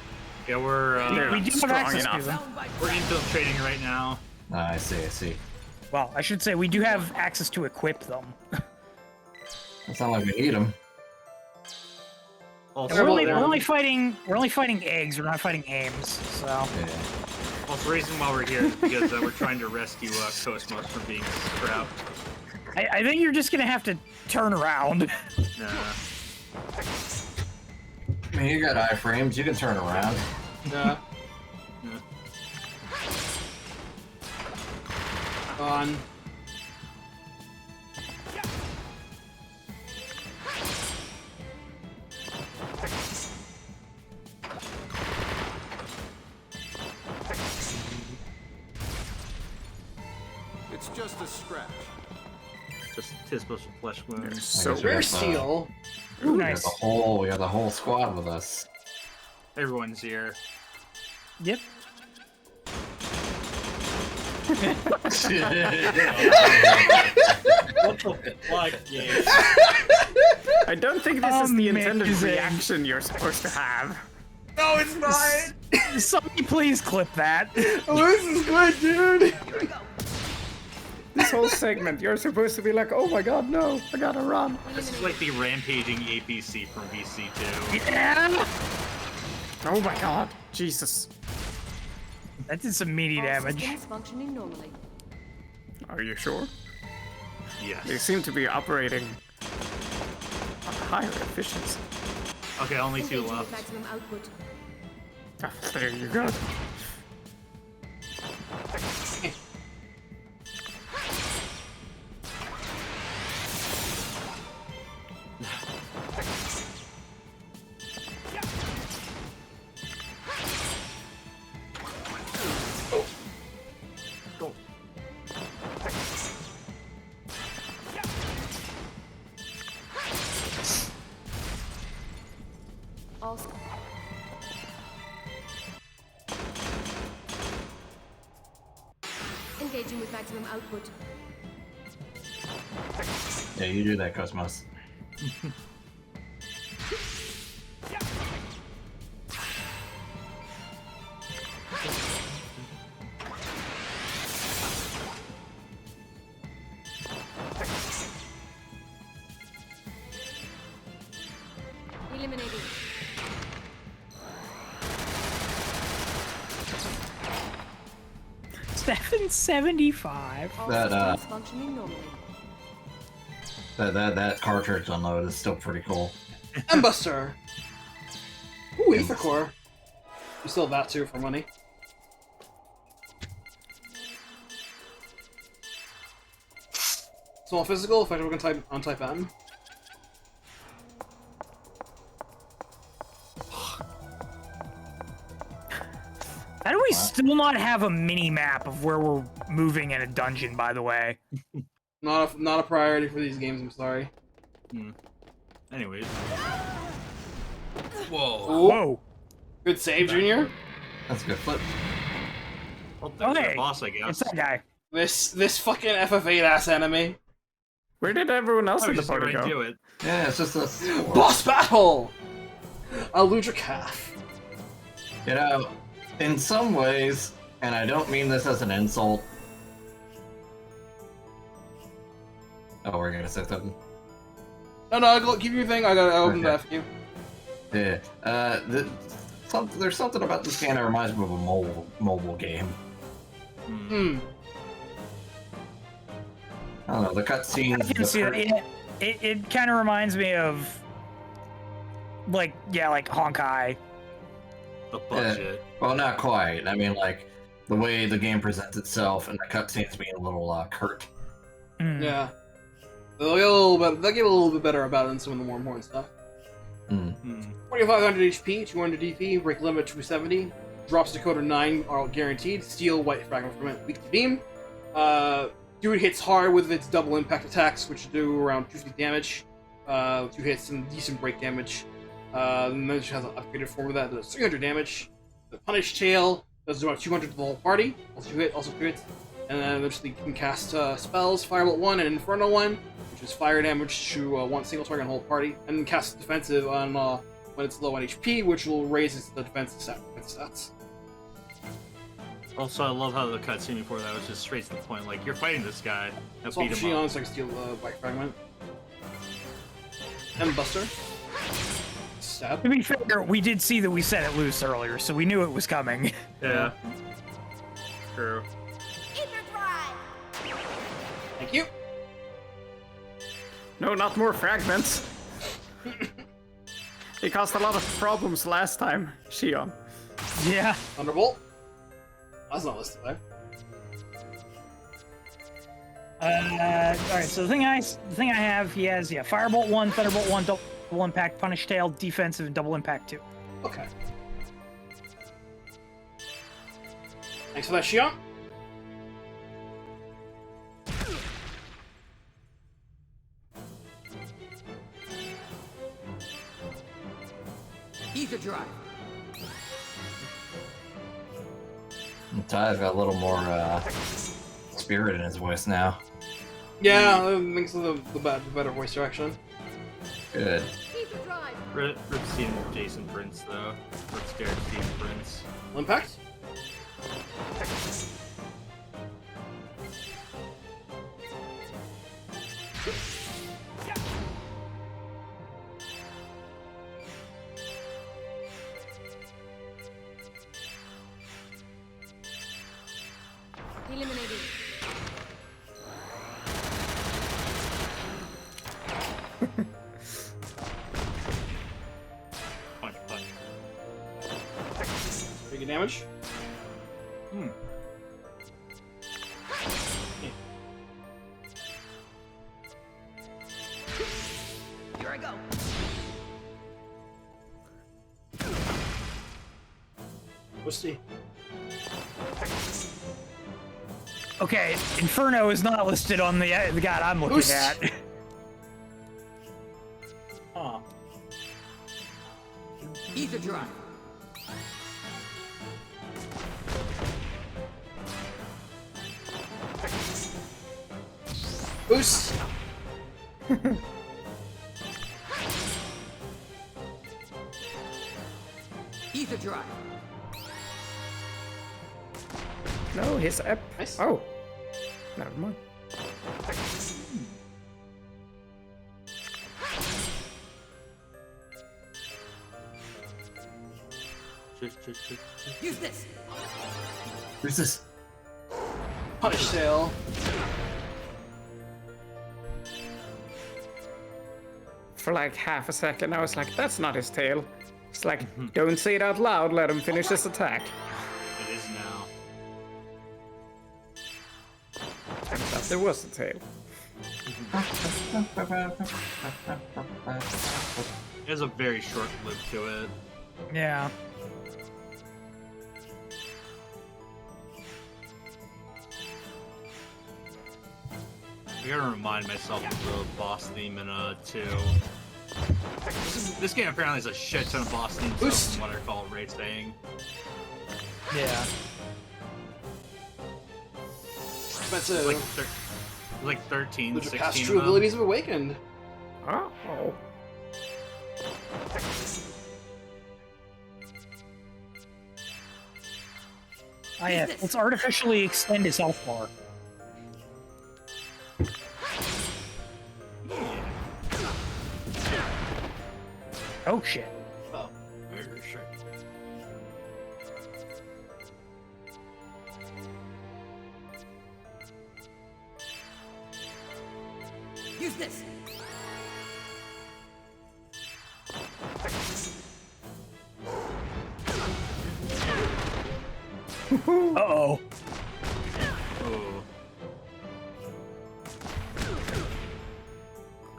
Yeah, we're we do have access to them. We're infiltrating right now. I see. Well, I should say we do have access to equip them. It's not like we need them. We're only fighting eggs. We're not fighting aims. So. Yeah. Well, the reason why we're here is because we're trying to rescue KOS-MOS from being scrapped. I think you're just gonna have to turn around. I mean, you got iframes. You can turn around. Yeah. On. It's just a scratch. Just Tisbo's flesh wounds. So rare seal. Ooh, We nice. got the whole squad with us. Everyone's here. Yep. What the fuck, yeah. I don't think this is the intended reaction you're supposed to have. No, it's not. Somebody please clip that. Oh, this is good, dude. This whole segment, you're supposed to be like, oh my god, no, I gotta run. This is like the rampaging APC from VC2. Yeah. Oh my god, Jesus. That did some meaty damage. Systems functioning normally. Are you sure? Yes. They seem to be operating at higher efficiency. Okay, only 2 left. Maximum output. Ah, there you go. Engaging with maximum output. Yeah, you do that, KOS-MOS. Eliminating. 775. All That, systems functioning normally. That cartridge unload is still pretty cool. Embuster! Ooh, Ether Core. You still have that too for money. Small physical, effective on type M. How do we still not have a mini map of where we're moving in a dungeon, by the way? Not a priority for these games, I'm sorry. Anyways. Whoa. Whoa. Good save, Junior. That's a good flip. Well, there's Okay. the boss, I guess. It's that guy. This fucking FF8 ass enemy. Where did everyone else I in was the just party right go? to it. Yeah, it's just a Boss battle! Aludra Calf. You know, in some ways, and I don't mean this as an insult. Oh, we're gonna say something. No, I'll give you your thing. I gotta open that for you. Yeah. There's something about this game that reminds me of a mobile game. I don't know, the cutscenes. I can see that. It kind of reminds me of, like Honkai. The budget. Well, not quite. I mean, like, the way the game presents itself and the cutscenes being a little curt. Yeah. They'll get a little bit better about it than some of the more important stuff. 2500 HP, 200 DP, break limit 270, drops Dakota 9 are guaranteed, steel, white fragment from it, weak to beam. Dude hits hard with its double impact attacks, which do around 250 damage. 2 hits and decent break damage. And then it has an upgraded form of that that does 300 damage. The Punish Tail does about 200 to the whole party, also 2 hits. And then eventually you can cast spells, Firebolt 1 and Inferno 1, which is fire damage to one single target on the whole party. And then cast defensive on when it's low on HP, which will raise the defense stats. Also, I love how the cutscene before that was just straight to the point. Like, you're fighting this guy. Now It's all beat him Shion, up. so I can steal the White Fragment. And Buster. Stab. To be fair, we did see that we set it loose earlier, so we knew it was coming. Yeah. True. Thank you. No, not more fragments. It caused a lot of problems last time, Shion. Yeah. Thunderbolt. That's not listed there. Alright, so the thing I have, he has, Firebolt 1, Thunderbolt 1, double impact, Punish Tail, defensive, and double impact 2. Okay. Thanks for that, Shion. Ether drive. Ty's got a little more spirit in his voice now. Yeah, thanks to the better voice direction. Good. Rip seeing Jason Prince, though. Rip scared of seeing Prince. Impact? Eliminated. Punch. Big damage. Here I go. We'll see. Okay, Inferno is not listed on the guide I'm looking Boost. at. Ether drive. Boost. Ether drive. No, his app. Nice. Oh. Never mind. Use this. Who's this? Punish tail. For like half a second, I was like, that's not his tail. It's like, don't say it out loud, let him finish his attack. It is now. Turns out there was a tail. There's a very short loop to it. Yeah. I gotta remind myself of the boss theme in 2. This game apparently has a shit ton of boss themes from what I recall Ray saying. Yeah. That's like 13, Which 16 past of true them. abilities have awakened. Oh. Oh yeah, let's artificially extend his health bar. Oh shit. Oh. Use this. Uh-oh.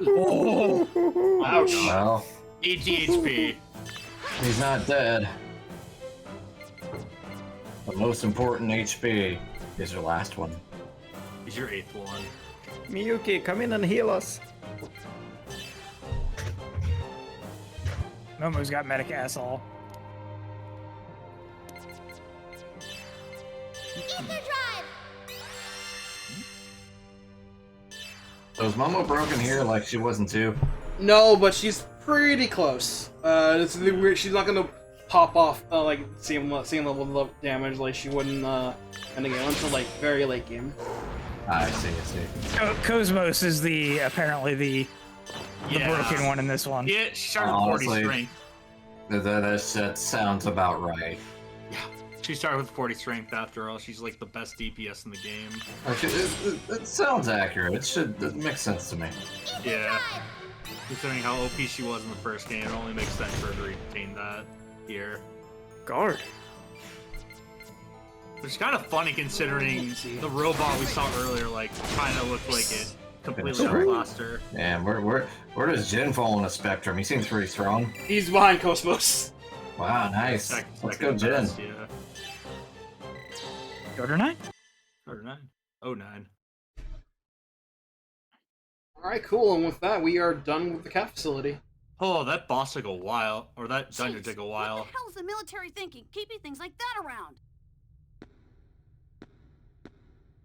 Oh. Ouch. Well, 80 HP. he's not dead. The most important HP is your last one. He's your 8th one. Miyuki, come in and heal us. Momo's got medic asshole. So is Momo broken here like she wasn't too? No, but she's pretty close. It's the weird. She's not gonna pop off like same level of damage like she would in the game until like very late game. I see. KOS-MOS is apparently the Yeah. broken one in this one. Yeah, she started with 40 strength. That sounds about right. Yeah, she started with 40 strength after all. She's like the best DPS in the game. It sounds accurate. It makes sense to me. Yeah. Considering how OP she was in the first game, it only makes sense for her to retain that here. Guard. Which is kind of funny considering the robot we saw earlier, like, kind of looked like it completely outclassed her. Man, where does Jin fall on the spectrum? He seems pretty strong. He's behind KOS-MOS. Wow, nice. Let's go, Jin. Yeah. Order 9? Order 9. Oh, 9. Alright, cool, and with that, we are done with the cat facility. Oh, that boss took a while, or that dungeon Jeez, took a while. What the hell's the military thinking? Keeping things like that around.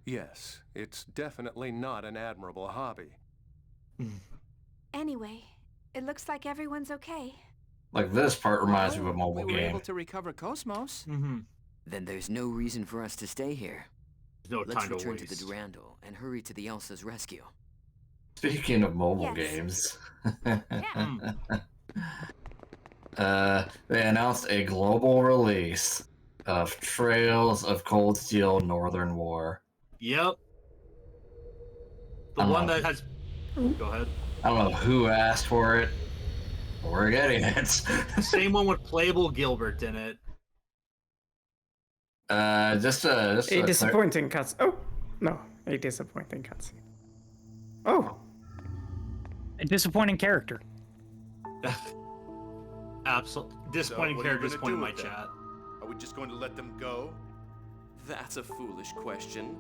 Yes, it's definitely not an admirable hobby. Anyway, it looks like everyone's okay. Like this part reminds me of a We mobile were game. able to recover KOS-MOS. Then there's no reason for us to stay here. No Let's time to return to the waste. Durandal and hurry to the Elsa's rescue. Speaking of mobile Yes. games, they announced a global release of Trails of Cold Steel Northern War. Yep. The one that has... Go ahead. I don't know who asked for it, but we're getting it. Same one with playable Gilbert in it. Just a disappointing cutscene. Oh, no, a disappointing cutscene. Oh. A disappointing character. Absolutely. Disappointing character, disappointing my chat. Are we just going to let them go? That's a foolish question.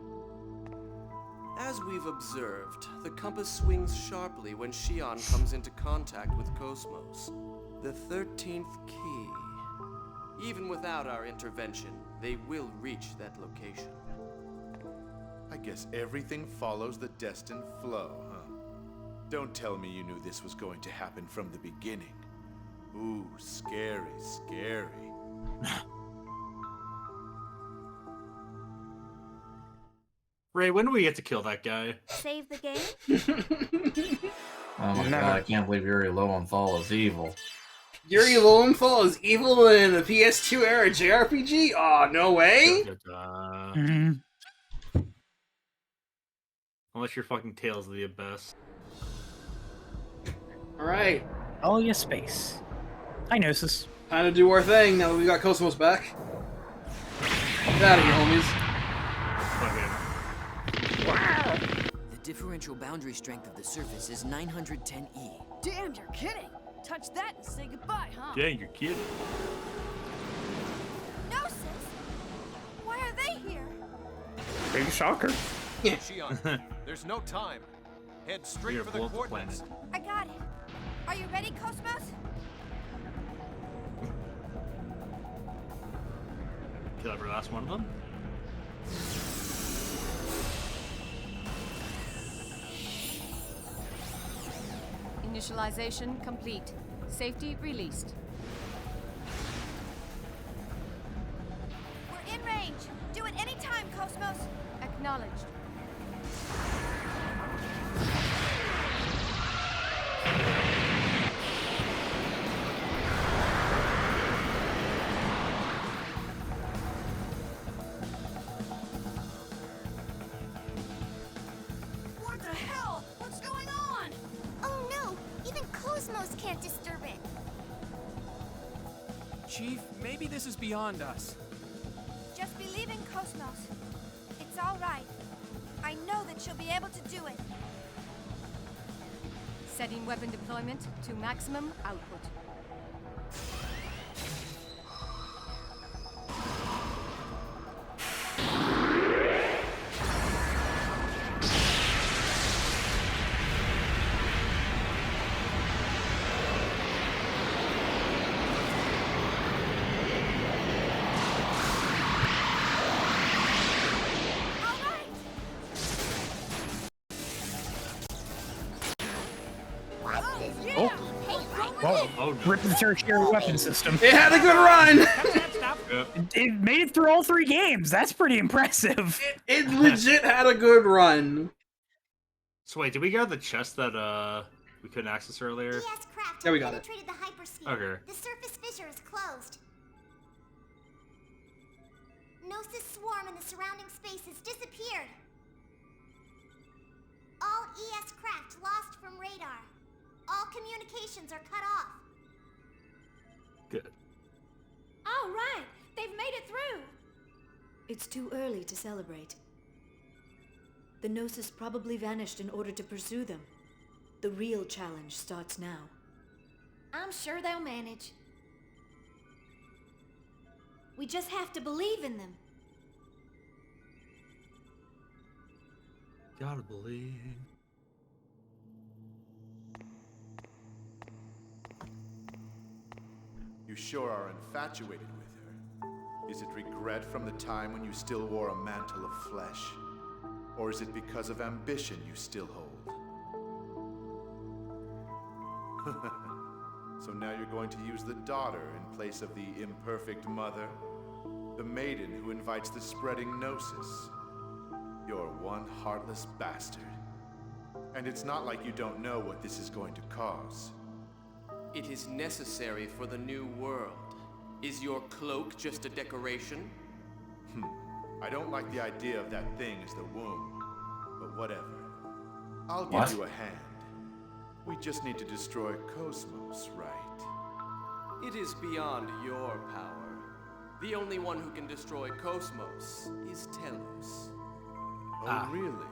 As we've observed, the compass swings sharply when Shion comes into contact with KOS-MOS. The 13th key. Even without our intervention, they will reach that location. I guess everything follows the destined flow, huh? Don't tell me you knew this was going to happen from the beginning. Ooh, scary, scary. Ray, when do we get to kill that guy? Save the game? Oh my god, I can't believe you're already low on Fall is evil. Yuri Lowenthal is evil in a PS2 era JRPG? Aw, no way? Unless you're fucking Tales of the Abyss. Alright. Oh, yeah, space. Hi, Gnosis. Time to do our thing now that we got KOS-MOS back. Get out of here, homies. The differential boundary strength of the surface is 910E. Damn, you're kidding. Touch that and say goodbye, huh? Yeah, you're kidding. Gnosis? Why are they here? Big shocker. Shion, there's no time. Head straight for the coordinates. I got it. Are you ready, KOS-MOS? Kill every last one of them. Initialization complete. Safety released. We're in range. Do it anytime, KOS-MOS. Acknowledged. What the hell? What's going on? Oh no! Even KOS-MOS can't disturb it. Chief, maybe this is beyond us. Just believe in KOS-MOS. It's all right. I know that she'll be able to do it. Setting weapon deployment to maximum output. Whoa, rip the tertiary weapon system. It had a good run! It made it through all 3 games. That's pretty impressive. It legit had a good run. So wait, did we get the chest that we couldn't access earlier? Yeah, we got it. The hypersphere. Okay. The surface fissure is closed. Gnosis swarm in the surrounding space has disappeared. All ES craft lost from radar. All communications are cut off. Good. All right. They've made it through. It's too early to celebrate. The Gnosis probably vanished in order to pursue them. The real challenge starts now. I'm sure they'll manage. We just have to believe in them. Gotta believe. You sure are infatuated with her. Is it regret from the time when you still wore a mantle of flesh? Or is it because of ambition you still hold? So now you're going to use the daughter in place of the imperfect mother? The maiden who invites the spreading gnosis? You're one heartless bastard. And it's not like you don't know what this is going to cause. It is necessary for the new world. Is your cloak just a decoration? I don't like the idea of that thing as the womb, but whatever. I'll give you a hand. We just need to destroy KOS-MOS, right? It is beyond your power. The only one who can destroy KOS-MOS is Telos. Oh, really?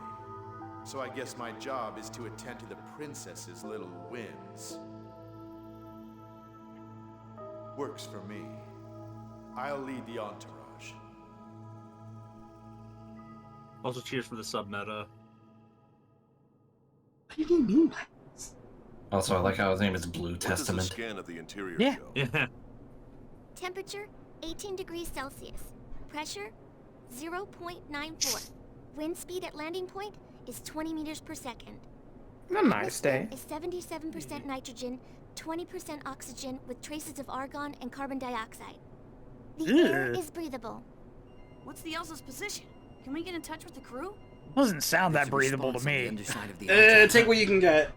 So I guess my job is to attend to the princess's little whims. Works for me. I'll lead the entourage. Also, cheers for the sub meta. What do you mean by this? Also, I like how his name is Blue What Testament. does the scan of the interior Yeah. show? Yeah. Temperature 18 degrees Celsius. Pressure 0.94. Wind speed at landing point is 20 meters per second. A nice day. Is 77% nitrogen, 20% oxygen with traces of argon and carbon dioxide. The air is breathable. What's the Elsa's position? Can we get in touch with the crew? Doesn't sound that breathable to me. Take what you can get.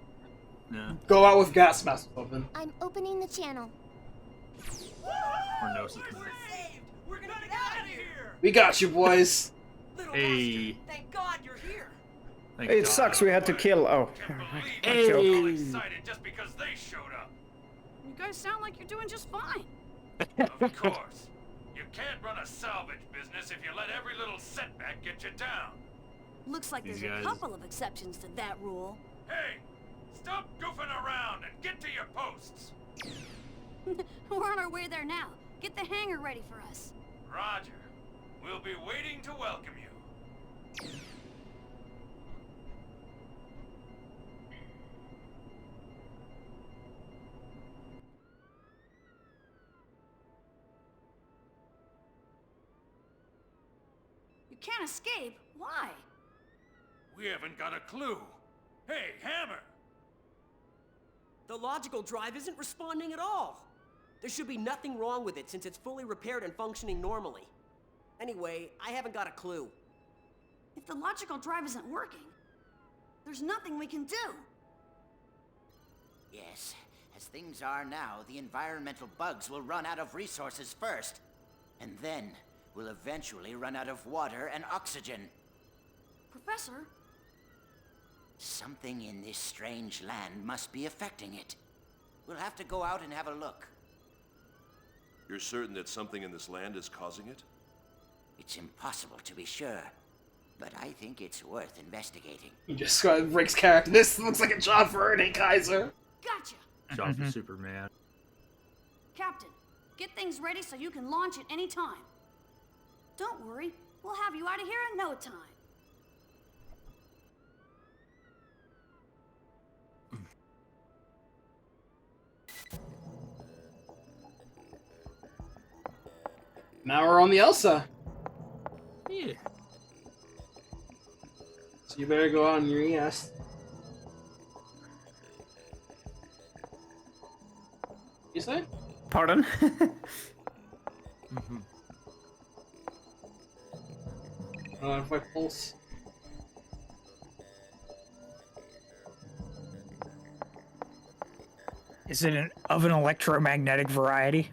Yeah. Go out with gas mask open. I'm opening the channel. Or Gnosis. We're gonna get out of here! We got you, boys. Hey. Thank God you're here! It sucks we had to kill. Oh. Hey. Excited just because they showed up. You guys sound like you're doing just fine. Of course. You can't run a salvage business if you let every little setback get you down. Looks like These there's guys. a couple of exceptions to that rule. Hey, stop goofing around and get to your posts. We're on our way there now. Get the hangar ready for us. Roger. We'll be waiting to welcome you. You can't escape. Why? We haven't got a clue. Hey, Hammer! The logical drive isn't responding at all. There should be nothing wrong with it since it's fully repaired and functioning normally. Anyway, I haven't got a clue. If the logical drive isn't working, there's nothing we can do. Yes, as things are now, the environmental bugs will run out of resources first. And then, we'll eventually run out of water and oxygen. Professor? Something in this strange land must be affecting it. We'll have to go out and have a look. You're certain that something in this land is causing it? It's impossible to be sure, but I think it's worth investigating. You just got Rick's character. This looks like a job for Ernie Kaiser. Gotcha. Job for Superman. Captain, get things ready so you can launch at any time. Don't worry, we'll have you out of here in no time. Now we're on the Elsa. Yeah. So you better go out on your ES. You say? Pardon? If I pulse. Is it of an electromagnetic variety?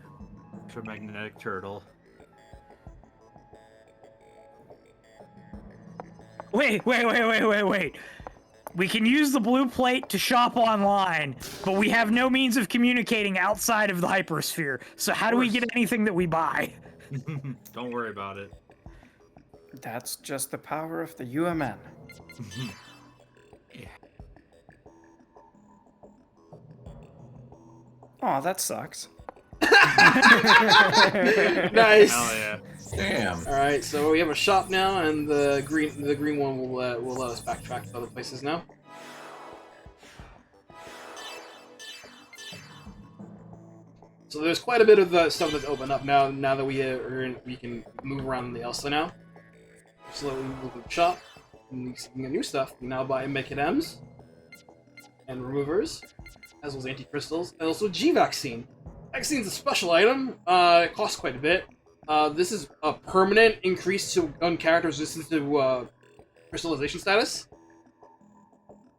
Electromagnetic turtle. Wait. We can use the blue plate to shop online, but we have no means of communicating outside of the hypersphere. So how do we get anything that we buy? Don't worry about it. That's just the power of the UMN. Yeah. Oh, that sucks. Nice. Hell yeah. Damn. All right, so we have a shop now, and the green one will let us backtrack to other places now. So there's quite a bit of stuff that's opened up now. Now that we can move around in the Elsa now. Slowly move to the shop, and we can get new stuff. We now buy MK404s and removers, as well as anti-crystals, and also G-Vaccine. Vaccine's a special item. It costs quite a bit. This is a permanent increase to character resistance to crystallization status.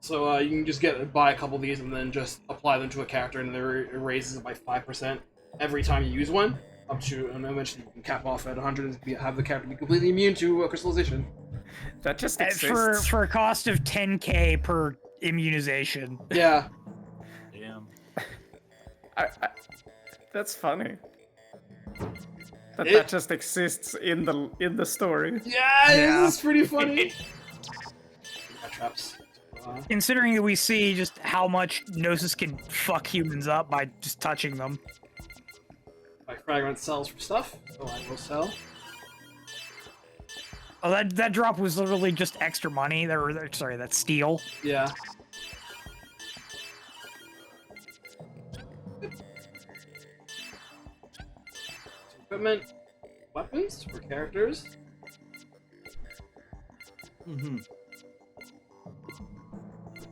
So you can just buy a couple of these and then just apply them to a character, and it raises it by 5% every time you use one. Up to, and eventually you can cap off at 100 and have the character be completely immune to crystallization. That just exists. For a cost of 10k per immunization. Yeah. Damn. That's funny. That just exists in the story. Yeah, this is pretty funny. Traps. Considering that we see just how much Gnosis can fuck humans up by just touching them. My fragrance sells for stuff, so I will sell. Oh, that drop was literally just extra money. That's steel. Yeah. Equipment, weapons for characters.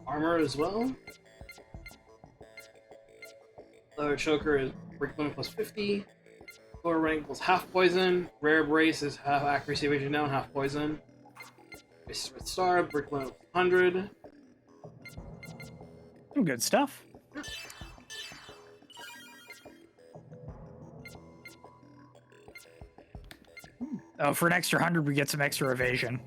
Armor as well. Leather choker is break limit plus 50. Lower rank equals half poison. Rare brace is half accuracy evasion down, half poison. Brace red star, break limit 100. Some good stuff. Oh, for an extra 100, we get some extra evasion.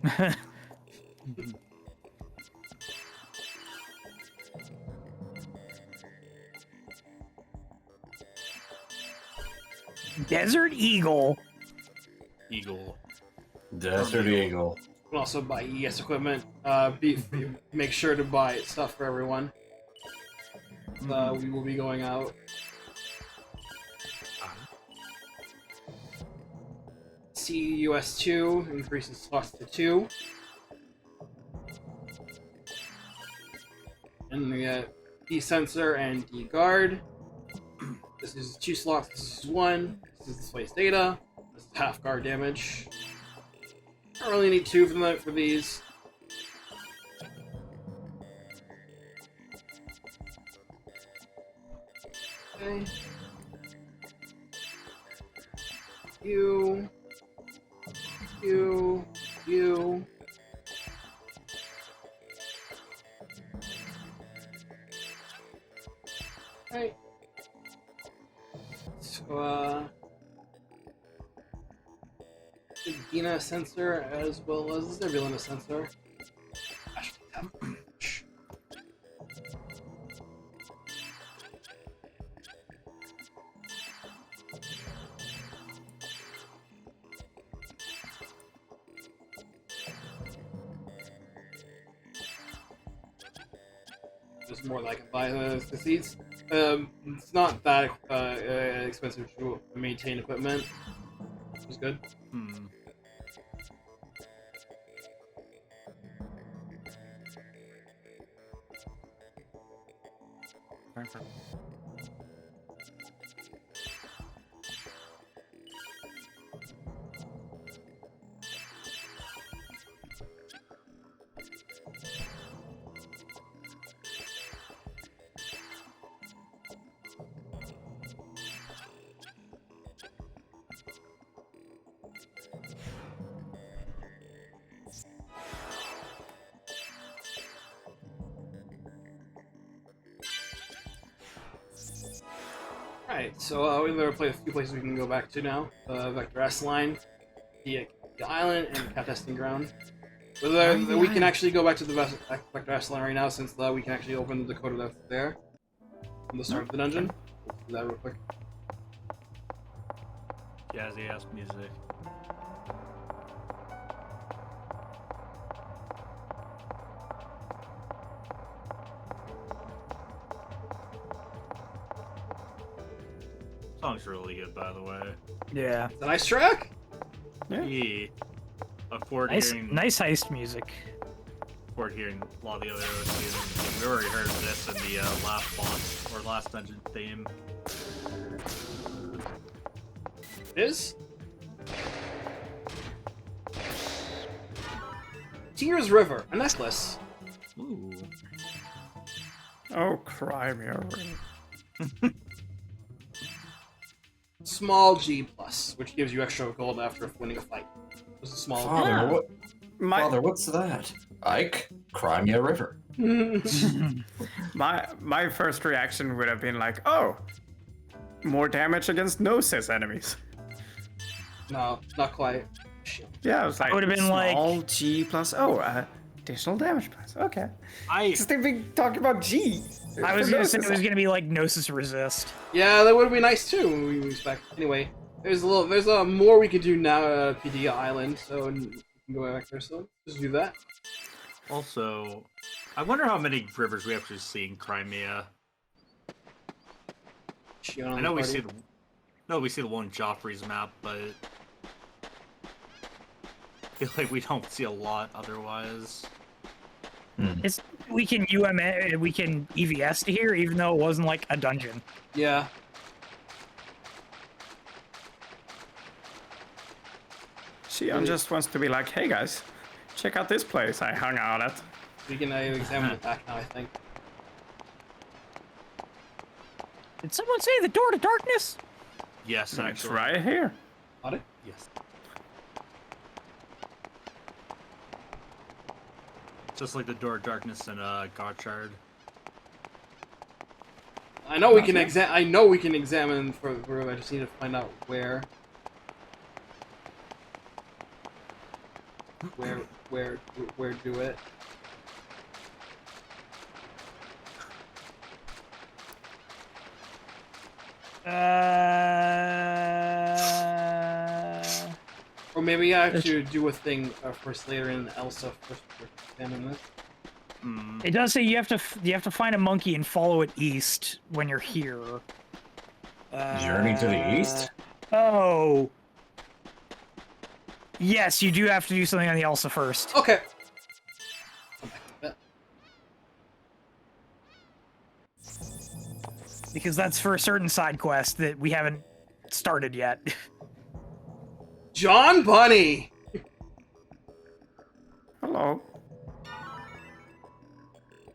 Desert Eagle. Eagle. Desert Eagle. You can also buy ES equipment. Make sure to buy stuff for everyone. We will be going out. CUS2 increases slots to 2. And we get D-Sensor and D-Guard. This is 2 slots, this is 1. This is displays data. This is half guard damage. I don't really need 2 for these. Okay. You. Right. So, Dina sensor as well as Nebulina sensor. There's more that I can buy the seeds. It's not that expensive to maintain equipment, which is good. Alright, so we have a few places we can go back to now. Vector S line, the island, and the cap testing ground. Whether we can actually go back to the Vector S line right now, since we can actually open the Dakota that's there from the start of the dungeon. Let's do that real quick. Jazzy ass music. Song's really good, by the way. Yeah. It's a nice track. Yeah. Look forward Nice, hearing. nice heist music. Forward hearing a lot of the other OSTs. We already heard this in the last boss or last dungeon theme. It is. Tears River, a necklace. Ooh. Oh, cry me a river. Small G plus, which gives you extra gold after winning a fight. It's a small. Father, Father, what's that? Ike, cry me a river. my first reaction would have been like, oh, more damage against Gnosis enemies. No, not quite. Yeah, I was like, would have been small like G plus additional damage plus. Okay. I just think we talking about G. I was gonna say it was gonna be like Gnosis resist. Yeah, that would be nice too. We expect. Anyway, there's more we can do now at PD Island, so we can go back there. So just do that. Also, I wonder how many rivers we actually see in Crimea. I know we see the one Joffrey's map, but I feel like we don't see a lot otherwise. It's we can we can EVS to here, even though it wasn't like a dungeon. Yeah. Shion just wants to be like, hey guys, check out this place I hung out at. We can examine it back now, I think. Did someone say the door to darkness? Yes, It's actually. right here. Got it? Yes. Just like the door of darkness in Gotchard. I know we can examine for I just need to find out where. where do it? Or maybe I have to do a thing first later in Elsa first examine this. It does say you have to find a monkey and follow it east when you're here. Journey to the east? Oh. Yes, you do have to do something on the Elsa first. Okay. Because that's for a certain side quest that we haven't started yet. John Bunny! Hello.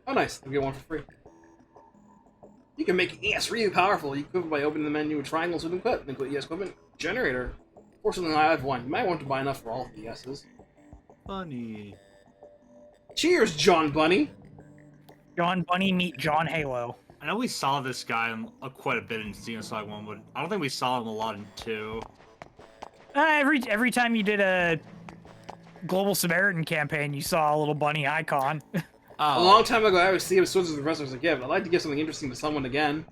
Oh, nice. I'll get one for free. You can make ES really powerful. You equip it by opening the menu with triangles with equip. Include ES equipment generator. Fortunately, I have one. You might want to buy enough for all of the ESs. Funny. Cheers, John Bunny! John Bunny meet John Halo. I know we saw this guy quite a bit in Xenosaga 1, but I don't think we saw him a lot in 2. Every time you did a Global Samaritan campaign, you saw a little bunny icon. A long time ago, I would see him swords with the wrestlers as a gift. I'd like to give something interesting to someone again.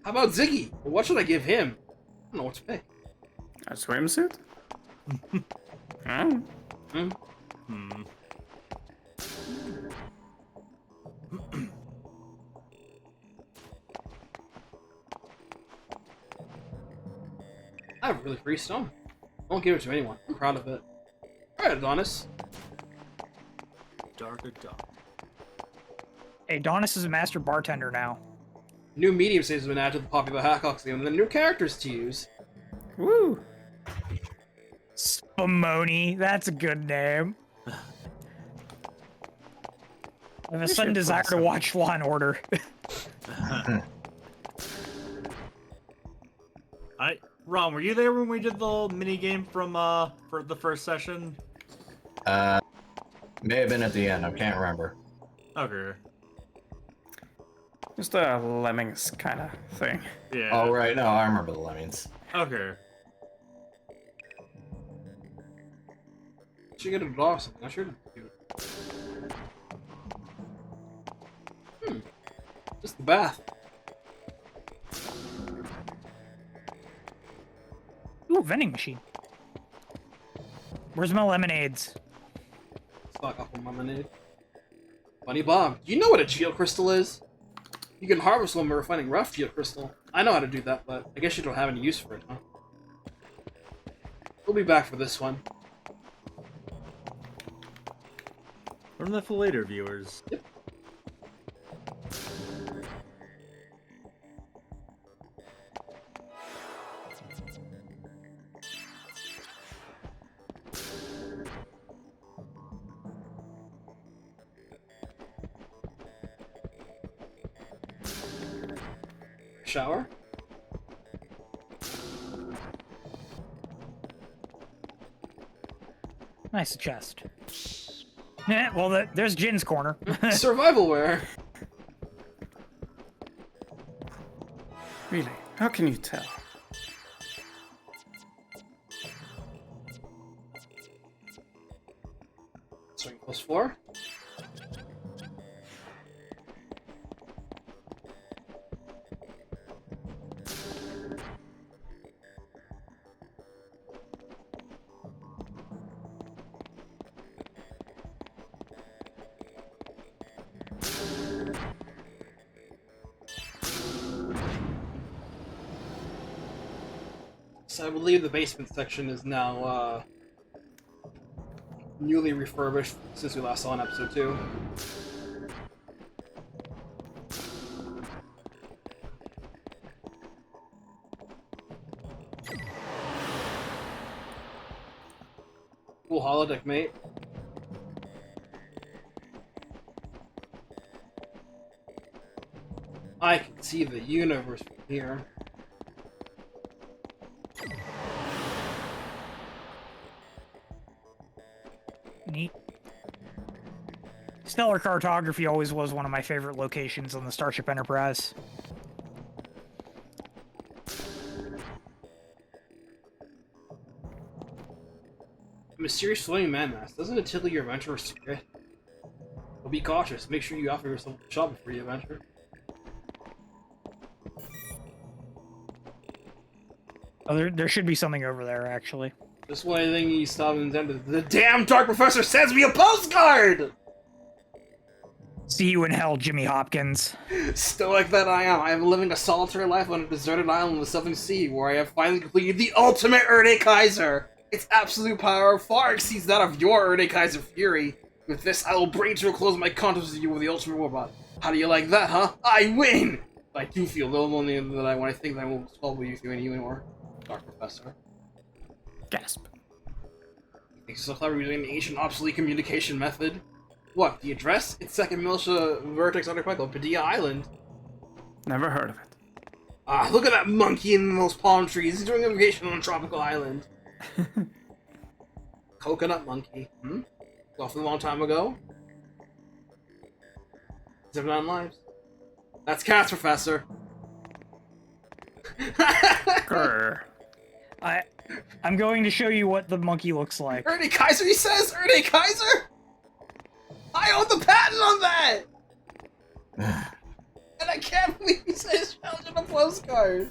How about Ziggy? Well, what should I give him? I don't know what to pick. A swimsuit? I have a really free stone. I won't give it to anyone. I'm proud of it. Alright, Adonis. Darker dark. Hey, Adonis is a master bartender now. New medium saves have been added to the popular Hackhawks game, and then new characters to use. Woo! Spumoni, that's a good name. I have a sudden desire to watch Law and Order. Ron, were you there when we did the little mini game from for the first session? May have been at the end. I can't remember. Okay. Just a lemmings kind of thing. Yeah. Oh right, no, I remember the lemmings. Okay. Should get a boss. I should do it. Just the bath. Ooh, vending machine. Where's my lemonades? Stock up on lemonade. Bunny Bob, do you know what a geocrystal is? You can harvest one by refining rough geocrystal. I know how to do that, but I guess you don't have any use for it, huh? We'll be back for this one. From the later viewers. Yep. Shower? Nice chest. Yeah, well, there's Jin's corner. Survival wear. Really? How can you tell? Swing +4. So I believe the basement section is now newly refurbished since we last saw in episode 2. Cool holodeck, mate. I can see the universe from here. Neat. Stellar cartography always was one of my favorite locations on the Starship Enterprise. Mysterious floating landmass. Doesn't it tickle your adventurer's spirit? But be cautious. Make sure you offer yourself a shot before you adventure. Oh, there should be something over there, actually. Just one thing you stop and the damn Dark Professor sends me a postcard! See you in hell, Jimmy Hopkins. Stoic that I am living a solitary life on a deserted island in the Southern Sea, where I have finally completed the ultimate Erde Kaiser! Its absolute power far exceeds that of your Erde Kaiser fury. With this, I will bring to a close my contest with you with the ultimate robot. How do you like that, huh? I win! I do feel a little lonely that when I think that I won't swallow you anymore, Dark Professor. Gasp. Thanks so clever using the ancient obsolete communication method. What, the address? It's second militia vertex under Michael, Padilla Island. Never heard of it. Ah, look at that monkey in those palm trees. He's doing a vacation on a tropical island. Coconut monkey. Off a long time ago. 79 lives. That's cats, Professor. I'm going to show you what the monkey looks like. Erde Kaiser, he says! Erde Kaiser! I own the patent on that! And I can't believe he says challenge on a postcard!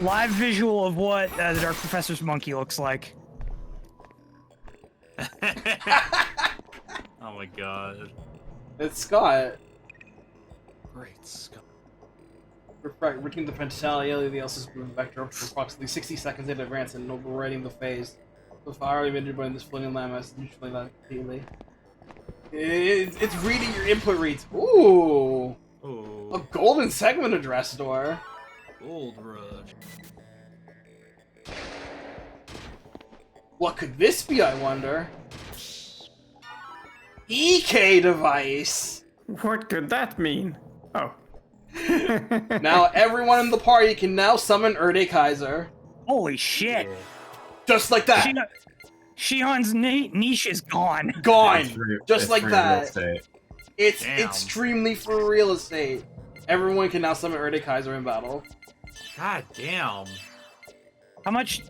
Live visual of what the Dark Professor's monkey looks like. Oh my god. It's Scott. Great Scott. Right, reaching the Pentatalia, the else's movement vector up for approximately 60 seconds in advance and overriding the phase. The fire emitted by this floating landmass is usually not completely. It's reading your input reads. Ooh! Ooh. A golden segment address door. Gold rush. What could this be, I wonder? EK device! What could that mean? Oh. Now everyone in the party can now summon Erde Kaiser. Holy shit! Just like that! Shion's niche is gone. Gone! Just like free that. real estate. It's Damn. extremely for real estate. Everyone can now summon Erde Kaiser in battle. God damn. How much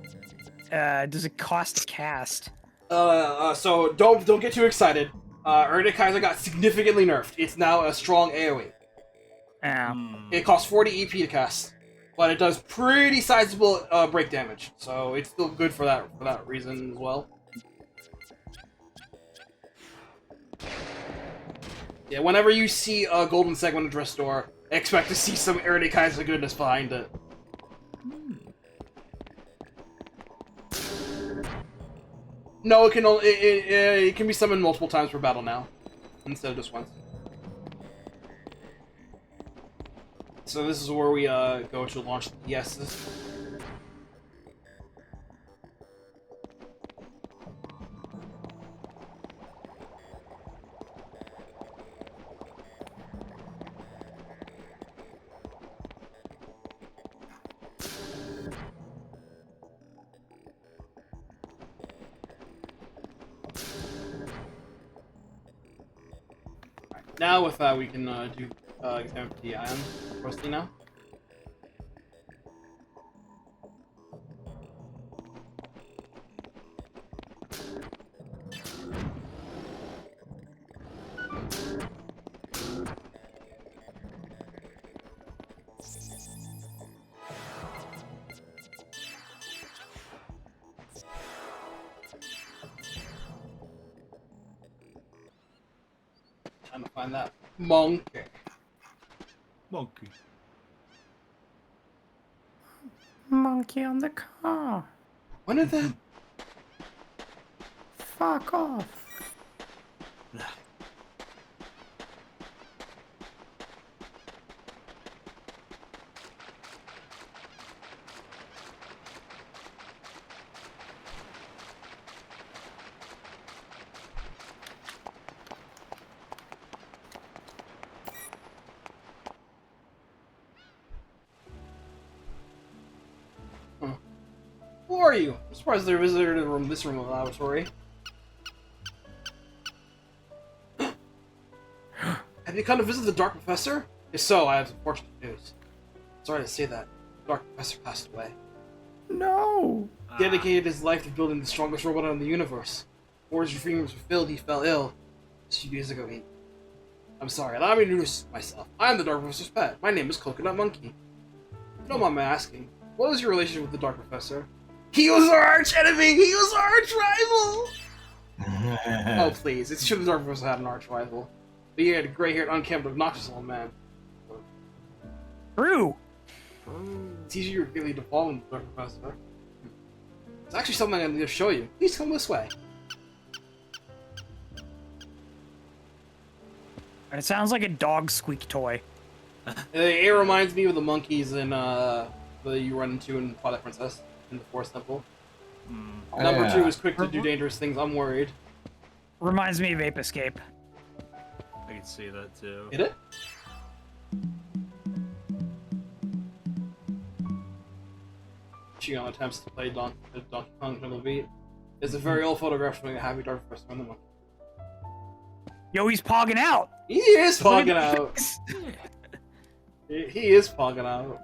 does it cost to cast? So don't get too excited. Erde Kaiser got significantly nerfed. It's now a strong AoE. It costs 40 EP to cast, but it does pretty sizable break damage, so it's still good for that reason as well. Yeah, whenever you see a golden segment address door, expect to see some Erde Kaiser goodness behind it. No, it can be summoned multiple times per battle now, instead of just once. So this is where we go to launch the PSs. Now with that we can do examine the island firstly now. Trying to find that monkey. Monkey. Monkey on the car. When did that? Fuck off. Who are you? I'm surprised they're visitor to this room of the laboratory. Have you come to visit the Dark Professor? If so, I have some fortunate news. Sorry to say that. The Dark Professor passed away. No! Dedicated his life to building the strongest robot in the universe. Before his dreams were fulfilled, he fell ill. A few years ago, I'm sorry, allow me to introduce myself. I'm the Dark Professor's pet. My name is Coconut Monkey. No mind my asking, what was your relationship with the Dark Professor? He was our arch enemy! He was our arch rival! Oh, please. It's true the Dark Professor had an arch rival. But he had a gray-haired, unkempt, obnoxious old man. True! It's easier really to fall in the Dark Professor. It's actually something I'm going to show you. Please come this way. It sounds like a dog squeak toy. It reminds me of the monkeys in that you run into in Twilight Princess in the Forest Temple. Number 2 is quick to do dangerous things. I'm worried. Reminds me of Ape Escape. I can see that too. Get it? Shion attempts to play Donkey Kong from the beat. It's a very old photograph showing a happy Dark Professor on the monkey. Yo, he's pogging out! He is pogging out! He is pogging out.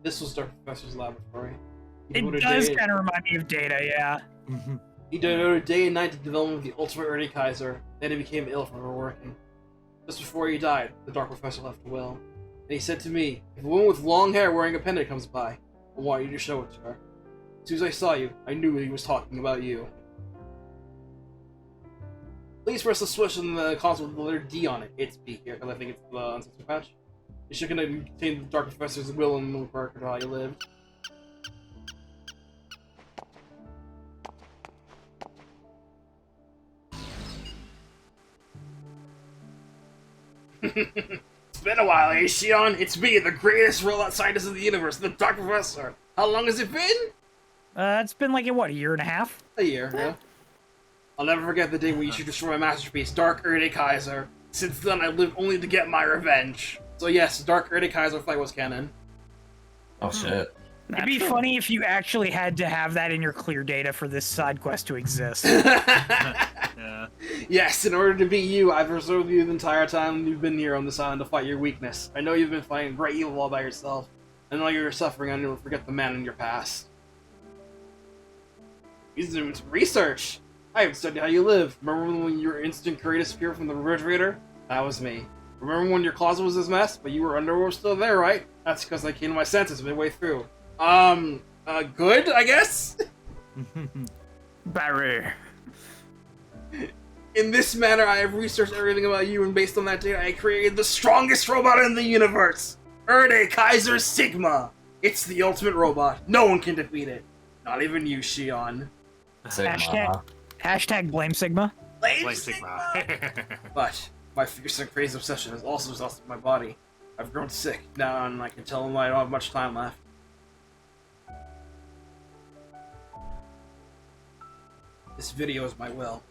This was Dark Professor's laboratory. It does kind of remind me of Data, yeah. He devoted day and night to the development of the ultimate R&D Kaiser, then he became ill from overworking. Just before he died, the Dark Professor left a will. And he said to me, if a woman with long hair wearing a pendant comes by, I want you to show it to her. As soon as I saw you, I knew he was talking about you. Please press the switch on the console with the letter D on it. It's B here, because I think it's the uncensored patch. It should contain the Dark Professor's will and the record of how you lived. It's been a while, eh, Shion? It's me, the greatest robot scientist in the universe, the Dark Professor. How long has it been? It's been like, what, a year and a half? A year, yeah. I'll never forget the day when you should destroy my masterpiece, Dark R&D Kaiser. Since then, I lived only to get my revenge. So yes, Dark R&D Kaiser fight was canon. Oh shit. It'd be funny if you actually had to have that in your clear data for this side quest to exist. Yeah. Yes, in order to beat you, I've reserved you the entire time you've been here on this island to fight your weakness. I know you've been fighting great evil all by yourself. And while you're suffering, I never forget the man in your past. He's doing some research. I have studied how you live. Remember when your instant curry disappeared from the refrigerator? That was me. Remember when your closet was this mess, but you were underwear still there, right? That's because I came to my senses midway through. Good, I guess? Barry. In this manner, I have researched everything about you, and based on that data, I created the strongest robot in the universe! R&D Kaiser Sigma! It's the ultimate robot. No one can defeat it. Not even you, Shion. Hashtag blame Sigma. Blame Sigma! But my fierce and crazy obsession has also exhausted my body. I've grown sick now, and I can tell them I don't have much time left. This video is my will.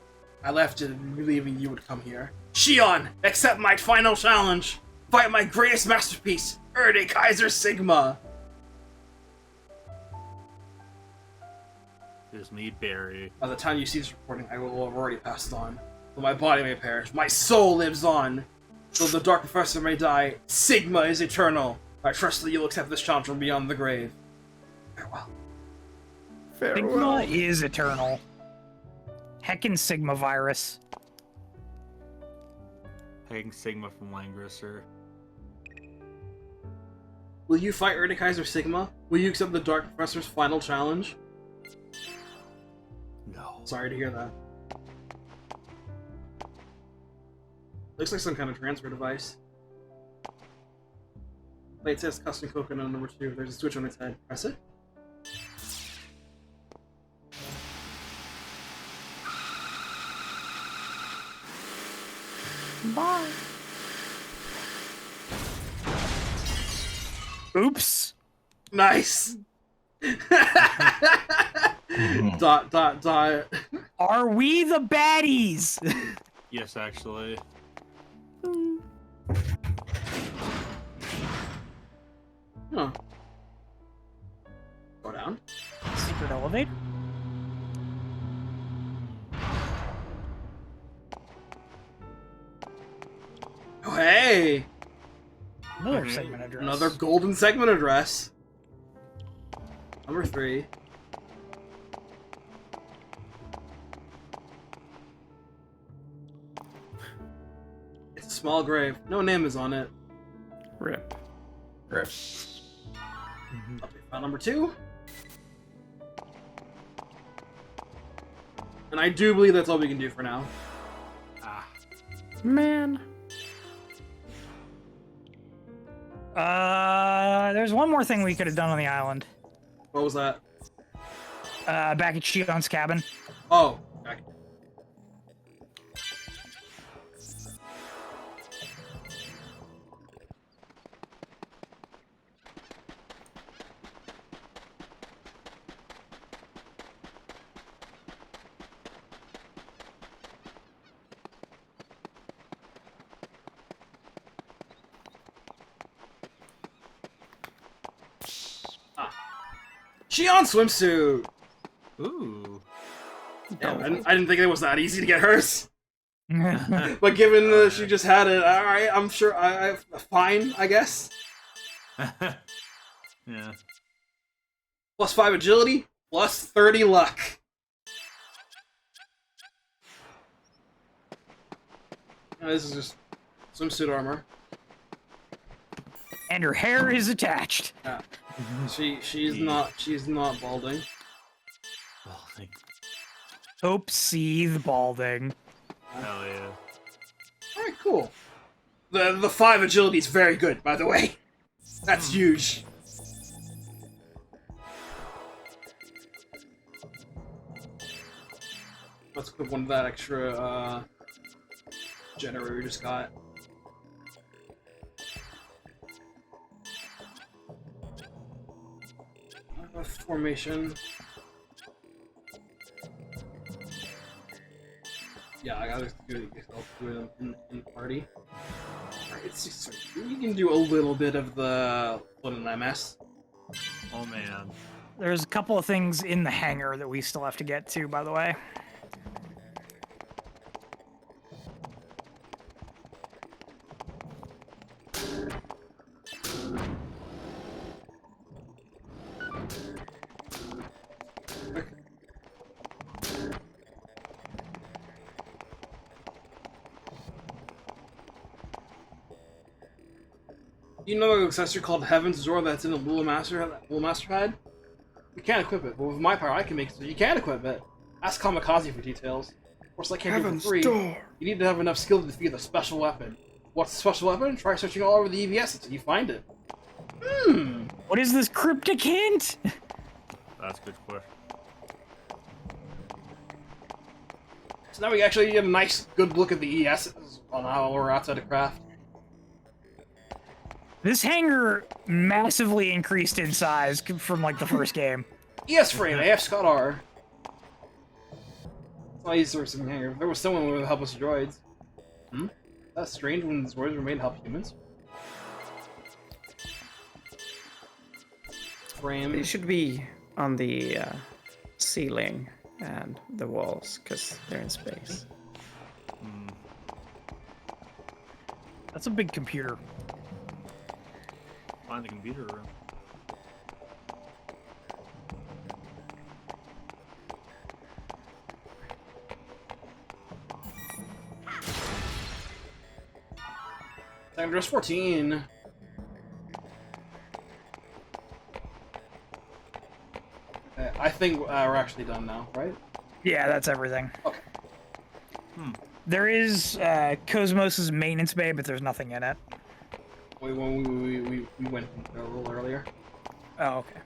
I left it believing you would come here. Shion, accept my final challenge! Fight my greatest masterpiece, R&D Kaiser Sigma! Just me, Barry. By the time you see this recording, I will have already passed on. Though my body may perish, my soul lives on! Though the Dark Professor may die, Sigma is eternal! I trust that you'll accept this challenge from beyond the grave. Farewell. Sigma is eternal. Heckin' Sigma virus. Heckin' Sigma from Langrisser. Will you fight R&D Kaiser Sigma? Will you accept the Dark Professor's final challenge? No. Sorry to hear that. Looks like some kind of transfer device. It says custom coconut number 2. There's a switch on its head. Press it. Bye. Oops. Nice. Dot. Are we the baddies? Yes, actually. Huh. Go down. Secret elevator? Oh, hey! Hey! Another segment address. Another golden segment address. Number 3. It's a small grave. No name is on it. Rip. Rip. File number 2. And I do believe that's all we can do for now. Man. There's one more thing we could have done on the island. What was that? Back at Shion's cabin. Oh. Back. Shion swimsuit! Ooh. Yeah, I didn't think it was that easy to get hers. But given that she just had it, alright, I'm sure I fine, I guess. Yeah. Plus 5 agility, plus 30 luck. Oh, this is just swimsuit armor. And her hair is attached. Yeah. She's not balding. Balding. Oopsie, the balding. Hell yeah. Alright, cool. The 5 agility is very good, by the way. That's huge. Let's equip one of that extra generator we just got. Formation. Yeah, I gotta do it in party. Alright, it's just, you can do a little bit of the Floating Landmass. Oh man. There's a couple of things in the hangar that we still have to get to, by the way. You know an accessory called Heaven's Door that's in a little master pad? You can't equip it, but with my power I can make it so you can equip it. Ask Kamikaze for details. Of course I can't do it for free. Door. You need to have enough skill to defeat a special weapon. What's the special weapon? Try searching all over the EVS until you find it. What is this cryptic hint? That's a good question. So now we actually get a nice, good look at the ES on how we're outside of craft. This hangar massively increased in size from like the first game. ES frame, AF Scott R. It's not easy to source in hangar. If there was someone who would help us droids. That's strange when the droids were made to help humans. Frame. They should be on the ceiling and the walls, because they're in space. That's a big computer. Find the computer room. Time address 14. Okay, I think we're actually done now, right? Yeah, that's everything. Okay. There is KOS-MOS' maintenance bay, but there's nothing in it. We went a little earlier. Oh, okay.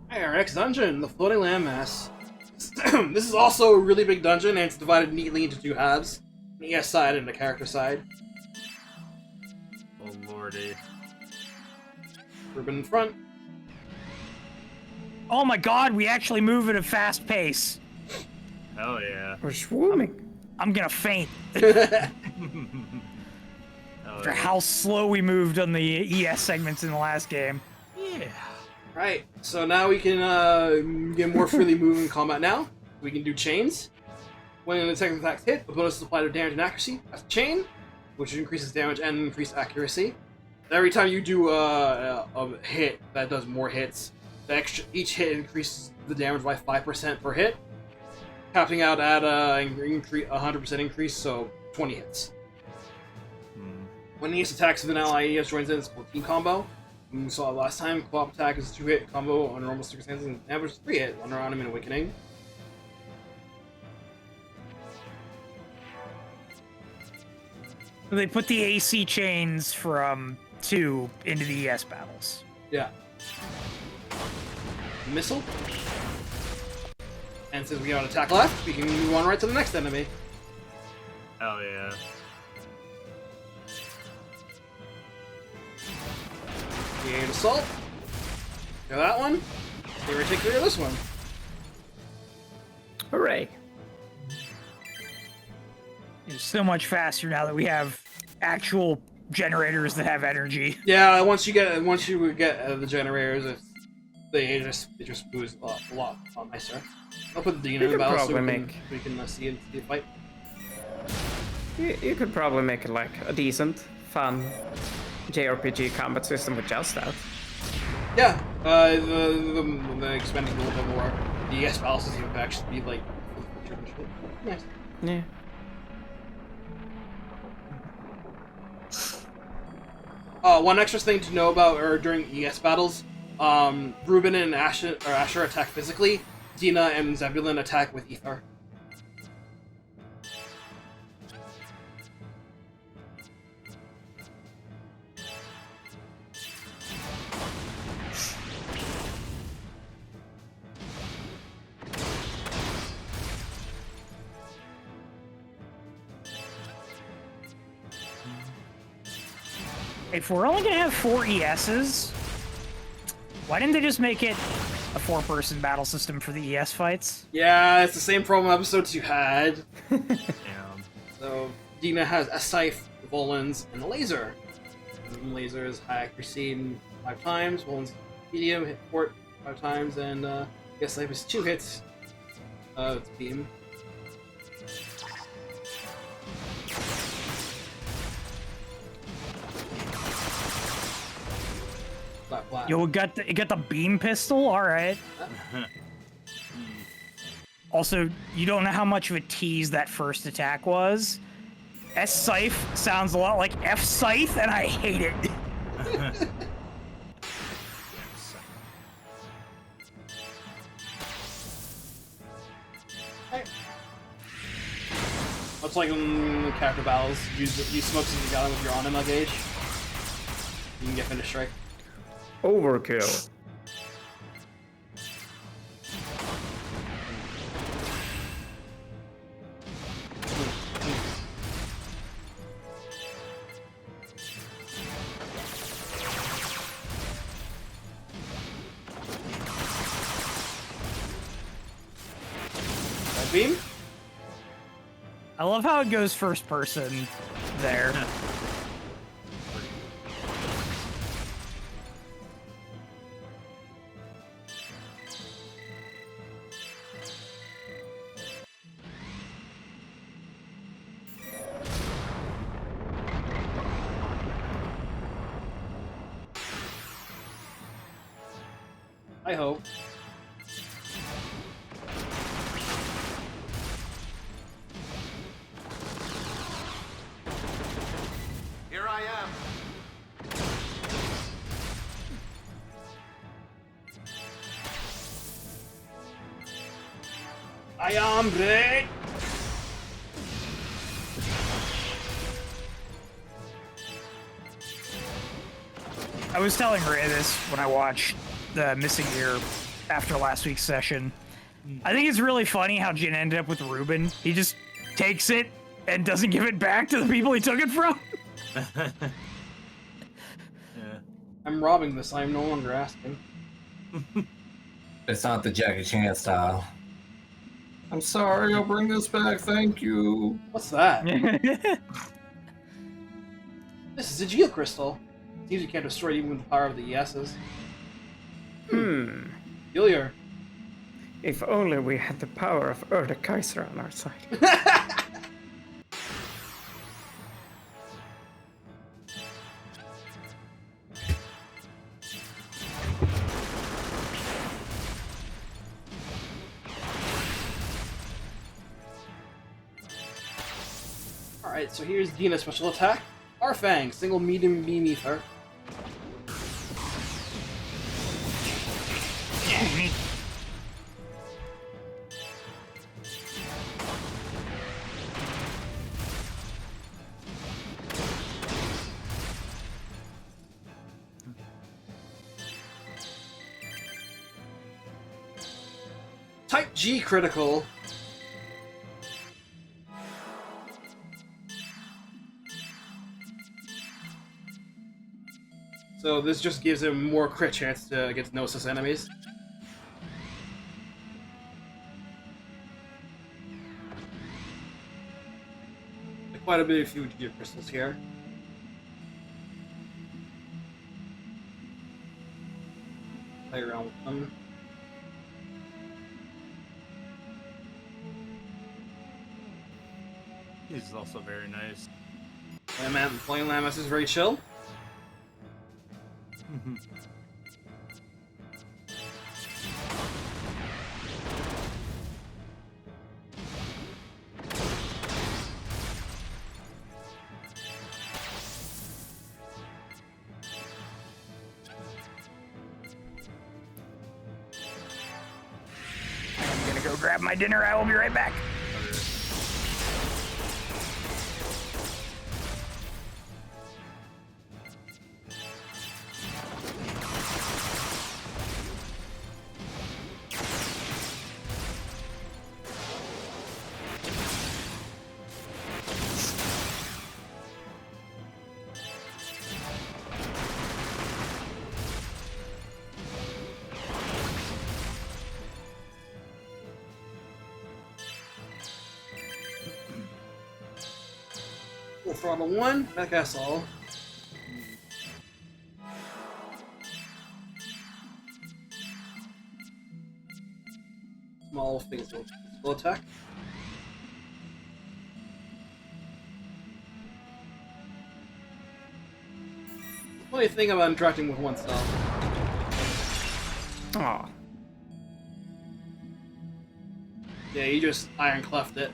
Hey, our next dungeon, the Floating Landmass. This is also a really big dungeon, and it's divided neatly into 2 halves. An ES side and a character side. Oh lordy. Ribbon in front. Oh my god, we actually move at a fast pace. Hell yeah. We're swarming. I'm gonna faint. After yeah. how slow we moved on the ES segments in the last game. Yeah. Right, so now we can get more freely move in combat now. We can do chains. When an attack attacks hit, the bonus is applied to damage and accuracy. That's a chain, which increases damage and increases accuracy. Every time you do a hit that does more hits, each hit increases the damage by 5% per hit, capping out at a 100% increase, so 20 hits. When ES attacks with an ally, ES joins in, it's called team combo. We saw it last time. Co-op attack is a 2-hit combo under normal circumstances, and average 3-hit under Autumn Awakening. They put the AC chains from 2 into the ES battles. Yeah. Missile. And since we got attack left, we can move on right to the next enemy. Oh yeah. Gain assault. Got that one. They were taking care of this one. Hooray. It's so much faster now that we have actual generators that have energy. Yeah, once you get the generators, they just boost a lot nicer. I'll put the Dino in battle so we can see the fight. You could probably make it like a decent, fun JRPG combat system with just that. Yeah, the expanding a little bit more. The ES battle system would actually be like nice. Yeah. One extra thing to know about during ES battles, Ruben and Asher attack physically. Dina and Zebulon attack with ether. If we're only gonna have 4 ESs, why didn't they just make it a 4-person battle system for the ES fights? Yeah, it's the same problem episodes you had. So Dina has a scythe, Volans, and a laser. And laser is high accuracy 5 times, Volans medium, hit port 5 times, and scythe is 2 hits. It's beam. Yo, it got the beam pistol. All right. Also, you don't know how much of a tease that first attack was. S scythe sounds a lot like F scythe, and I hate it. Much like in the character battles, use smokes as you got with your anima gauge. You can get finished strike. Overkill. That beam? I love how it goes first person there. I hope. Here I am. I am ready. I was telling Ray this when I watched the Missing Year after last week's session. I think it's really funny how Jin ended up with Ruben. He just takes it and doesn't give it back to the people he took it from. Yeah. I'm robbing this. I'm no longer asking. It's not the Jackie Chan style. I'm sorry, I'll bring this back, thank you. What's that? This is a geocrystal. Seems you can't destroy it even with the power of the ESs. Peculiar. If only we had the power of Erda Kaiser on our side. Alright, so here's Dina's special attack. R-Fang, single medium beam ether. Type G critical. So this just gives him more crit chance to against Gnosis enemies. Quite a bit of few geocrystals here. Play around with them. He's also very nice. Floating Landmass is very chill. I'm gonna go grab my dinner. I will be right back. Full throttle 1, back ass all. Small physical attack. The funny thing about interacting with oneself. Aw. Yeah, you just iron cleft it.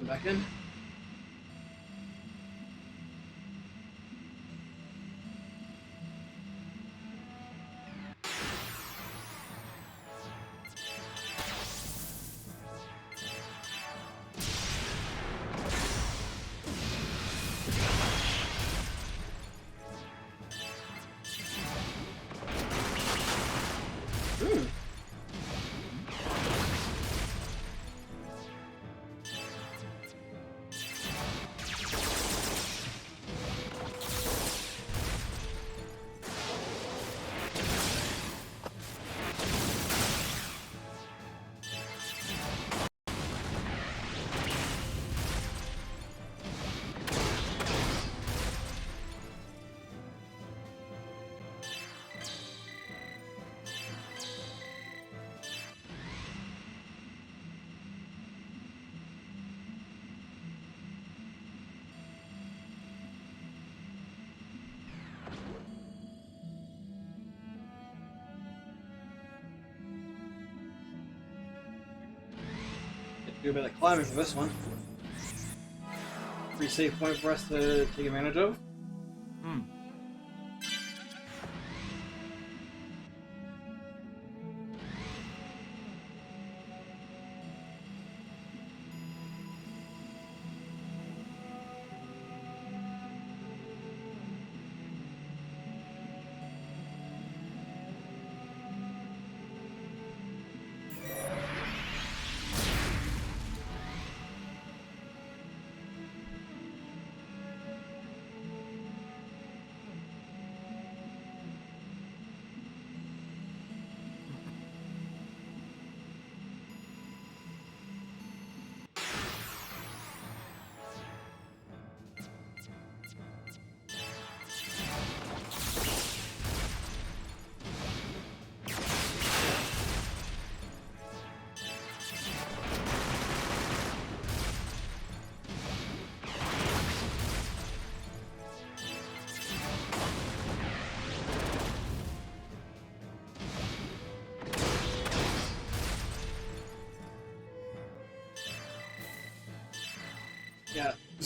Back in. Do a bit of climbing for this one. Free save point for us to take advantage of.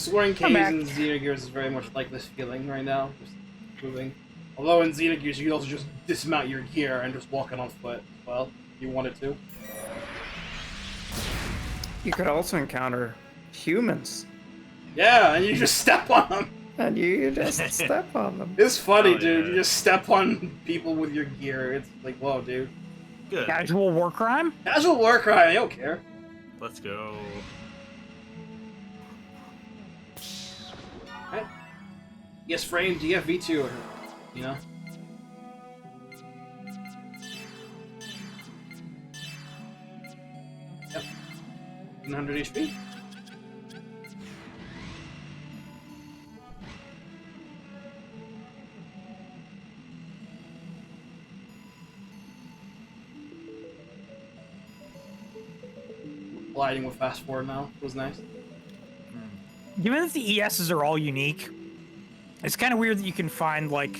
Exploring caves in Xenogears is very much like this feeling right now, just moving. Although in Xenogears you could also just dismount your gear and just walk it on foot as well, if you wanted to. You could also encounter humans. Yeah, and you just step on them. And you just step on them. It's funny, Oh, dude. yeah. You just step on people with your gear. It's like, whoa, dude. Good. Casual war crime? Casual war crime. I don't care. Let's go. Right. Yes, frame DFV2. You know. Yep. 100 HP. Gliding with fast forward now was nice. Given that the ESs are all unique, it's kind of weird that you can find like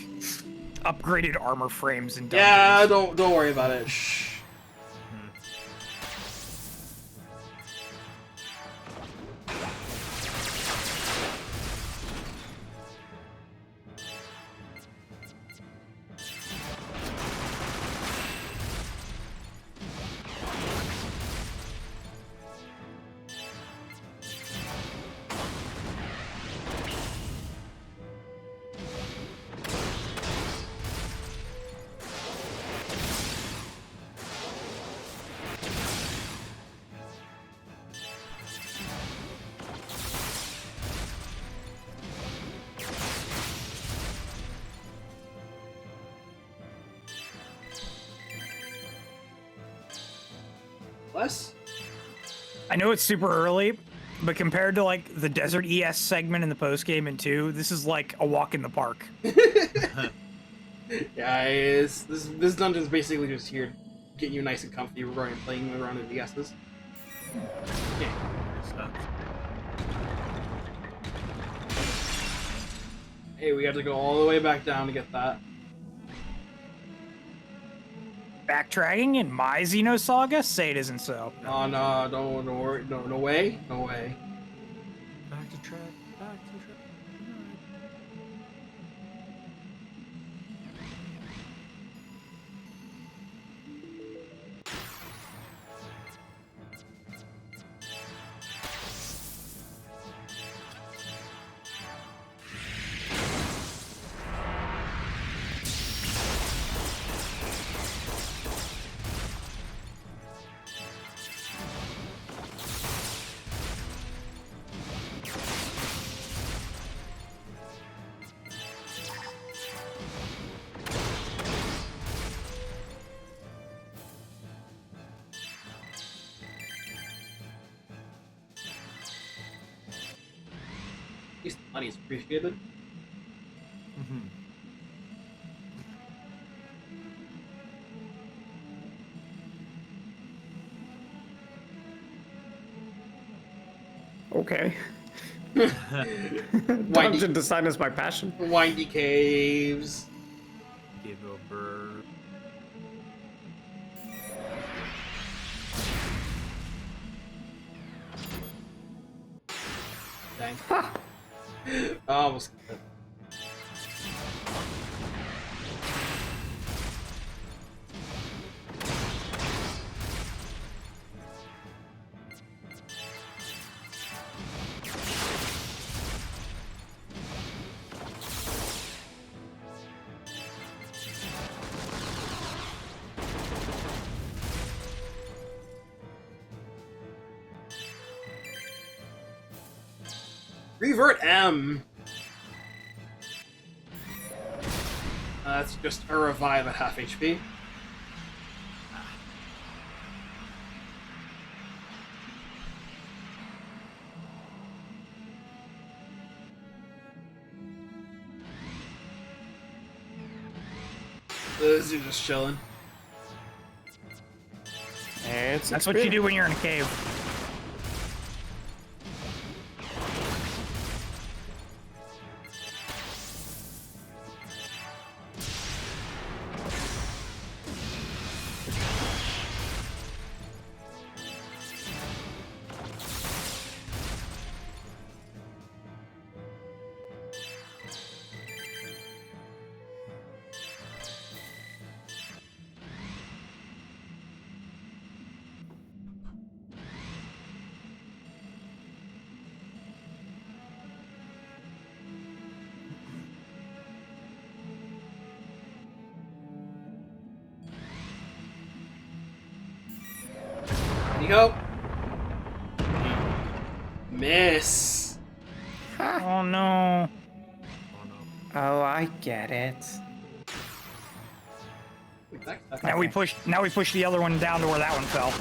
upgraded armor frames in dungeons. Yeah, don't worry about it. Shh. Less? I know it's super early, but compared to like the Desert ES segment in the post game in 2, this is like a walk in the park. Yeah, this dungeon's basically just here, getting you nice and comfy, playing around in the ESs. Yeah. Hey, we had to go all the way back down to get that. Backtracking in my Xenosaga? Say it isn't so. Oh no, don't worry, no way, no way. Back to track, back to track. At least the money is appreciated. Okay. Dungeon design is my passion. Windy caves. Give over. Dang. Almost. Revert M. That's just a revive at half HP. This is just chilling. That's what you do when you're in a cave. go. Miss. Oh no. Oh, I get it. Now we push the other one down to where that one fell.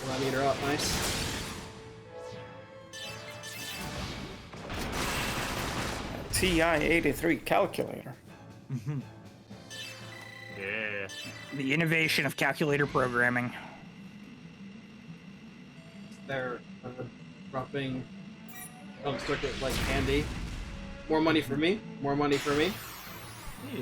Let meter up, nice. TI-83 calculator. Yeah. The innovation of calculator programming. They're dropping circuit like candy. More money for me. More money for me. Yeah.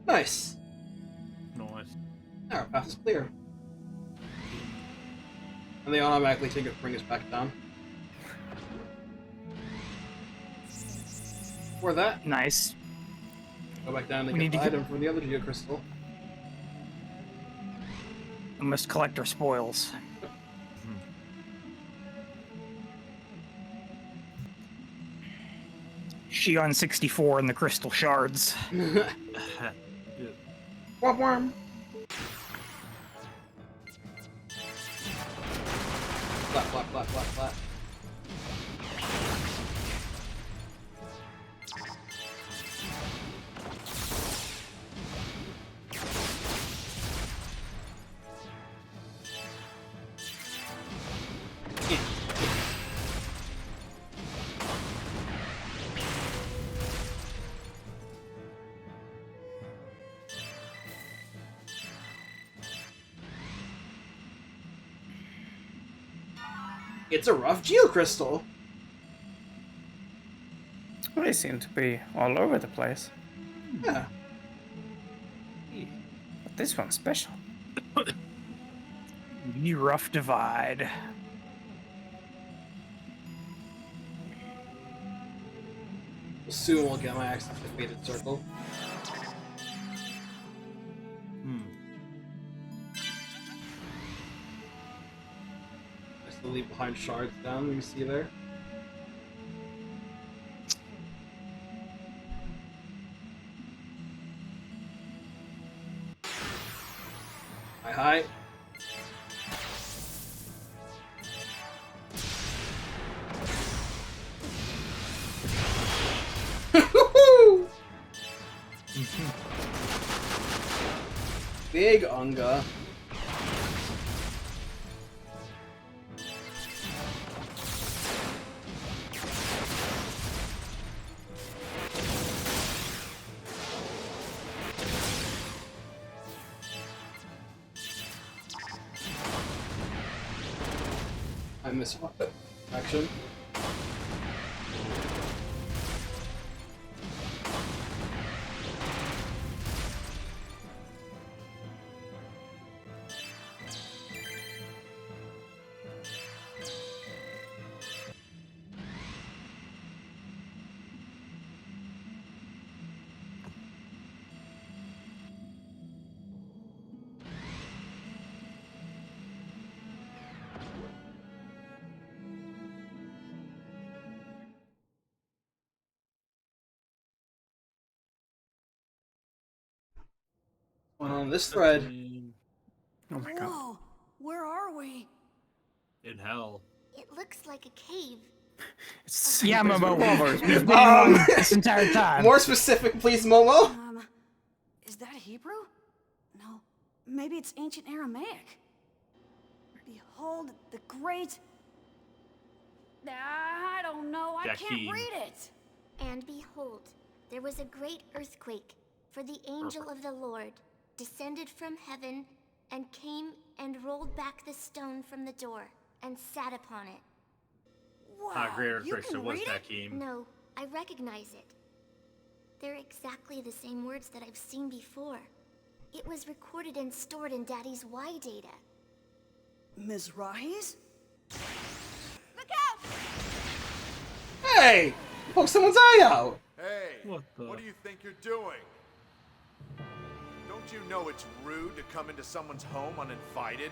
Nice. Nice. Our path is clear. And they automatically bring us back down. For that, Nice. go back down and We get need the to get- item for the other geocrystal. We must collect our spoils. Shion 64 and the crystal shards. Womp worm. Flat, flat, flat, flat, flat. It's a rough geocrystal. They seem to be all over the place. Yeah. But this one's special. The rough divide. Soon we'll get my access to Fated Circle. I still leave behind shards down, you can see there. Hi, hi. Big Unga. I miss action. On this thread. Oh my god. Whoa, where are we? In hell. It looks like a cave. Yeah, Momo. We've been on this entire time. More specific, please, Momo. Is that Hebrew? No, maybe it's ancient Aramaic. Behold the great... I don't know, I can't read it. And behold, there was a great earthquake, for the angel of the Lord descended from heaven and came and rolled back the stone from the door and sat upon it. Wow, Great you earthquake, so can it was read it? Hakim. No, I recognize it. They're exactly the same words that I've seen before. It was recorded and stored in Daddy's Y data. Mizrahi's? Look out! Hey! Poke someone's eye out! Hey, what do you think you're doing? Don't you know it's rude to come into someone's home uninvited?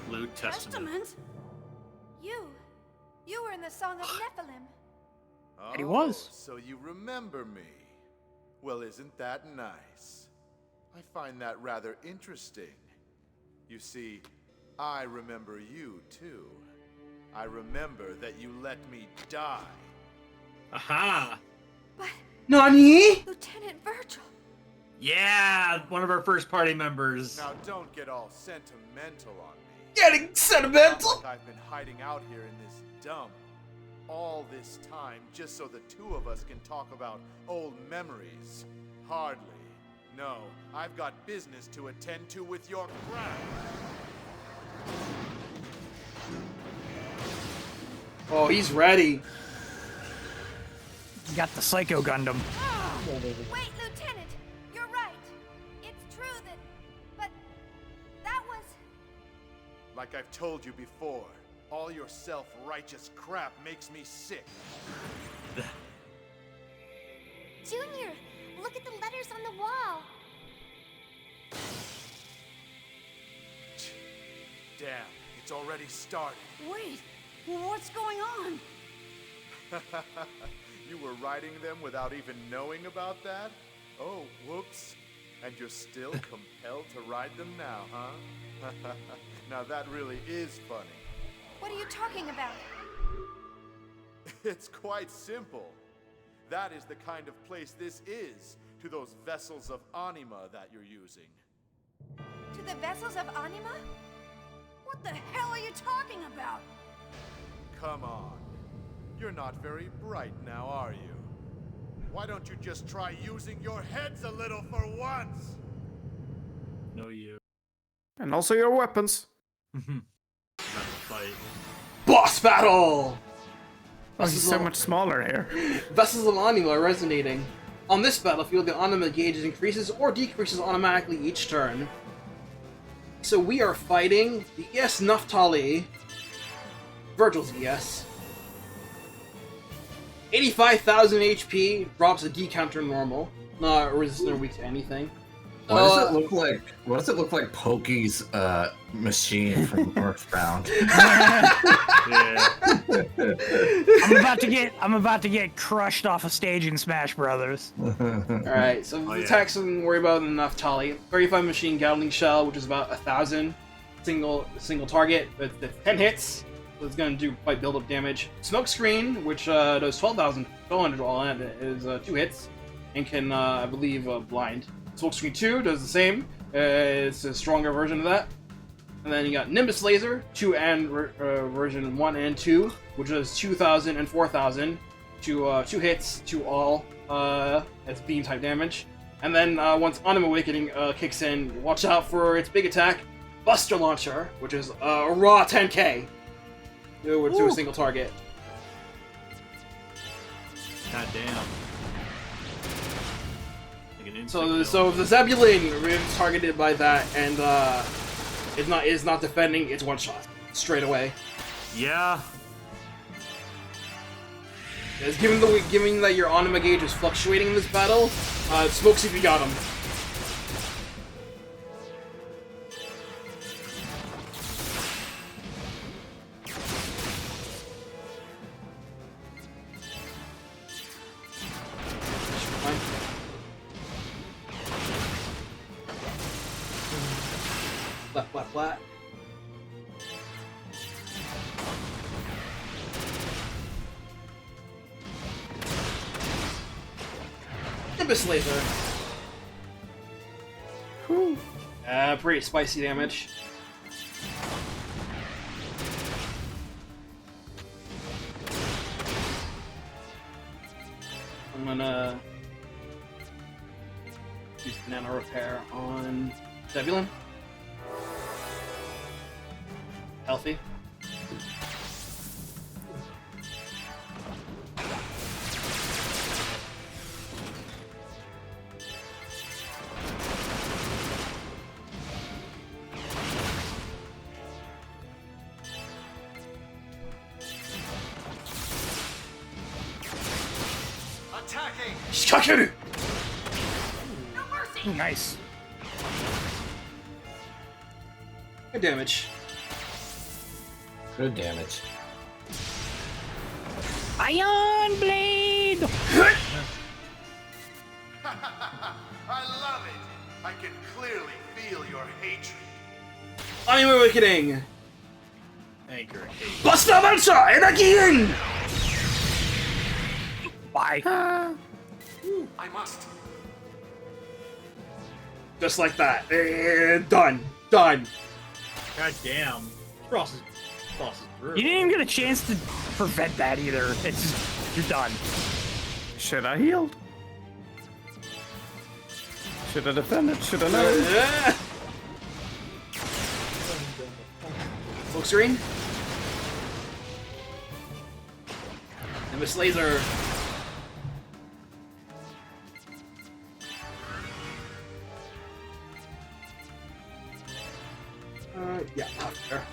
New Testament. You were in the Song of Nephilim. Oh, He was. So you remember me. Well, isn't that nice? I find that rather interesting. You see, I remember you too. I remember that you let me die. Aha! Nani? Lieutenant Virgil. Yeah, one of our first party members. Now don't get all sentimental on me. Getting sentimental? Like I've been hiding out here in this dump all this time just so the two of us can talk about old memories. Hardly. No, I've got business to attend to with your crap. Oh, he's ready. You got the Psycho Gundam. Wait, Lieutenant. You're right. It's true that... But... That was... Like I've told you before, all your self-righteous crap makes me sick. Junior, look at the letters on the wall. Damn, it's already started. Wait, what's going on? You were writing them without even knowing about that? Oh, whoops. And you're still compelled to write them now, huh? Now that really is funny. What are you talking about? It's quite simple. That is the kind of place this is to those vessels of anima that you're using. To the vessels of Anima? What the hell are you talking about? Come on. You're not very bright now, are you? Why don't you just try using your heads a little for once? No, you. And also your weapons. Fight. Boss battle! Oh, he's so much smaller here. Vessels of Anima are resonating. On this battlefield, the Anima gauge increases or decreases automatically each turn. So we are fighting the ES Naphtali. Virgil's ES. 85,000 HP, drops a D counter normal. Not resistant or weak to anything. What does it look like? What does it look like? Pokey's machine from Earthbound. I'm about to get crushed off a stage in Smash Brothers. Alright, so the attacks we can worry about in Naphtali. 35 machine Gatling shell, which is about 1,000 single target with 10 hits. So it's gonna do quite build up damage. Smoke screen, which does 12,200 all in, is 2 hits and can I believe blind. Smokescreen 2 does the same. It's a stronger version of that. And then you got Nimbus Laser, 2 and version 1 and 2, which does 2,000 and 4,000. 2 hits, 2 all. That's beam type damage. And then once Anima Awakening kicks in, watch out for its big attack, Buster Launcher, which is a raw 10k. To a single target. God damn. So the Zebulon is targeted by that and is not defending, it's one shot straight away. Yeah. As given that your Anima gauge is fluctuating in this battle, smokes if you got him. Flat, flat, flat. Nimbus laser. Whew. Pretty spicy damage. I'm gonna use Banana Repair on Zebulon. Healthy. Attacking! Shikakeru! No mercy! Nice. Good damage. Good damage. Ion Blade! I love it! I can clearly feel your hatred. I'm awakening! Anchor. Buster Mancha! And again! Bye. I must. Just like that. And done. Done. God damn. Frost is brutal. You didn't even get a chance to prevent that either. It's just, you're done. Should I healed? Should I defended? Should I known? Smoke screen. Nimbus laser. Yeah, out there.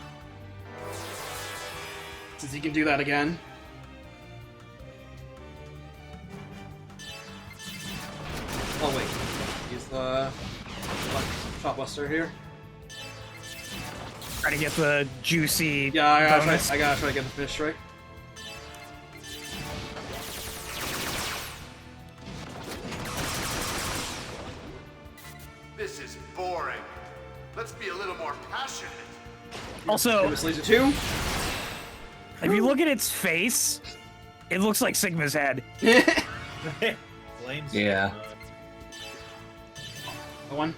Since he can do that again. Oh wait, use the Shotbuster here. Try to get the juicy. Yeah, I gotta bonus. try to get the fish strike. This is boring. Let's be a little more passionate. Also, Nimbus laser 2. if you look at its face, it looks like Sigma's head. Flames. Yeah. One.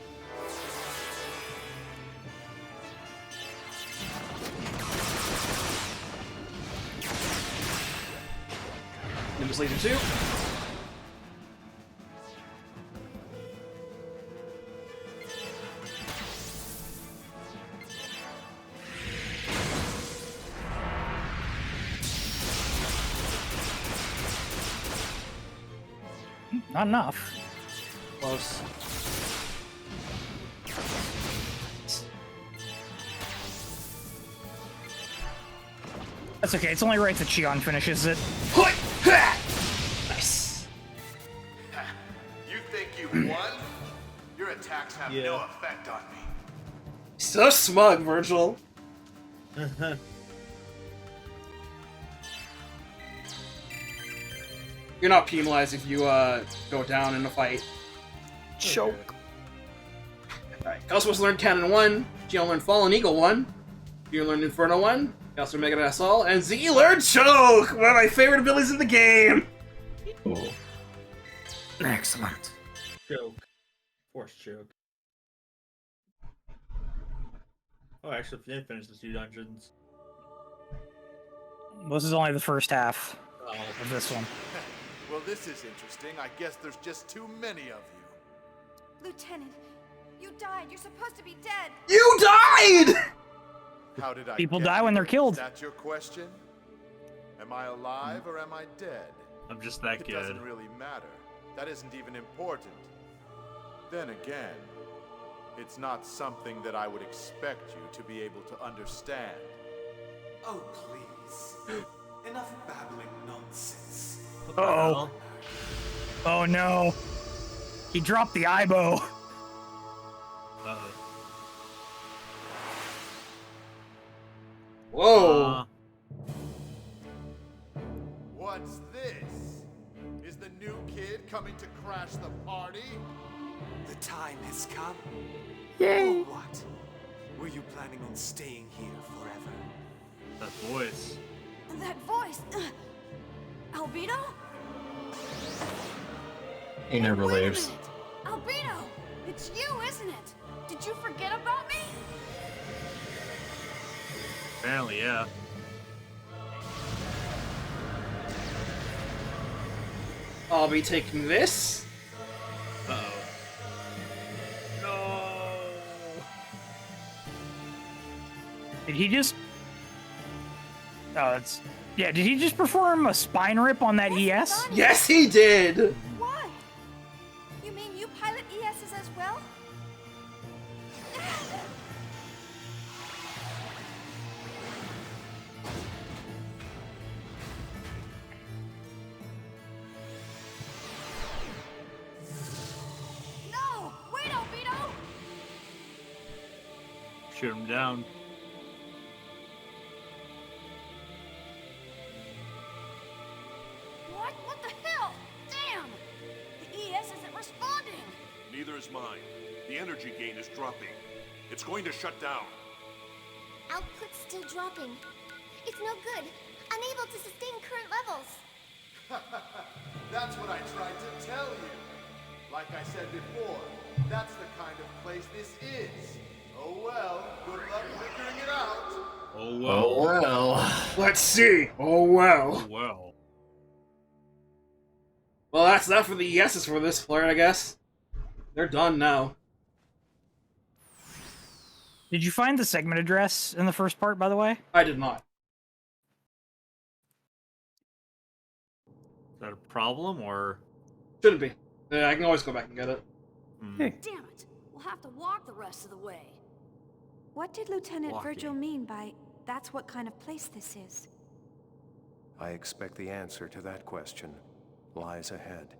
Nimbus laser 2. Not enough. Close. That's okay. It's only right that Shion finishes it. Nice. You think you won? Your attacks have no effect on me. So smug, Virgil. You're not penalized if you go down in a fight. Choke. Alright, KOS-MOS learned Cannon 1, Shion learned Fallen Eagle 1, you learned Inferno 1, you also Mega Assault, and Z learned Choke! One of my favorite abilities in the game! Ooh. Excellent. Choke. Force choke. Oh, actually, if you didn't finish the 2 dungeons. This is only the first half Oh. of this one. Well, this is interesting. I guess there's just too many of you. Lieutenant, you died. You're supposed to be dead. You died! How did I People get die when they're here? killed. Is that your question? Am I alive or am I dead? I'm just that It good. doesn't really matter. That isn't even important. Then again, it's not something that I would expect you to be able to understand. Oh, please. Enough babbling nonsense. Uh-oh. Oh no. He dropped the Ibo. Uh-oh. Whoa. What's this? Is the new kid coming to crash the party? The time has come. Yay. Or what? Were you planning on staying here forever? That voice. That voice! Albedo? He never Wait a leaves. minute! Albedo! It's you, isn't it? Did you forget about me? Apparently, yeah. I'll be taking this. Uh-oh. Did he just... Oh, it's... Yeah, did he just perform a spine rip on that ES? Yes, he did! Why? You mean you pilot ESs as well? No! Wait, Albedo! Shoot him down. What? What the hell? Damn! The ES isn't responding! Neither is mine. The energy gain is dropping. It's going to shut down. Output's still dropping. It's no good. Unable to sustain current levels. That's what I tried to tell you. Like I said before, that's the kind of place this is. Oh well, good luck figuring it out. Oh well. Oh well. Let's see. Oh well. Oh well. Well, that's that for the yeses for this flirt, I guess. They're done now. Did you find the segment address in the first part, by the way? I did not. Is that a problem, or...? Shouldn't be. Yeah, I can always go back and get it. Damn it! We'll have to walk the rest of the way. What did Lieutenant Walking. Virgil mean by, that's what kind of place this is? I expect the answer to that question lies ahead.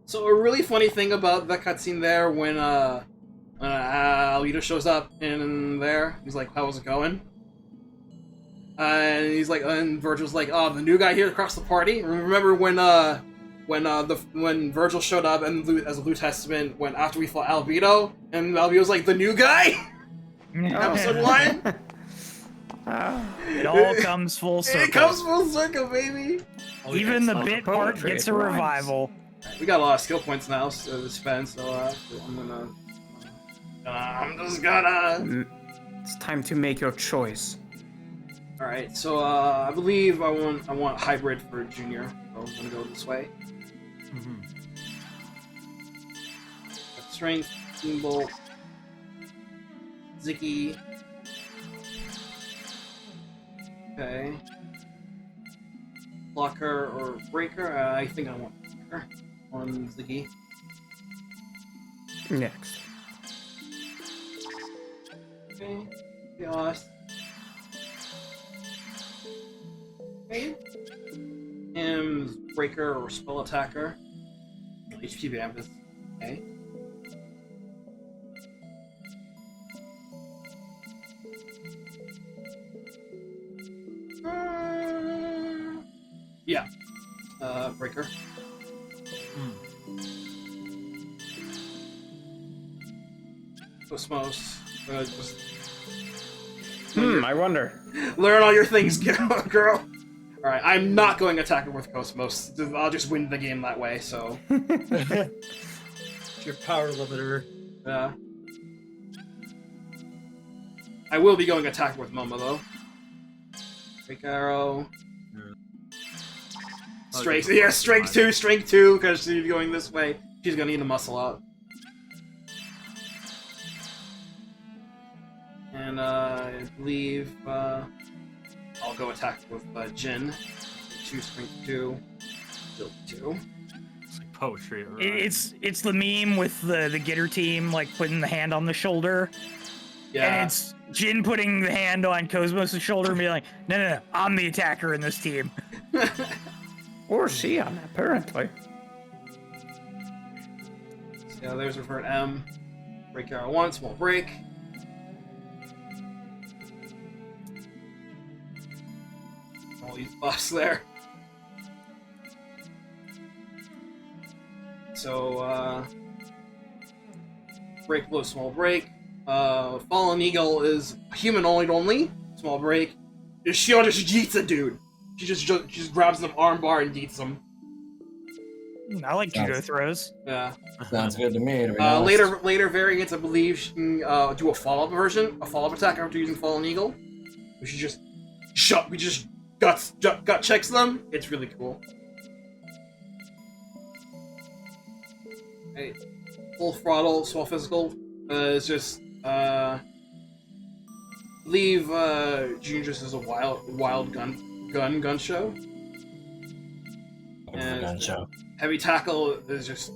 So a really funny thing about that cutscene there when Albedo shows up in there, he's like, "How's it going?" And he's like, and Virgil's like, "Oh, the new guy here across the party." Remember when Virgil showed up and as a New Testament when after we fought Albedo, and Albedo's like, "The new guy." Episode 1. It all comes full circle. It comes full circle, baby. Even the bit part gets a revival. We got a lot of skill points now to spend, so I'm just gonna. It's time to make your choice. All right, so I believe I want hybrid for Junior. So I'm gonna go this way. Strength, Steambolt, Ziggy. Okay. Blocker or Breaker? I think I want Breaker on Ziggy. Next. Okay. Chaos. Okay. Him's Breaker or Spell Attacker. HP Bambus. Okay. Yeah. Breaker. KOS-MOS. I wonder. Learn all your things, girl. Alright, I'm not going attacker with KOS-MOS. I'll just win the game that way, so. It's your power limiter. Yeah. I will be going attacker with Momo, though. Break arrow. Strength, yeah, strength 2, because she's going this way. She's gonna need to muscle up. And I believe I'll go attack with Jin. 2 strength 2, build 2. It's like poetry. Right? It's the meme with the Gitter team like putting the hand on the shoulder. Yeah. And it's Jin putting the hand on KOS-MOS' shoulder and being like, no, I'm the attacker in this team. Or Shion, apparently. So yeah, there's revert M. Break arrow 1, small break. All these buffs there. so break below small break. Fallen Eagle is humanoid only. Small break. Shion just yeets a dude. She just grabs him armbar and yeets him. I like judo throws. Yeah. Sounds good to me. To be honest. Later variants, I believe, she can do a follow-up version, a follow-up attack after using Fallen Eagle. We just gut checks them. It's really cool. Hey, full throttle, small physical. It's just leave June just as a wild gun show. And Gun show. heavy tackle is just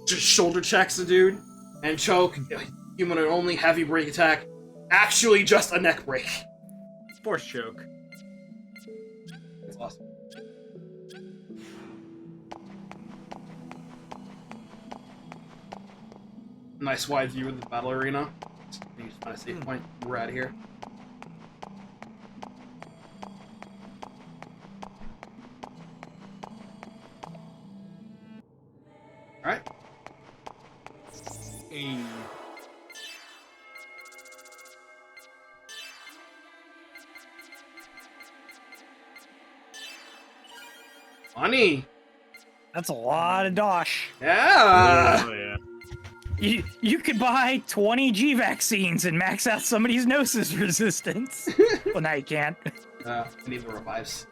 shoulder checks the dude, and choke humanoid only. Heavy break attack, actually just a neck break. Force choke. It's awesome. Nice wide view of the battle arena. Just find a safe point. We're out of here. Alright. Hey. Money! That's a lot of dosh. Yeah! Oh, yeah. You could buy 20 G vaccines and max out somebody's Gnosis resistance. Well, now you can't. I need the revives.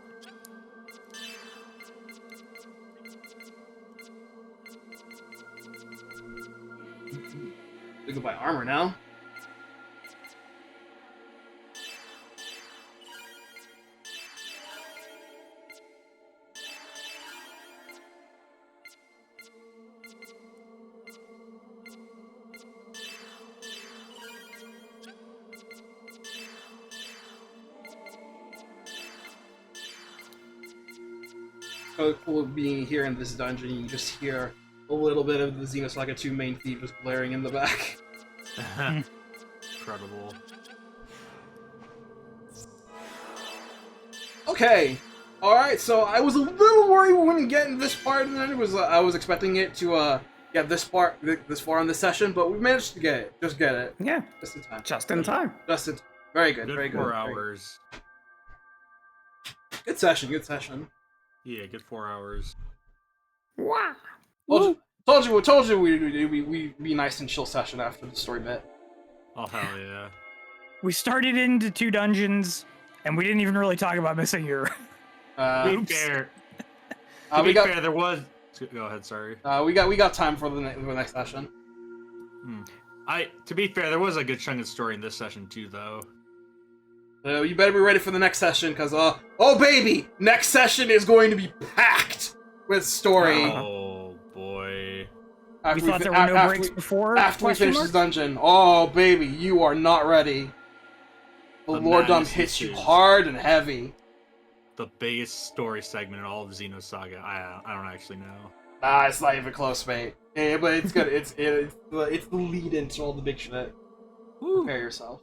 We can buy armor now. So cool being here in this dungeon, you just hear a little bit of the Xenosaga 2 main theme just blaring in the back. Incredible. Okay, alright, so I was a little worried when we get in this part, and then I was expecting it to get this far in this session, but we managed to get it. Just get it. Yeah. Just in time. Just in time. Just in time. Very good, Good very good. 4 very hours. good session, good session. Yeah, good 4 hours. Wow. Told you we'd be nice and chill session after the story bit. Oh, hell yeah. We started into 2 dungeons, and we didn't even really talk about missing your. To be fair, there was. Go ahead, sorry. We got time for the next session. To be fair, there was a good chunk of story in this session too, though. You better be ready for the next session, because oh baby, next session is going to be packed with story. Oh boy. We thought there were no breaks before. After we finish this dungeon, oh baby, you are not ready. The Lorddom hits you hard and heavy. The biggest story segment in all of Xenosaga. I don't actually know. It's not even close, mate. Yeah, but it's good. It's the lead into all the big shit. Prepare yourself.